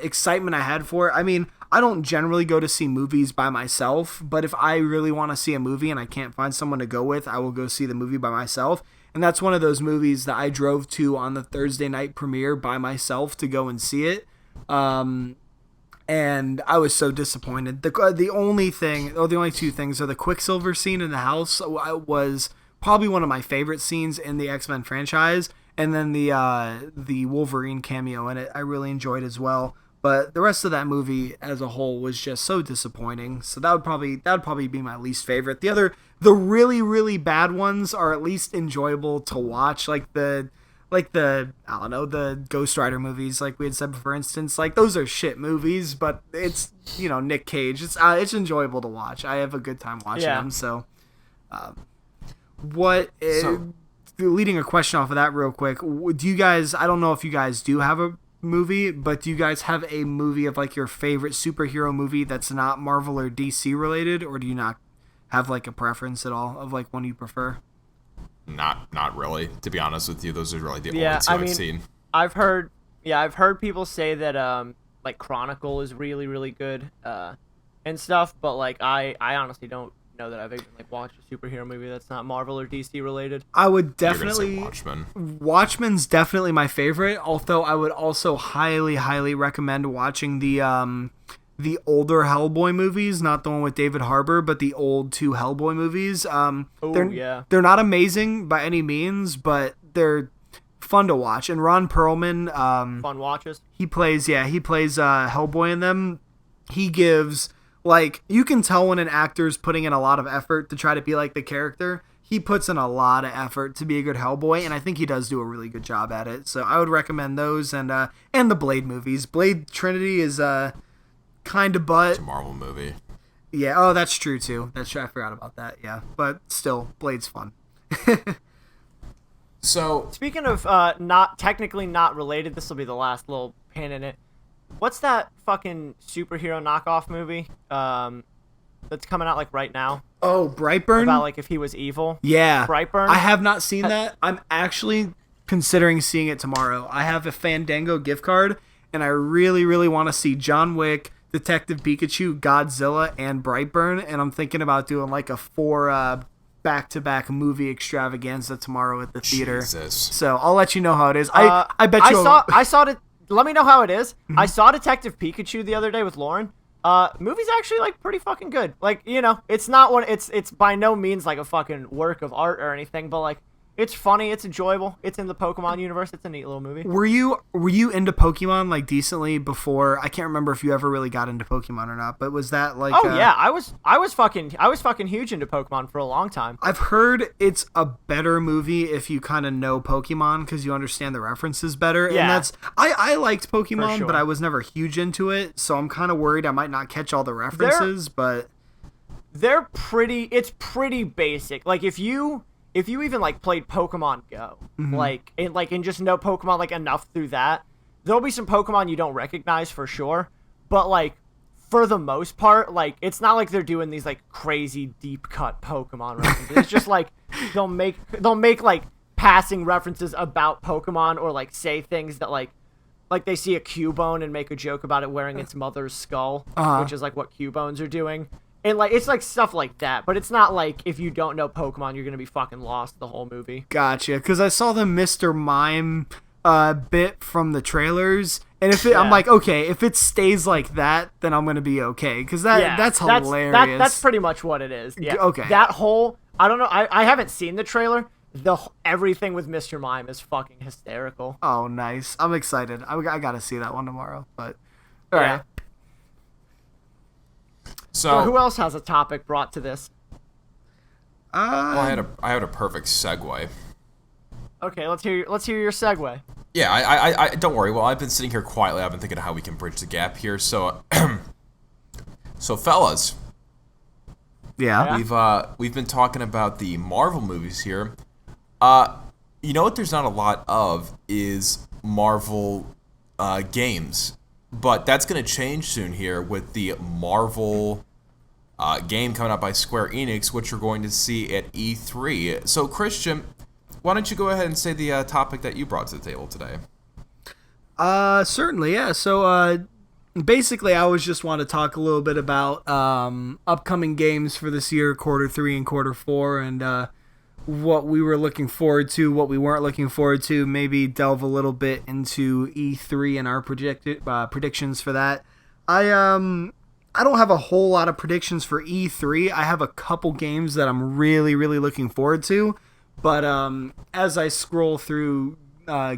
excitement I had for it. I mean, I don't generally go to see movies by myself, but if I really want to see a movie and I can't find someone to go with, I will go see the movie by myself. And that's one of those movies that I drove to on the Thursday night premiere by myself to go and see it. And I was so disappointed. The only two things are the Quicksilver scene in the house was probably one of my favorite scenes in the X-Men franchise, and then the Wolverine cameo in it I really enjoyed as well. But the rest of that movie as a whole was just so disappointing. So that would probably be my least favorite. The really, really bad ones are at least enjoyable to watch, like the I don't know, the Ghost Rider movies, like we had said, for instance. Like, those are shit movies, but it's, Nick Cage. It's enjoyable to watch. I have a good time watching them. So, leading a question off of that real quick, do you guys, I don't know if you guys do have a movie, but do you guys have a movie of like your favorite superhero movie that's not Marvel or DC related, or do you not have like a preference at all of like one you prefer? Not really, to be honest with you. Those are really the only two I've seen. I've heard people say that like Chronicle is really, really good and stuff, but like I honestly don't know that I've even like watched a superhero movie that's not Marvel or DC related. I would definitely You're gonna say Watchmen. Watchmen's definitely my favorite, although I would also highly recommend watching the older Hellboy movies, not the one with David Harbour, but the old two Hellboy movies. They're not amazing by any means, but they're fun to watch. And Ron Perlman, fun watches. He plays Hellboy in them. He gives, like, you can tell when an actor's putting in a lot of effort to try to be like the character. He puts in a lot of effort to be a good Hellboy, and I think he does do a really good job at it. So I would recommend those, and the Blade movies. Blade Trinity is kind of, but it's a Marvel movie. Yeah, oh, that's true too. That's true. I forgot about that. Yeah, but still, Blade's fun. So, speaking of not technically not related, this will be the last little pin in it. What's that fucking superhero knockoff movie that's coming out like right now? Oh, Brightburn? About like if he was evil. Yeah. Brightburn? I have not seen that. I'm actually considering seeing it tomorrow. I have a Fandango gift card, and I really, really want to see John Wick, Detective Pikachu, Godzilla, and Brightburn, and I'm thinking about doing like a 4 back-to-back movie extravaganza tomorrow at the theater. Jesus. So I'll let you know how it is. I bet you. I saw it. Let me know how it is. Mm-hmm. I saw Detective Pikachu the other day with Lauren. Movie's actually like pretty fucking good. Like, it's not one. It's by no means like a fucking work of art or anything, but like It's funny. It's enjoyable. It's in the Pokemon universe. It's a neat little movie. Were you into Pokemon like decently before? I can't remember if you ever really got into Pokemon or not, but was that like? Oh yeah, I was fucking huge into Pokemon for a long time. I've heard it's a better movie if you kind of know Pokemon because you understand the references better. Yeah. And that's I liked Pokemon, sure. but I was never huge into it, so I'm kind of worried I might not catch all the references. But it's pretty basic. Like if you even like played Pokemon Go, and just know Pokemon like enough through that, there'll be some Pokemon you don't recognize for sure. But like for the most part, like it's not like they're doing these like crazy deep cut Pokemon references. It's just like they'll make like passing references about Pokemon or like say things that like they see a Cubone and make a joke about it wearing its mother's skull, which is like what Cubones are doing. And, like, it's, like, stuff like that. But it's not like if you don't know Pokemon, you're going to be fucking lost the whole movie. Gotcha. Because I saw the Mr. Mime bit from the trailers. And I'm like, okay, if it stays like that, then I'm going to be okay. Because that's hilarious. That's pretty much what it is. Yeah. Okay. That whole... I don't know. I haven't seen the trailer. Everything with Mr. Mime is fucking hysterical. Oh, nice. I'm excited. I got to see that one tomorrow. But, all right. So who else has a topic brought to this? Well, I had a perfect segue. Okay, let's hear your segue. Yeah, I don't worry. Well, I've been sitting here quietly. I've been thinking of how we can bridge the gap here. So, fellas. Yeah. We've been talking about the Marvel movies here. You know what? There's not a lot of is Marvel games. But that's going to change soon here with the Marvel game coming out by Square Enix, which you're going to see at E3. So, Christian, why don't you go ahead and say the topic that you brought to the table today? Certainly, yeah. So, basically, I was just want to talk a little bit about upcoming games for this year, quarter 3 and quarter 4, and what we were looking forward to, what we weren't looking forward to, maybe delve a little bit into E3 and our predictions for that. I don't have a whole lot of predictions for E3. I have a couple games that I'm really, really looking forward to, but as I scroll through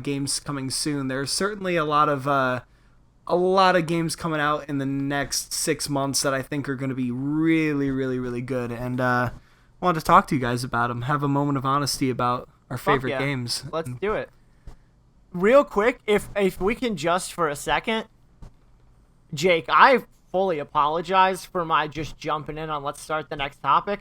games coming soon, there's certainly a lot of games coming out in the next 6 months that I think are going to be really, really, really good, and I wanted to talk to you guys about them, have a moment of honesty about our favorite games. Let's do it. Real quick, if we can just for a second, Jake, I fully apologize for my just jumping in on let's start the next topic.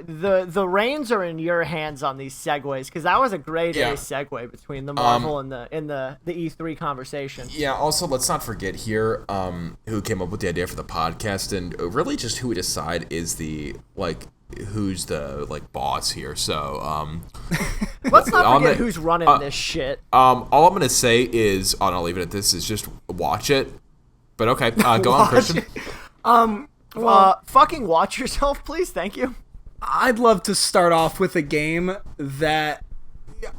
The reins are in your hands on these segues because that was a great segue between the Marvel and the E3 conversation. Yeah. Also, let's not forget here who came up with the idea for the podcast, and really just who we decide is the who's the boss here. So let's not forget who's running this shit. All I'm gonna say is, and I'll leave it at this, is just watch it. But okay, go on, Christian. Fucking watch yourself, please. Thank you. I'd love to start off with a game that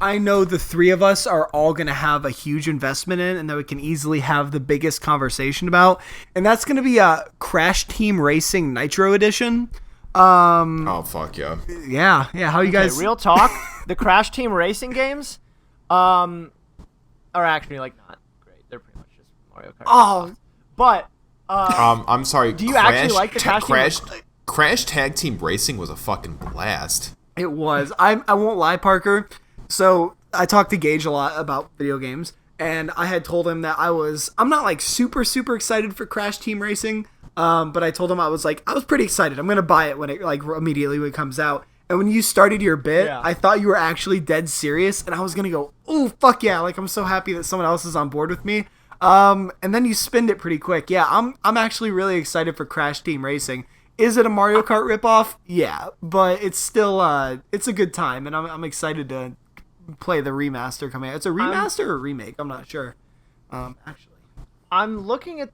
I know the three of us are all going to have a huge investment in and that we can easily have the biggest conversation about. And that's going to be Crash Team Racing Nitro Edition. Oh, fuck yeah. Yeah. How you guys... Real talk, the Crash Team Racing games are actually not great. They're pretty much just Mario Kart. Oh. But... I'm sorry. Do you actually like the Crash Tag Team Racing was a fucking blast. It was. I won't lie, Parker. So I talked to Gage a lot about video games, and I had told him that I'm not super excited for Crash Team Racing, but I told him I was pretty excited. I'm gonna buy it when it immediately when it comes out. And when you started your bit, I thought you were actually dead serious, and I was gonna go, "Ooh, fuck yeah!" I'm so happy that someone else is on board with me. And then you spinned it pretty quick. Yeah, I'm actually really excited for Crash Team Racing. Is it a Mario Kart ripoff? Yeah, but it's still it's a good time, and I'm excited to play the remaster coming out. It's a remaster or a remake? I'm not sure. Actually, I'm looking at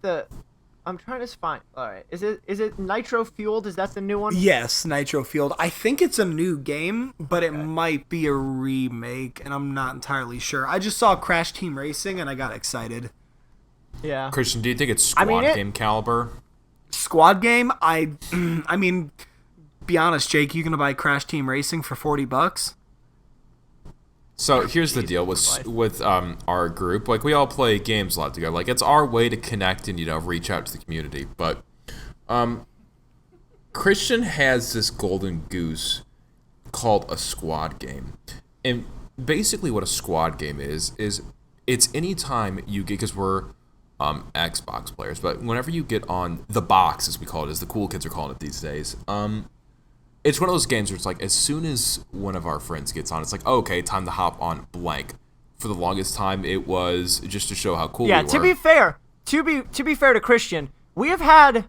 I'm trying to find. All right, is it Nitro Fueled? Is that the new one? Yes, Nitro Fueled. I think it's a new game, but it might be a remake, and I'm not entirely sure. I just saw Crash Team Racing, and I got excited. Yeah. Christian, do you think it's squad game caliber? Squad game? I mean, be honest, Jake, you gonna buy Crash Team Racing for $40? So here's the deal with our group. Like, we all play games a lot together. Like, it's our way to connect and reach out to the community. But Christian has this golden goose called a squad game, and basically what a squad game is it's any time you get, because we're Xbox players, but whenever you get on the box, as we call it, as the cool kids are calling it these days, it's one of those games where it's like, as soon as one of our friends gets on, it's like, oh, okay, time to hop on blank. For the longest time, it was just to show how cool we were. Yeah, to be fair to Christian, we have had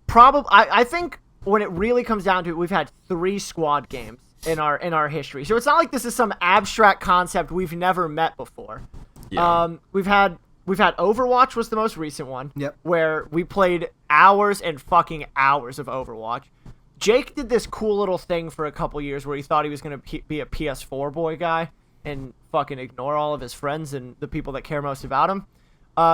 probably, I think when it really comes down to it, we've had 3 squad games in our history. So it's not like this is some abstract concept we've never met before. Yeah. We've had Overwatch was the most recent one. Yep. Where we played hours and fucking hours of Overwatch. Jake did this cool little thing for a couple years where he thought he was going to be a PS4 boy guy and fucking ignore all of his friends and the people that care most about him.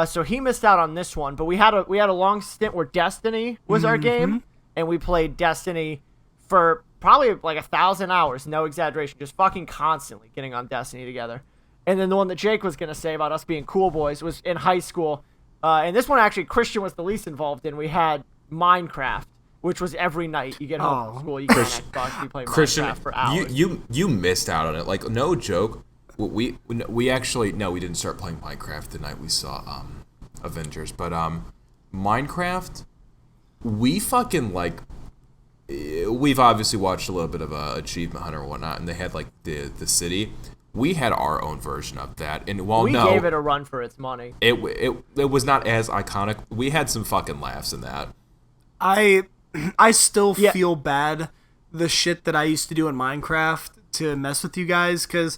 So he missed out on this one, but we had a long stint where Destiny was our game, and we played Destiny for probably like 1,000 hours, no exaggeration, just fucking constantly getting on Destiny together. And then the one that Jake was going to say about us being cool boys was in high school. And this one, actually, Christian was the least involved in. We had Minecraft, which was every night. You get home from school, you get on Xbox, you play Minecraft for hours. You missed out on it. Like, no joke. We actually, no, we didn't start playing Minecraft the night we saw Avengers. But Minecraft, we fucking, like, we've obviously watched a little bit of Achievement Hunter and whatnot, and they had, like, the city. We had our own version of that, and we gave it a run for its money. It was not as iconic. We had some fucking laughs in that. I still feel bad the shit that I used to do in Minecraft to mess with you guys, because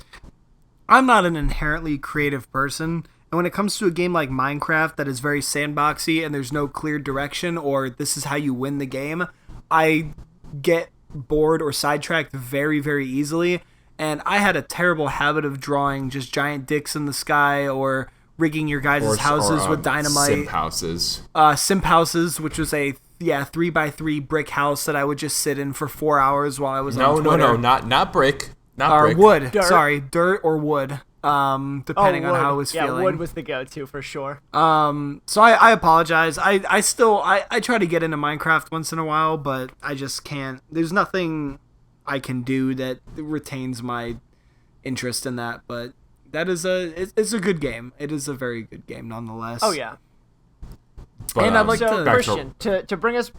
I'm not an inherently creative person, and when it comes to a game like Minecraft that is very sandboxy and there's no clear direction or this is how you win the game, I get bored or sidetracked very, very easily. And I had a terrible habit of drawing just giant dicks in the sky or rigging your guys' houses with dynamite. Simp houses. Simp houses, which was a 3x3 brick house that I would just sit in for 4 hours while I was on Twitter. No, not brick. Not brick. Wood. Dirt. Sorry, dirt or wood. Depending on how I was feeling. Yeah, wood was the go-to for sure. So I apologize. I still try to get into Minecraft once in a while, but I just can't. There's nothing I can do that retains my interest in that, but that is it's a good game. It is a very good game nonetheless. Oh yeah. But, and I'd like to Christian to bring us.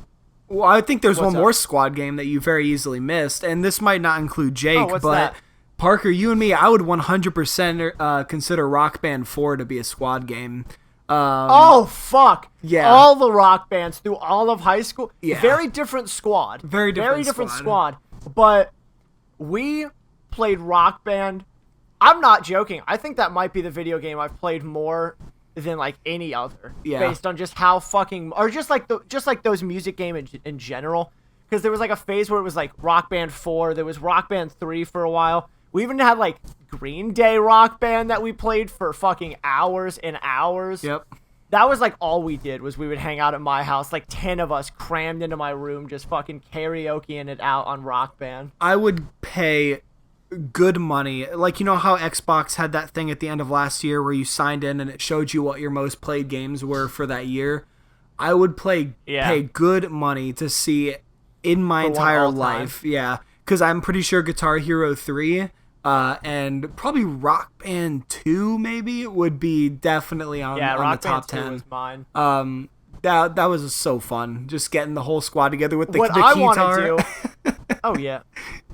Well, I think there's one more squad game that you very easily missed, and this might not include Jake, but that? Parker, you and me, I would 100% consider Rock Band 4 to be a squad game. Oh fuck! Yeah, all the Rock Bands through all of high school. Yeah, very different squad. Very different squad. But we played Rock Band. I'm not joking. I think that might be the video game I've played more than like any other. Yeah. Based on just how fucking, or just like those music games in general. Because there was like a phase where it was like Rock Band 4. There was Rock Band 3 for a while. We even had like Green Day Rock Band that we played for fucking hours and hours. Yep. That was like all we did was we would hang out at my house, like 10 of us crammed into my room, just fucking karaokeing it out on Rock Band. I would pay good money. Like, you know how Xbox had that thing at the end of last year where you signed in and it showed you what your most played games were for that year? I would pay good money to see in my entire life. Yeah, because I'm pretty sure Guitar Hero 3 and probably Rock Band 2 maybe would be definitely on the top 10. Yeah, Rock Band 2 was mine. That was so fun, just getting the whole squad together with the what I want to do. Oh yeah,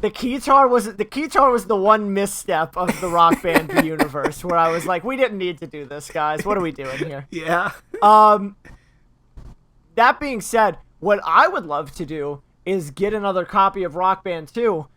the keytar was the one misstep of the Rock Band universe where I was like, we didn't need to do this, guys. What are we doing here? Yeah. That being said, what I would love to do is get another copy of Rock Band 2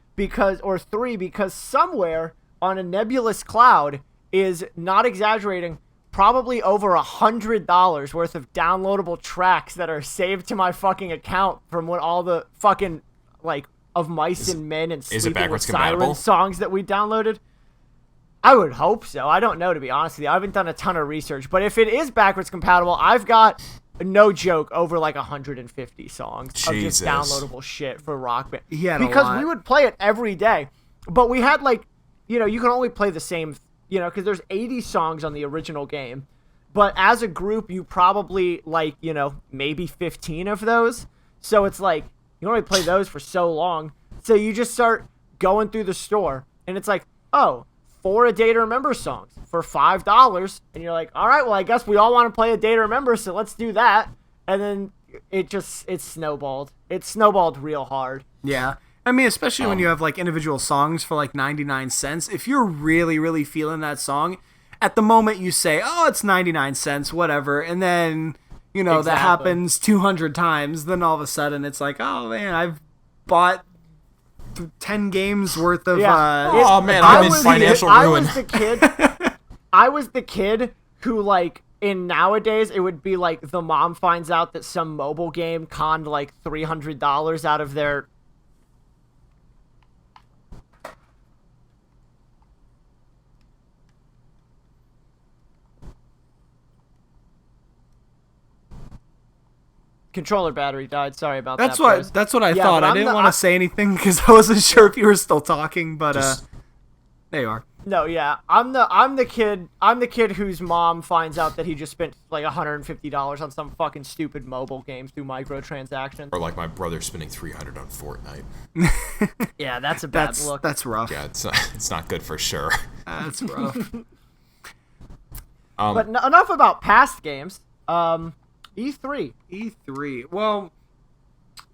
or 3 because somewhere on a nebulous cloud is, not exaggerating, probably over $100 worth of downloadable tracks that are saved to my fucking account from when all the fucking like Of Mice and Men and Sleeping with Sirens songs that we downloaded. I would hope so. I don't know, to be honest with you. I haven't done a ton of research, but if it is backwards compatible, I've got, no joke, over like 150 songs of just downloadable shit for Rock Band. He had because a lot. we would play it every day, but we had like you can only play the same, because there's 80 songs on the original game. But as a group, you probably like, maybe 15 of those. So it's like, you only play those for so long. So you just start going through the store, and it's like, oh, 4 A Day to Remember songs for $5. And you're like, all right, well, I guess we all want to play A Day to Remember, so let's do that. And then it snowballed. It snowballed real hard. Yeah. I mean, especially when you have like individual songs for like 99 cents. If you're really, really feeling that song, at the moment you say, oh, it's 99 cents, whatever. And then, that happens 200 times. Then all of a sudden it's like, oh, man, I've bought 10 games worth of... oh, man, I'm in financial ruin. I was the kid who, like, in nowadays, it would be like the mom finds out that some mobile game conned like $300 out of their... Controller battery died. Sorry about that. That's what I thought. I didn't want to say anything because I wasn't sure if you were still talking, but there you are. No, yeah. I'm the kid whose mom finds out that he just spent like $150 on some fucking stupid mobile game through microtransactions. Or like my brother spending $300 on Fortnite. Yeah, that's a bad look. That's rough. Yeah, it's not good for sure. That's rough. But enough about past games. E3. Well,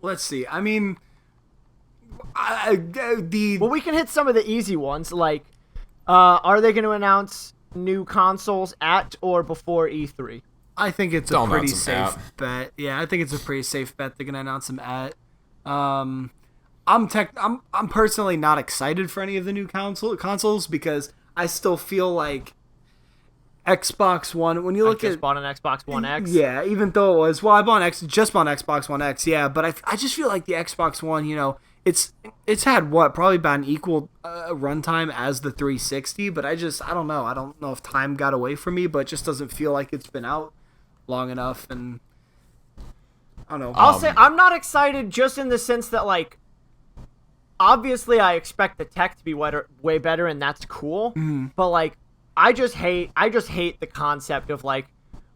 let's see. I mean, well, we can hit some of the easy ones. Like, are they going to announce new consoles at or before E3? I think it's a pretty safe bet. Yeah, I think it's a pretty safe bet they're going to announce them at. I'm personally not excited for any of the new consoles because I still feel like Xbox One, when you look just bought an Xbox One X. Yeah, even though it was, well, I just bought an Xbox One X, yeah, but I just feel like the Xbox One, it's had probably about an equal runtime as the 360, but I don't know. I don't know if time got away from me, but it just doesn't feel like it's been out long enough, and I don't know. I'll say I'm not excited just in the sense that, like, obviously I expect the tech to be way better, and that's cool, but, like, I just hate the concept of like,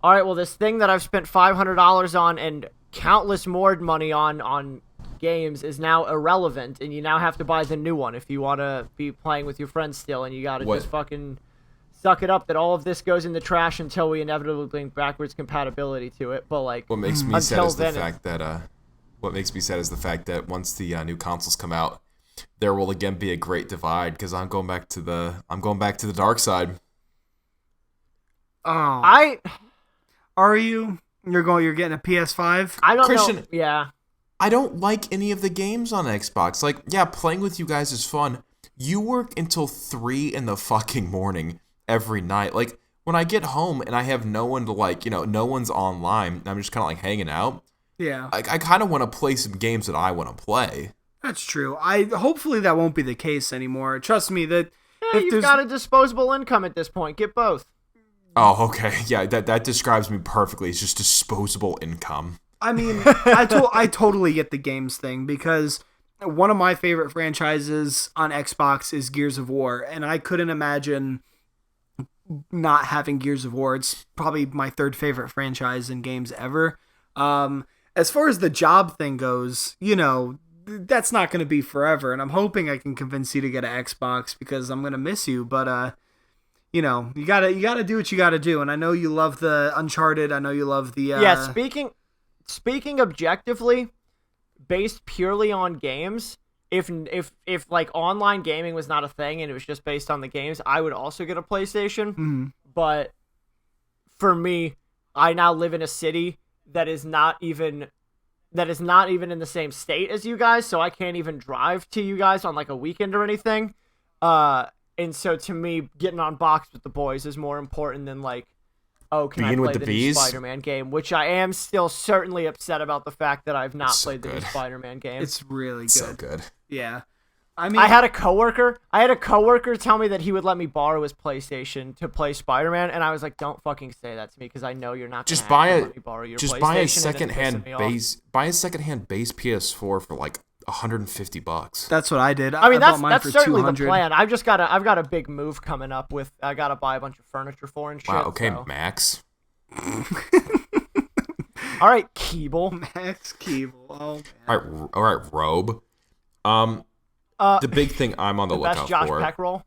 all right, well, this thing that I've spent $500 on and countless more money on games is now irrelevant, and you now have to buy the new one if you want to be playing with your friends still, and you got to just fucking suck it up that all of this goes in the trash until we inevitably bring backwards compatibility to it. But like, what makes me sad is the fact that once the new consoles come out, there will again be a great divide because I'm going back to the dark side. Oh, are you? You're getting a PS5? I don't Christian, know. Yeah. I don't like any of the games on Xbox. Like, yeah, playing with you guys is fun. You work until 3 in the fucking morning every night. Like, when I get home and I have no one to no one's online, I'm just kind of like hanging out. Yeah. I kind of want to play some games that I want to play. That's true. Hopefully that won't be the case anymore. Trust me that you've got a disposable income at this point. Get both. Oh, okay. Yeah, that describes me perfectly. It's just disposable income. I mean, I totally get the games thing because one of my favorite franchises on Xbox is Gears of War, and I couldn't imagine not having Gears of War. It's probably my third favorite franchise in games ever. As far as the job thing goes, that's not going to be forever, and I'm hoping I can convince you to get an Xbox because I'm going to miss you, but you gotta do what you gotta do, and I know you love the Uncharted. I know you love the yeah. Speaking objectively, based purely on games, if like online gaming was not a thing and it was just based on the games, I would also get a PlayStation. Mm-hmm. But for me, I now live in a city that is not even in the same state as you guys, so I can't even drive to you guys on like a weekend or anything. And so to me, getting on box with the boys is more important than like, oh, can being I with play the the new Spider-Man game? Which I am still certainly upset about the fact that I've not played the new Spider-Man game. It's really good. So good. Yeah. I mean, I had a coworker tell me that he would let me borrow his PlayStation to play Spider-Man, and I was like, don't fucking say that to me because I know you're not gonna let me borrow your PlayStation. Buy a secondhand base PS4 for like $150. That's what I did. I mean, bought mine that's for certainly 200. the plan. I've got a big move coming up with. I gotta buy a bunch of furniture for and shit. Wow. Okay, so. Max. All right, Keeble. Max Keeble. Oh, man. All right, Robe. The big thing I'm on the lookout best Josh for. Peck role.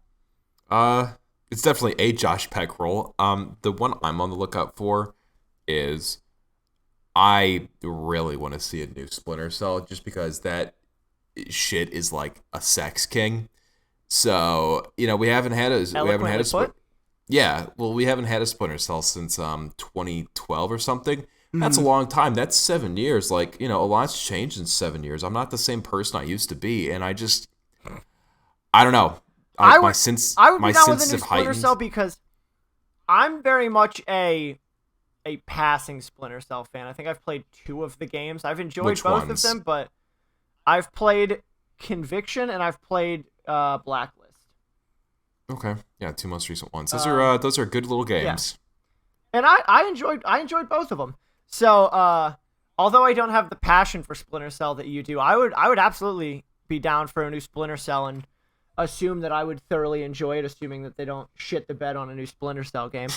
It's definitely a Josh Peck role. The one I'm on the lookout for is I really want to see a new Splinter Cell, just because that shit is like a sex king. So we haven't had a yeah. Well, we haven't had a Splinter Cell since 2012 or something. That's a long time. That's 7 years. Like, a lot's changed in 7 years. I'm not the same person I used to be, and I don't know. I would be down with a new Splinter heightened. Cell because I'm very much a passing Splinter Cell fan. I think I've played 2 of the games. I've enjoyed Which both ones? of them, but I've played Conviction and I've played Blacklist. Okay, yeah, 2 most recent ones. Those are good little games. Yeah. And I enjoyed both of them. So, although I don't have the passion for Splinter Cell that you do, I would absolutely be down for a new Splinter Cell and assume that I would thoroughly enjoy it, assuming that they don't shit the bed on a new Splinter Cell game.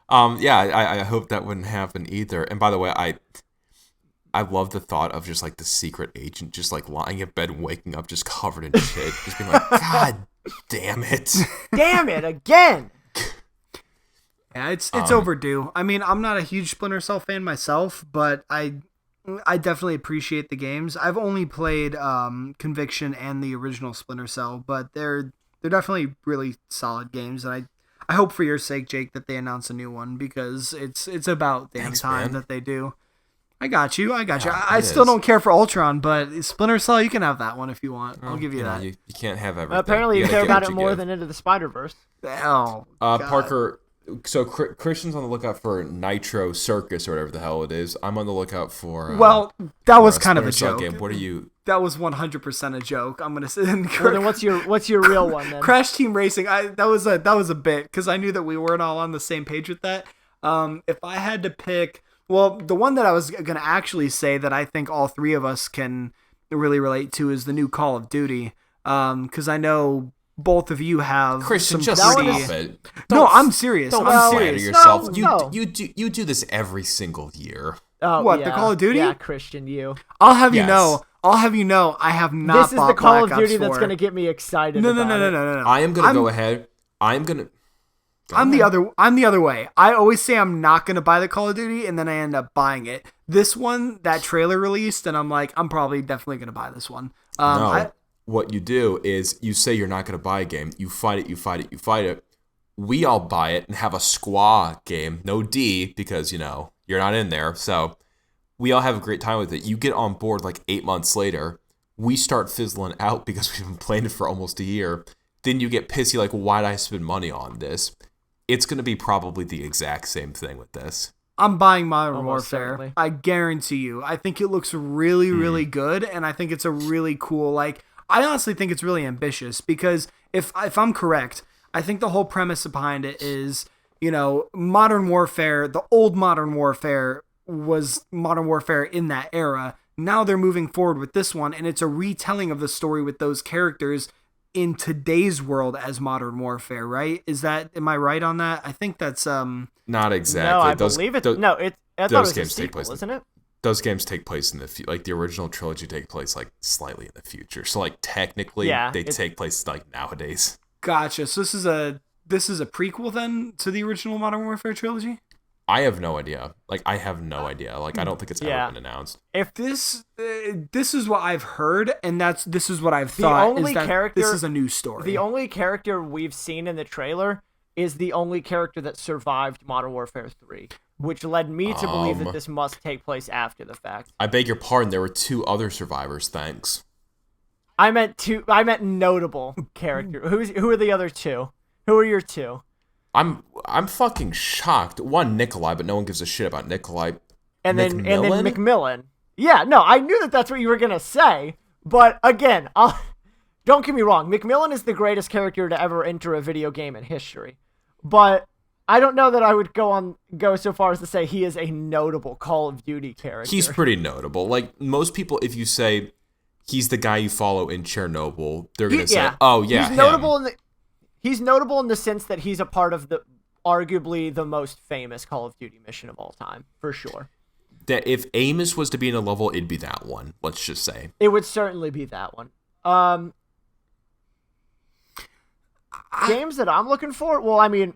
Yeah, I hope that wouldn't happen either. And by the way, I love the thought of just like the secret agent just like lying in bed and waking up just covered in shit, just being like, God damn it. Damn it again. Yeah, it's overdue. I mean, I'm not a huge Splinter Cell fan myself, but I definitely appreciate the games. I've only played Conviction and the original Splinter Cell, but they're definitely really solid games, and I hope for your sake, Jake, that they announce a new one, because it's about damn time that they do. I got you. I still don't care for Ultron, but Splinter Cell, you can have that one if you want. I'll give you that. You can't have everything. Apparently you care about it more than Into the Spider-Verse. Oh, Parker, so Christian's on the lookout for Nitro Circus or whatever the hell it is. I'm on the lookout for... well, that was kind of a joke. Game. What are you... That was 100% a joke. I'm gonna say. Well, then what's your real one then? Crash Team Racing. That was a bit, because I knew that we weren't all on the same page with that. If I had to pick, well, the one that I was gonna actually say that I think all 3 of us can really relate to is the new Call of Duty. Because I know both of you have Christian. some Just pretty... stop it. No, I'm serious. I'm serious. Yourself. No. You do this every single year. Oh, what, yeah. the Call of Duty? Yeah, Christian, you. I'll have you know, I have not. This is the Call of Duty that's going to get me excited. No. I am going to go ahead. I'm the other way. I always say I'm not going to buy the Call of Duty, and then I end up buying it. This one, that trailer released, and I'm like, I'm probably definitely going to buy this one. What you do is you say you're not going to buy a game. You fight it. We all buy it and have a squaw game. No D, because, you're not in there. So we all have a great time with it. You get on board like 8 months later. We start fizzling out because we've been playing it for almost a year. Then you get pissy like, why'd I spend money on this? It's going to be probably the exact same thing with this. I'm buying Modern Warfare. Certainly. I guarantee you. I think it looks really, really good, and I think it's a really cool, I honestly think it's really ambitious, because if I'm correct, I think the whole premise behind it is, Modern Warfare, the old Modern Warfare was Modern Warfare in that era. Now they're moving forward with this one, and it's a retelling of the story with those characters in today's world as Modern Warfare, right? Am I right on that? I think that's not exactly. No, I believe it. No, I thought it was a sequel, isn't it? Those games take place in the original trilogy take place slightly in the future. So technically they take place nowadays. Gotcha. So this is a prequel then to the original Modern Warfare trilogy? I have no idea. I have no idea. I don't think it's ever been announced. If this is what I've heard, and this is what I've thought, this is a new story. The only character we've seen in the trailer is the only character that survived Modern Warfare 3, which led me to believe that this must take place after the fact. I beg your pardon. There were 2 other survivors. Thanks. I meant notable character. Who are the other 2? Who are your 2? I'm fucking shocked. One, Nikolai, but no one gives a shit about Nikolai. And then McMillan. Yeah, no, I knew that's what you were gonna say. But again, don't get me wrong. McMillan is the greatest character to ever enter a video game in history. But I don't know that I would go so far as to say he is a notable Call of Duty character. He's pretty notable. Like, most people, if you say he's the guy you follow in Chernobyl, they're going to say, oh, yeah, he's notable in the sense that he's a part of the arguably the most famous Call of Duty mission of all time, for sure. That if Amos was to be in a level, it'd be that one, let's just say. It would certainly be that one. Games that I'm looking for? Well, I mean,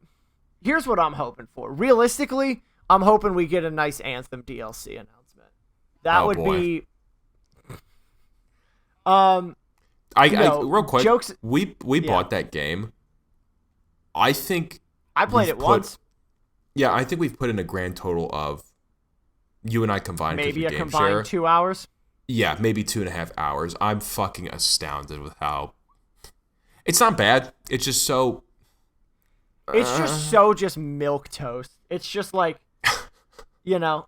here's what I'm hoping for. Realistically, I'm hoping we get a nice Anthem DLC announcement. That would be... real quick, jokes, we bought that game. I think... I played it once. Yeah, I think we've put in a grand total of... You and I combined. Maybe a combined 2 hours? Yeah, maybe 2.5 hours. I'm fucking astounded with how... It's not bad. It's just so... It's just so milquetoast. It's just like, you know...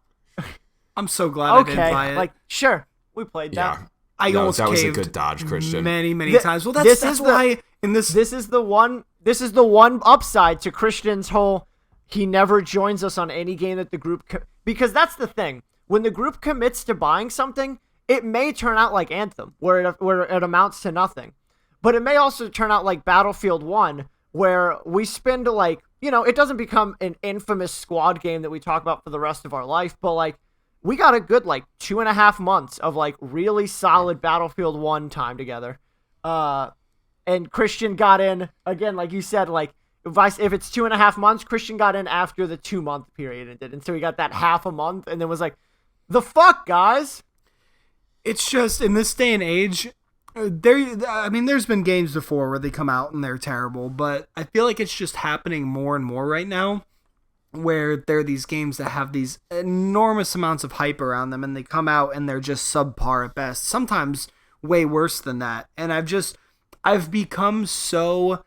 I'm so glad I didn't buy it. Like, sure, we played that. Yeah. That was a good dodge, Christian. Many times. Well, that's why... This is the one upside to Christian's whole... He never joins us on any game that the group... Because that's the thing. When the group commits to buying something, it may turn out like Anthem, where it amounts to nothing. But it may also turn out like Battlefield 1, where we spend like, you know, it doesn't become an infamous squad game that we talk about for the rest of our life, but like, we got a good like 2.5 months of like really solid Battlefield 1 time together. And Christian got in, again, like you said, like, if it's 2.5 months, Christian got in after the 2-month period ended. And so he got that half a month and then was like, the fuck, guys? It's just, in this day and age, there's been games before where they come out and they're terrible, but I feel like it's just happening more and more right now, where there are these games that have these enormous amounts of hype around them and they come out and they're just subpar at best. Sometimes way worse than that. And I've become so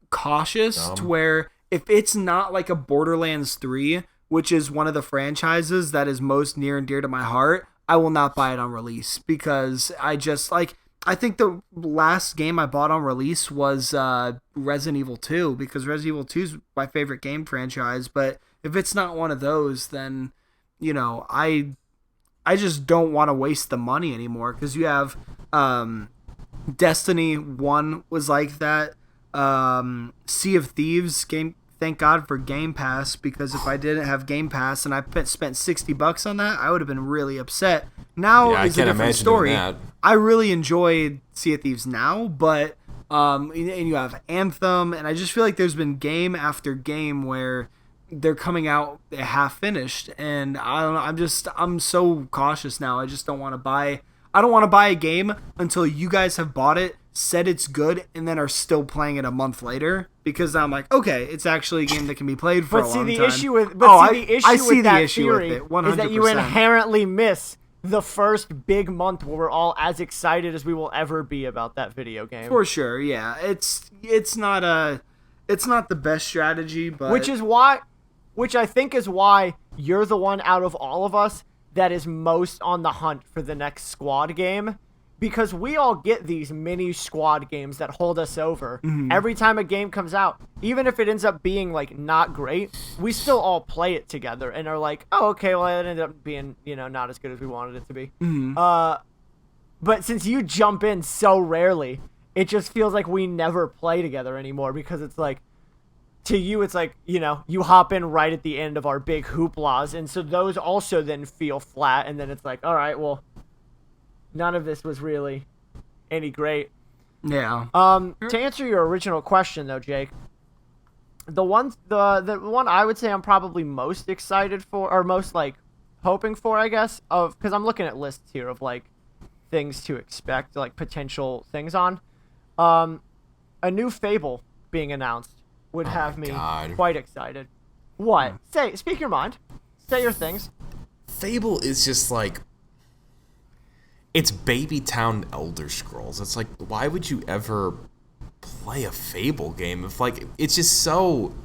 cautious to where if it's not like a Borderlands 3, which is one of the franchises that is most near and dear to my heart, I will not buy it on release, because I think the last game I bought on release was Resident Evil 2, because Resident Evil 2 is my favorite game franchise, but if it's not one of those, then, you know, I just don't want to waste the money anymore, because you have Destiny 1 was like that. Sea of Thieves game, thank God for Game Pass, because if I didn't have Game Pass and I spent $60 on that, I would have been really upset. Now it's a different story. I really enjoyed Sea of Thieves now, but and you have Anthem, and I just feel like there's been game after game where they're coming out half finished, and I don't know. I'm so cautious now. I just don't want to buy. I don't want to buy a game until you guys have bought it, said it's good, and then are still playing it a month later, because I'm like, okay, it's actually a game that can be played for a long time. I see the issue with it 100%. Is that you inherently miss the first big month where we're all as excited as we will ever be about that video game. For sure, yeah. It's not the best strategy, but which I think is why you're the one out of all of us that is most on the hunt for the next squad game, because we all get these mini squad games that hold us over. Mm-hmm. Every time a game comes out, even if it ends up being like not great, we still all play it together and are like, oh, okay, well, it ended up being, you know, not as good as we wanted it to be. Mm-hmm. But since you jump in so rarely, it just feels like we never play together anymore, because it's like, to you, it's like, you know, you hop in right at the end of our big hooplas, and so those also then feel flat, and then it's like, all right, well, none of this was really any great. Yeah. To answer your original question, though, Jake, the one I would say I'm probably most excited for, or most, like, hoping for, I guess, because I'm looking at lists here of, like, things to expect, like, potential things on. A new Fable being announced would have me quite excited. What? Speak your mind. Say your things. Fable is just like, it's Baby Town Elder Scrolls. It's like, why would you ever play a Fable game if, like, it's just so,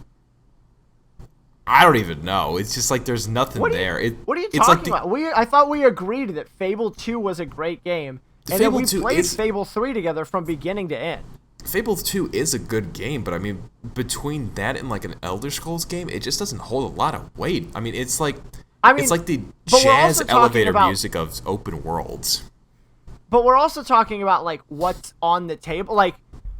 I don't even know. It's just like there's nothing there. What are you talking about? I thought we agreed that Fable 2 was a great game, and that we played Fable 3 together from beginning to end. Fable 2 is a good game, but I mean, between that and like an Elder Scrolls game, it just doesn't hold a lot of weight. I mean, it's like the jazz elevator music of open worlds. But we're also talking about like what's on the table. Like,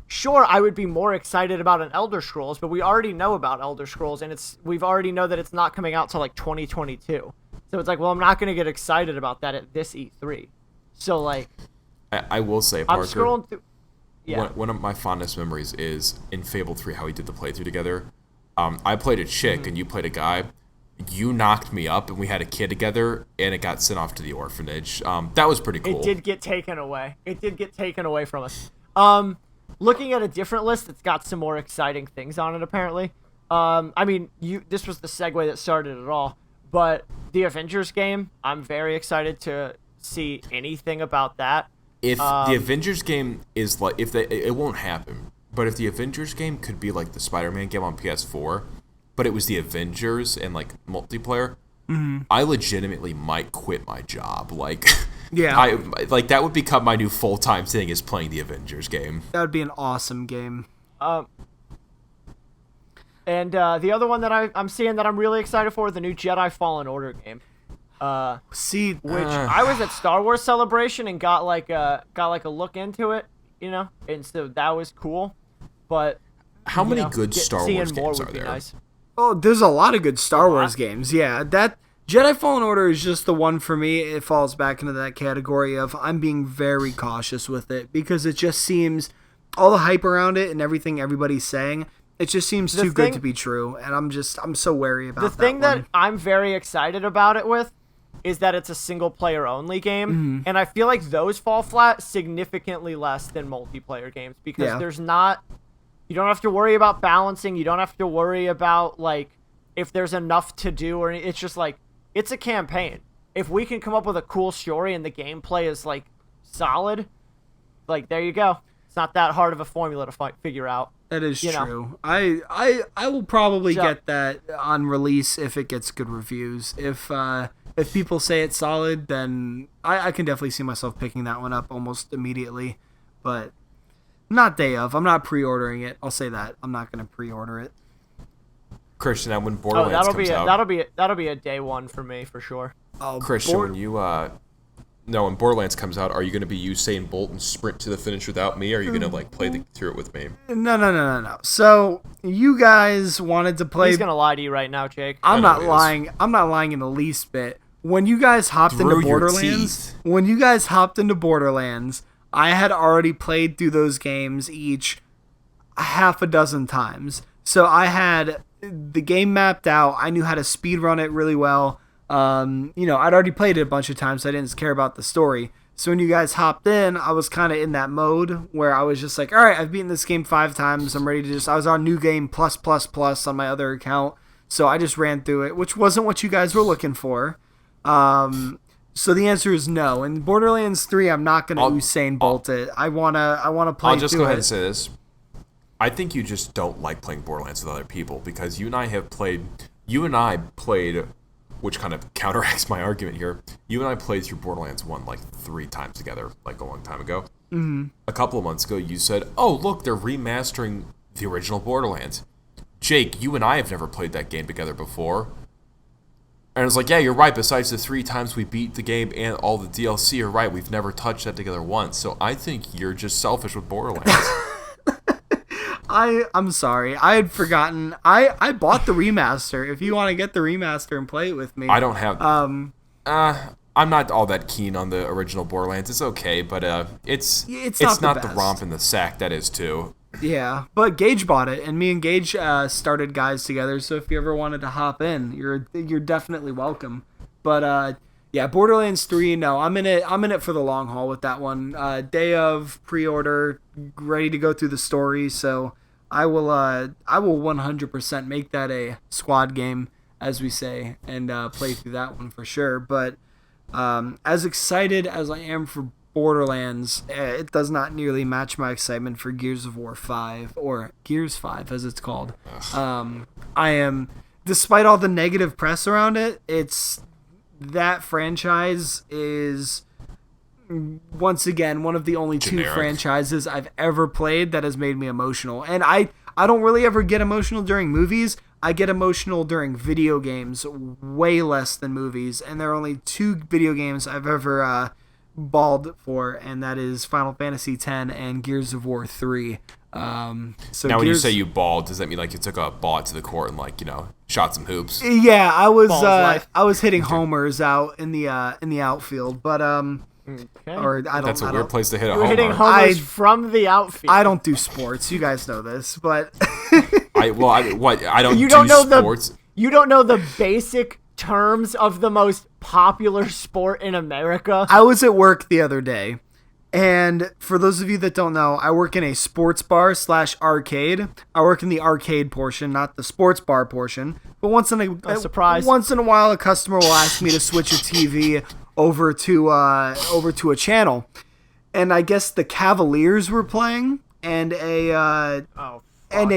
sure, I would be more excited about an Elder Scrolls, but we already know about Elder Scrolls, and we've already know that it's not coming out till like 2022. So it's like, well, I'm not going to get excited about that at this E3. So like, I will say, Parker, I'm scrolling through. Yeah. One of my fondest memories is in Fable 3 how we did the playthrough together. I played a chick and you played a guy. You knocked me up and we had a kid together and it got sent off to the orphanage. That was pretty cool. It did get taken away. It did get taken away from us. Looking at a different list, it's got some more exciting things on it apparently. I mean, this was the segue that started it all. But the Avengers game, I'm very excited to see anything about that. If the Avengers game is like, it won't happen, but if the Avengers game could be like the Spider-Man game on PS4, but it was the Avengers and like multiplayer, I legitimately might quit my job. Like, yeah, that would become my new full-time thing is playing the Avengers game. That would be an awesome game. And the other one that I'm seeing that I'm really excited for, the new Jedi Fallen Order game. I was at Star Wars Celebration and got like a look into it, you know, and so that was cool. But how many good Star Wars games are there? Nice. Oh, there's a lot of good Star Wars games. Yeah, that Jedi Fallen Order is just the one for me. It falls back into that category of I'm being very cautious with it because it just seems all the hype around it and everything everybody's saying. It just seems too good to be true, and I'm so wary about that. The thing that I'm very excited about it with is that it's a single-player only game, and I feel like those fall flat significantly less than multiplayer games because there's not... You don't have to worry about balancing. You don't have to worry about, like, if there's enough to do, or it's just, like, it's a campaign. If we can come up with a cool story and the gameplay is, like, solid, like, there you go. It's not that hard of a formula to figure out. That is true. I will probably get that on release if it gets good reviews. If people say it's solid, then I can definitely see myself picking that one up almost immediately. But not day of. I'm not pre-ordering it. I'll say that. I'm not going to pre-order it. Christian, when Borderlands comes out... That'll be a day one for me, for sure. Christian, when Borderlands comes out, are you going to be Usain Bolt and sprint to the finish without me, or are you going to like play through it with me? No. So you guys wanted to play. He's going to lie to you right now, Jake. I'm not lying. I'm not lying in the least bit. When you guys hopped into Borderlands, I had already played through those games each half a dozen times. So I had the game mapped out. I knew how to speedrun it really well. I'd already played it a bunch of times, so I didn't care about the story. So when you guys hopped in, I was kind of in that mode where I was just like, all right, I've beaten this game 5 times. I'm ready to I was on New Game plus on my other account. So I just ran through it, which wasn't what you guys were looking for. So the answer is no. In Borderlands 3, I'm not going to Usain Bolt it. I want to play. I'll just go ahead and say this. I think you just don't like playing Borderlands with other people because you and I played, which kind of counteracts my argument here. You and I played through Borderlands 1 like 3 times together, like a long time ago. Mm-hmm. A couple of months ago, you said, oh, look, they're remastering the original Borderlands. Jake, you and I have never played that game together before. And I was like, yeah, you're right. Besides the 3 times we beat the game and all the DLC, you're right. We've never touched that together once. So I think you're just selfish with Borderlands. I'm sorry. I had forgotten. I bought the remaster. If you want to get the remaster and play it with me. I don't have... I'm not all that keen on the original Borderlands. It's okay, but it's not the romp in the sack that is too. Yeah, but Gage bought it, and me and Gage started guys together. So if you ever wanted to hop in, you're definitely welcome. But yeah, Borderlands 3. No, I'm in it for the long haul with that one. Day of pre-order, ready to go through the story. So I will 100% make that a squad game, as we say, and play through that one for sure. But as excited as I am for Borderlands, it does not nearly match my excitement for Gears of War 5, or Gears 5 as it's called. I am, despite all the negative press around it, that franchise is once again, one of the only two franchises I've ever played that has made me emotional. And I don't really ever get emotional during movies. I get emotional during video games way less than movies. And there are only two video games I've ever bawled for, and that is Final Fantasy X and Gears of War 3. So now when you say you bawled, does that mean like you took a ball to the court and like, shot some hoops? Yeah, I was hitting homers out in the outfield, but okay. Or that's a weird place to hit a homer. You're hitting homers from the outfield. I don't do sports. You guys know this, but I don't do sports. You don't know the basic terms of the most popular sport in America. I was at work the other day, and for those of you that don't know, I work in a sports bar / arcade. I work in the arcade portion, not the sports bar portion. But once in a while, a customer will ask me to switch a TV over to a channel, and I guess the Cavaliers were playing, and a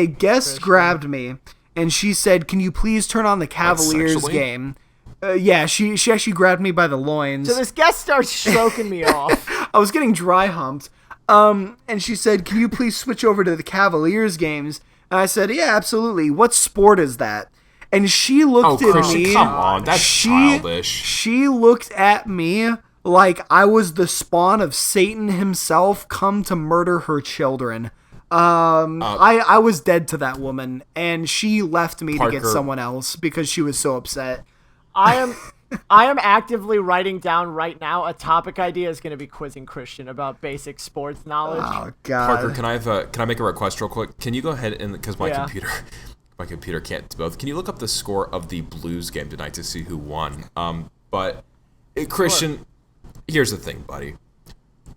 guest grabbed me, and she said, "Can you please turn on the Cavaliers game?" Yeah, she actually grabbed me by the loins. So this guest starts stroking me off. I was getting dry humped. And she said, "Can you please switch over to the Cavaliers games?" And I said, "Yeah, absolutely. What sport is that?" And she looked at me. Come on, that's childish. She looked at me like I was the spawn of Satan himself come to murder her children. I was dead to that woman, and she left me to get someone else because she was so upset. I am actively writing down right now a topic idea is going to be quizzing Christian about basic sports knowledge. Oh God, Parker, can I make a request real quick? Can you go ahead and because my computer can't do both. Can you look up the score of the Blues game tonight to see who won? Christian, here's the thing, buddy.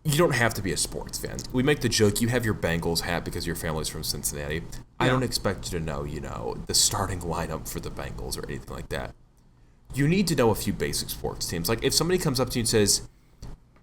You don't have to be a sports fan. We make the joke, you have your Bengals hat because your family's from Cincinnati. Yeah. I don't expect you to know, the starting lineup for the Bengals or anything like that. You need to know a few basic sports teams. Like, if somebody comes up to you and says,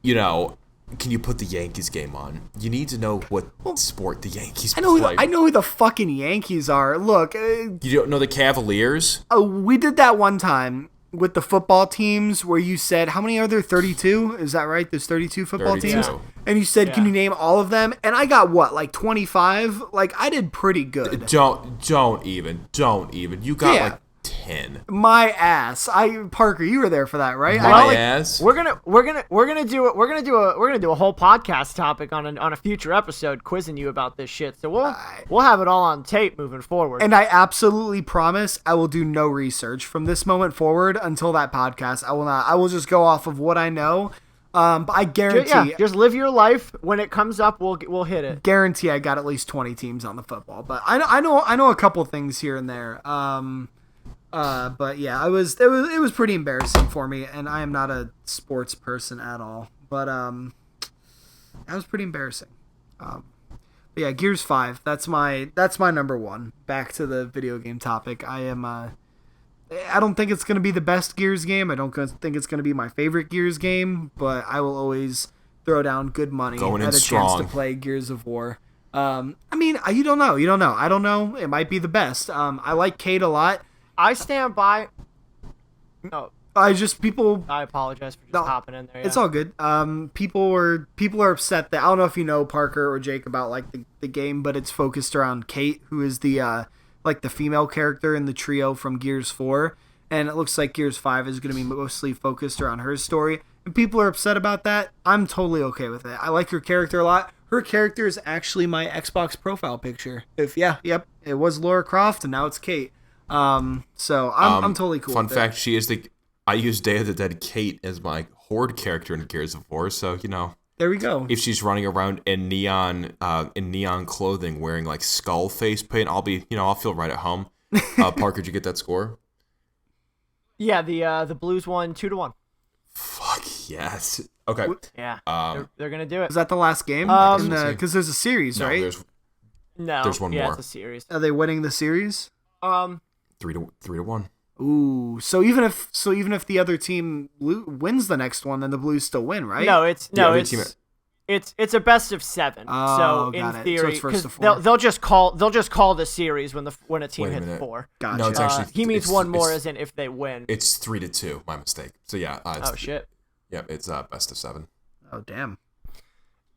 can you put the Yankees game on? You need to know what sport the Yankees play. I know who the fucking Yankees are. Look. You don't know the Cavaliers? We did that one time with the football teams where you said, how many are there? 32? Is that right? There's 32 football teams? And you said, can you name all of them? And I got, 25? Like, I did pretty good. Don't even. You got, 10. My ass. Parker, you were there for that, right? My ass. We're gonna do a whole podcast topic on a future episode quizzing you about this shit. So we'll have it all on tape moving forward. And I absolutely promise I will do no research from this moment forward until that podcast. I will not. I will just go off of what I know. But I guarantee, just live your life. When it comes up, we'll hit it. Guarantee I got at least 20 teams on the football. But I know a couple things here and there. But yeah, it was pretty embarrassing for me, and I am not a sports person at all. But that was pretty embarrassing. But yeah, Gears 5. That's my number one. Back to the video game topic. I don't think it's gonna be the best Gears game. I don't think it's gonna be my favorite Gears game, but I will always throw down good money at a chance to play Gears of War. I mean, you don't know. I don't know. It might be the best. I like Kate a lot. I stand by. No. I apologize for just hopping in there. Yeah. It's all good. People are upset that I don't know if you know Parker or Jake about like the game, but it's focused around Kate, who is the the female character in the trio from Gears 4, and it looks like Gears 5 is going to be mostly focused around her story. And people are upset about that. I'm totally okay with it. I like her character a lot. Her character is actually my Xbox profile picture. It was Lara Croft and now it's Kate. So I'm totally cool with it. Fun fact, I use Day of the Dead Kate as my horde character in Gears of War, so there we go. If she's running around in neon clothing wearing like skull face paint, I'll feel right at home. Parker, did you get that score? Yeah, the Blues won 2-1. Fuck yes. Okay. Yeah. They're gonna do it. Is that the last game? Because there's a series, right? There's one more. Yeah, it's a series. Are they winning the series? 3-1. Ooh, so even if the other team wins the next one, then the Blues still win, right? It's a best of 7. Oh, so in theory, so it's first to 4. they'll just call the series when a team hits 4. Gotcha. No, it's actually he means one more as in if they win. It's 3-2. My mistake. So yeah. Shit. Yep, it's best of 7. Oh damn.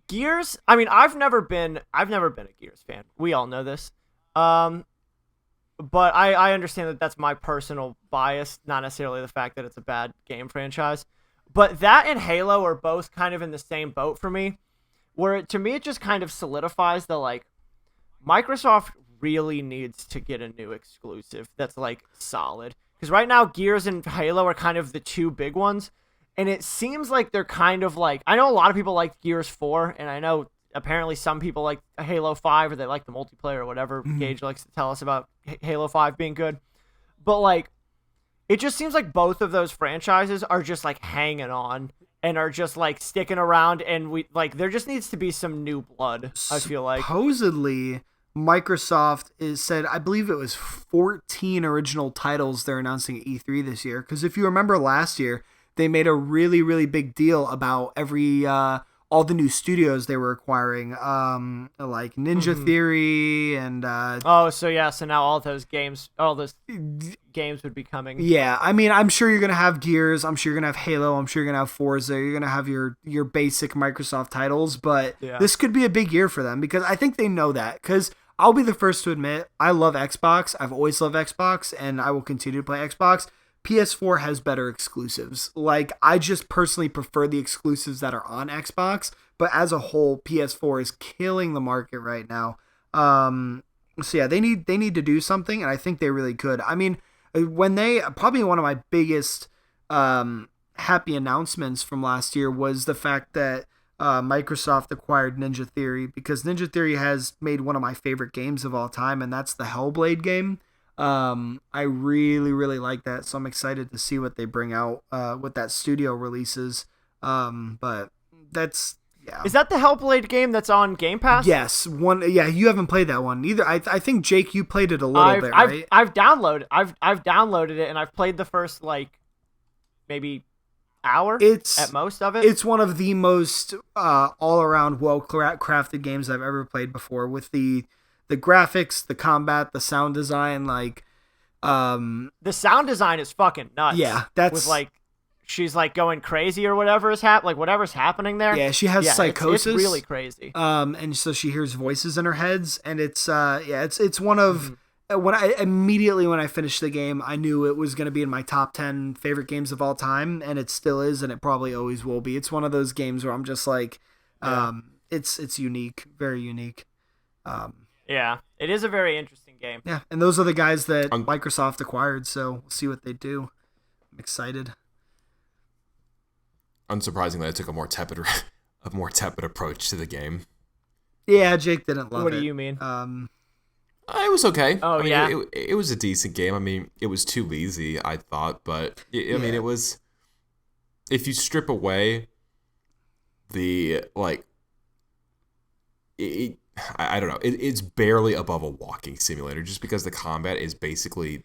Gears. I mean, I've never been a Gears fan. We all know this. But I understand that that's my personal bias, not necessarily the fact that it's a bad game franchise. But that and Halo are both kind of in the same boat for me, where to me it just kind of solidifies the like Microsoft really needs to get a new exclusive that's like solid. Because right now Gears and Halo are kind of the two big ones, and it seems like they're kind of like, I know a lot of people like Gears 4, and I know apparently some people like Halo 5 or they like the multiplayer or whatever. Gage likes to tell us about Halo 5 being good. But like, it just seems like both of those franchises are just like hanging on and are just like sticking around, and we like there just needs to be some new blood, I feel like. Supposedly Microsoft is said, I believe it was 14 original titles they're announcing at E3 this year. Because if you remember last year, they made a really, really big deal about all the new studios they were acquiring, like Ninja Theory and so now all those games would be coming. Yeah, I mean, I'm sure you're gonna have Gears, I'm sure you're gonna have Halo, I'm sure you're gonna have Forza, you're gonna have your basic Microsoft titles, but this could be a big year for them because I think they know that. Because I'll be the first to admit, I love Xbox. I've always loved Xbox, and I will continue to play Xbox. PS4 has better exclusives. Like, I just personally prefer the exclusives that are on Xbox, but as a whole, PS4 is killing the market right now. So yeah, they need to do something, and I think they really could. I mean, probably one of my biggest happy announcements from last year was the fact that Microsoft acquired Ninja Theory, because Ninja Theory has made one of my favorite games of all time, and that's the Hellblade game. I really, really like that, so I'm excited to see what they bring out with that studio releases. But that's, yeah. Is that the Hellblade game that's on Game Pass? Yes, you haven't played that one either. I think, Jake, you played it a little bit, right? I've downloaded it, and I've played the first like maybe hour at most of it. It's one of the most all around well crafted games I've ever played before, with the graphics, the combat, the sound design, like the sound design is fucking nuts. Yeah, that's with like she's like going crazy or whatever is whatever's happening there. Yeah, she has psychosis. It's really crazy. And so she hears voices in her heads, and it's one of when I finished the game, I knew it was going to be in my top 10 favorite games of all time, and it still is, and it probably always will be. It's one of those games where I'm just like, it's unique, very unique. Yeah, it is a very interesting game. Yeah, and those are the guys that Microsoft acquired, so we'll see what they do. I'm excited. Unsurprisingly, I took a more tepid approach to the game. Yeah, Jake didn't love it. What do you mean? It was okay. Oh, yeah? It was a decent game. I mean, it was too easy, I thought, but I mean, it was, if you strip away the, like, I don't know. It's barely above a walking simulator, just because the combat is basically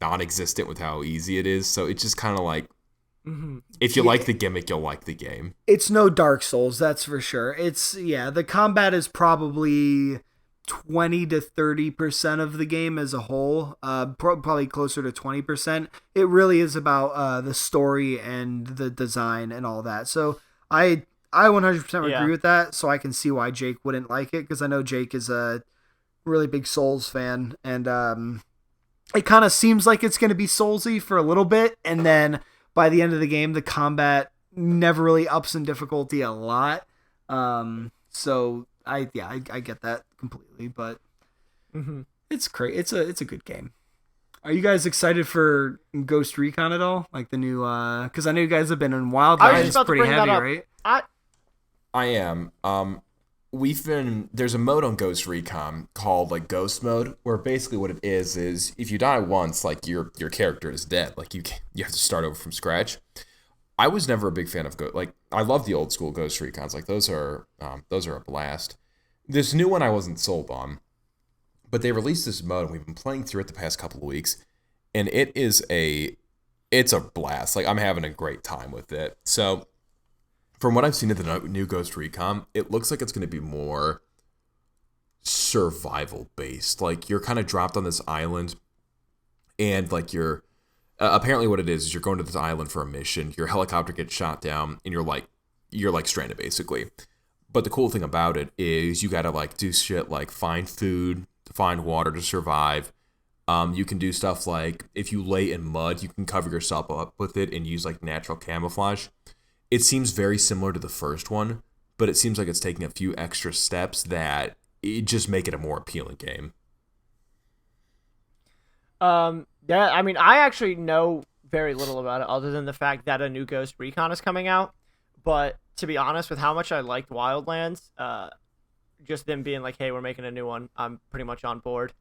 non-existent with how easy it is. So it's just kind of like, if you like the gimmick, you'll like the game. It's no Dark Souls, that's for sure. The combat is probably 20 to 30% of the game as a whole. Probably closer to 20%. It really is about the story and the design and all that. So I 100% agree with that, so I can see why Jake wouldn't like it, because I know Jake is a really big Souls fan, and it kind of seems like it's going to be Soulsy for a little bit, and then by the end of the game, the combat never really ups in difficulty a lot. So I get that completely, but it's great. It's a good game. Are you guys excited for Ghost Recon at all? Like the new, because I know you guys have been in Wildlands. It's pretty heavy, right? I am. There's a mode on Ghost Recon called like Ghost Mode, where basically what it is if you die once, like your character is dead. Like you have to start over from scratch. I was never a big fan of I love the old school Ghost Recons. Like those are a blast. This new one I wasn't sold on, but they released this mode and we've been playing through it the past couple of weeks, and it's a blast. Like I'm having a great time with it. So from what I've seen of the new Ghost Recon, it looks like it's going to be more survival based. Like you're kind of dropped on this island, and like you're apparently what it is you're going to this island for a mission. Your helicopter gets shot down, and you're like you're like stranded basically. But the cool thing about it is you gotta like do shit like find food, find water to survive. You can do stuff like if you lay in mud, you can cover yourself up with it and use like natural camouflage. It seems very similar to the first one, but it seems like it's taking a few extra steps that it just make it a more appealing game. Yeah, I mean, I actually know very little about it other than the fact that a new Ghost Recon is coming out. But to be honest, with how much I liked Wildlands, just them being like, hey, we're making a new one, I'm pretty much on board.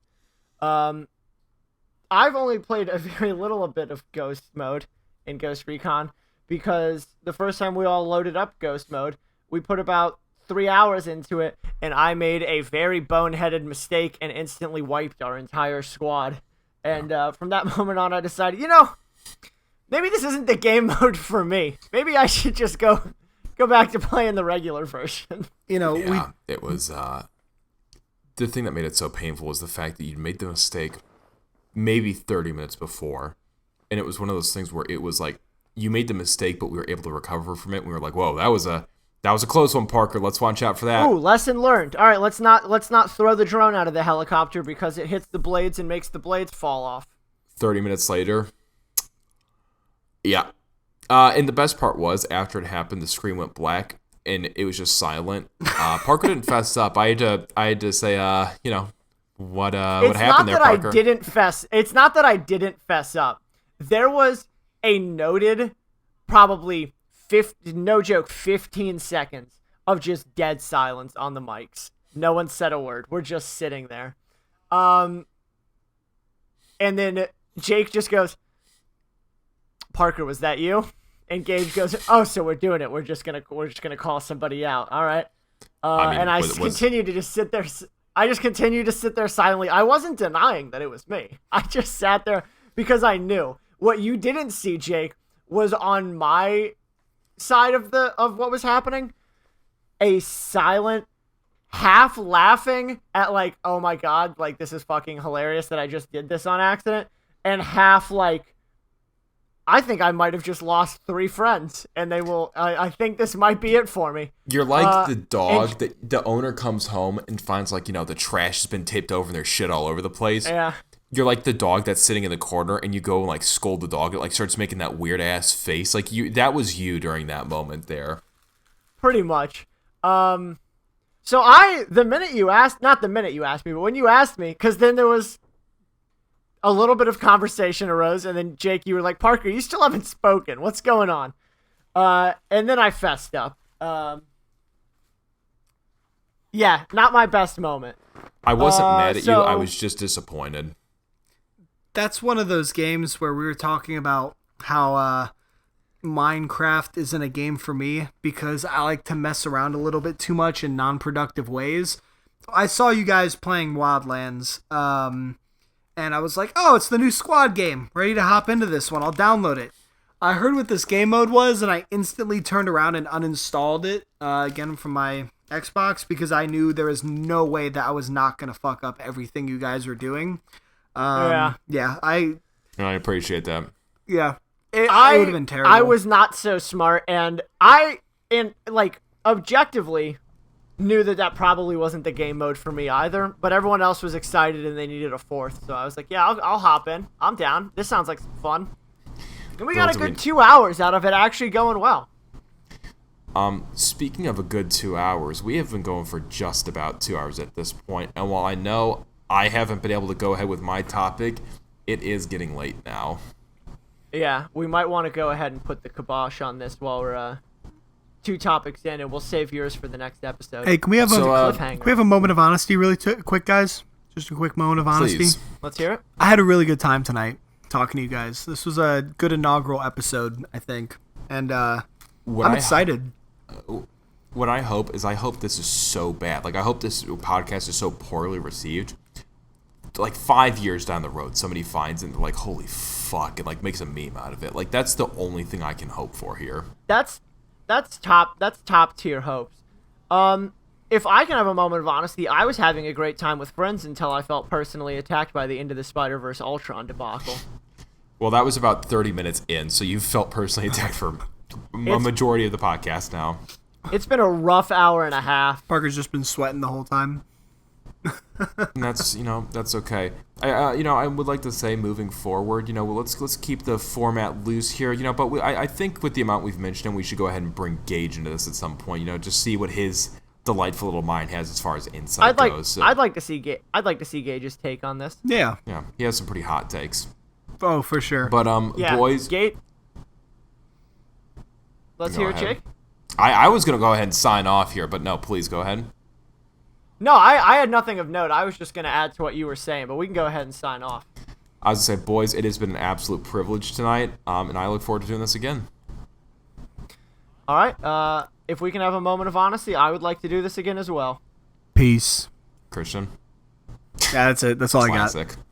I've only played a very little bit of Ghost mode in Ghost Recon because the first time we all loaded up Ghost mode, we put about 3 hours into it, and I made a very boneheaded mistake and instantly wiped our entire squad. And from that moment on, I decided, maybe this isn't the game mode for me. Maybe I should just go back to playing the regular version. It was the thing that made it so painful was the fact that you made the mistake maybe 30 minutes before, and it was one of those things where it was like you made the mistake, but we were able to recover from it. We were like, "Whoa, that was a close one, Parker. Let's watch out for that." Ooh, lesson learned. All right, let's not throw the drone out of the helicopter because it hits the blades and makes the blades fall off. 30 minutes later, yeah. And the best part was after it happened, the screen went black and it was just silent. Parker didn't fess up. I had to say, what happened there, Parker? It's not that I didn't fess up. There was a noted, probably 15 seconds of just dead silence on the mics. No one said a word. We're just sitting there. And then Jake just goes, "Parker, was that you?" And Gage goes, "Oh, so we're doing it. We're just gonna call somebody out. All right." I continued to just sit there. I just continued to sit there silently. I wasn't denying that it was me. I just sat there because I knew. What you didn't see, Jake, was on my side of what was happening, a silent, half laughing at like, oh my god, like this is fucking hilarious that I just did this on accident, and half like, I think I might have just lost 3 friends, and they will. I think this might be it for me. You're like the dog that the owner comes home and finds like the trash has been taped over and there's shit all over the place. Yeah. You're like the dog that's sitting in the corner, and you go and like scold the dog. It like starts making that weird ass face. Like that was you during that moment there. Pretty much. So the minute you asked, not the minute you asked me, but when you asked me, because then there was a little bit of conversation arose, and then Jake, you were like, "Parker, you still haven't spoken. What's going on?" And then I fessed up. Yeah, not my best moment. I wasn't mad at you. I was just disappointed. That's one of those games where we were talking about how Minecraft isn't a game for me because I like to mess around a little bit too much in non-productive ways. I saw you guys playing Wildlands, and I was like, oh, it's the new squad game. Ready to hop into this one. I'll download it. I heard what this game mode was, and I instantly turned around and uninstalled it again from my Xbox because I knew there was no way that I was not going to fuck up everything you guys were doing. Yeah, I appreciate that. Yeah, it would have been terrible. I was not so smart, and objectively knew that probably wasn't the game mode for me either, but everyone else was excited and they needed a 4th, so I was like, yeah, I'll hop in. I'm down. This sounds like some fun. And we got a good 2 hours out of it actually going well. Speaking of a good 2 hours, we have been going for just about 2 hours at this point, and while I know I haven't been able to go ahead with my topic, it is getting late now. Yeah, we might want to go ahead and put the kibosh on this while we're 2 topics in, and we'll save yours for the next episode. Hey, can we have a moment of honesty really quick, guys? Just a quick moment of honesty. Please. Let's hear it. I had a really good time tonight talking to you guys. This was a good inaugural episode, I think, and I'm excited. What I hope this is so bad. Like, I hope this podcast is so poorly received. Like 5 years down the road, somebody finds it and they're like, holy fuck, and like makes a meme out of it. Like, that's the only thing I can hope for here. That's top tier hopes. If I can have a moment of honesty, I was having a great time with friends until I felt personally attacked by the Into the Spider-Verse Ultron debacle. Well, that was about 30 minutes in, so you felt personally attacked for a majority of the podcast now. It's been a rough hour and a half. Parker's just been sweating the whole time. And that's that's okay. I would like to say moving forward, let's keep the format loose here, but I think with the amount we've mentioned, we should go ahead and bring Gage into this at some point, just see what his delightful little mind has as far as insight goes. So, I'd like to see Gage's take on this. Yeah, he has some pretty hot takes. Oh, for sure. But boys, Gate. Let's hear it, Jake. I was gonna go ahead and sign off here, but no, please go ahead. No, I had nothing of note. I was just going to add to what you were saying, but we can go ahead and sign off. I was going to say, boys, it has been an absolute privilege tonight, and I look forward to doing this again. All right. If we can have a moment of honesty, I would like to do this again as well. Peace. Christian. Yeah, that's it. That's all Classic. I got.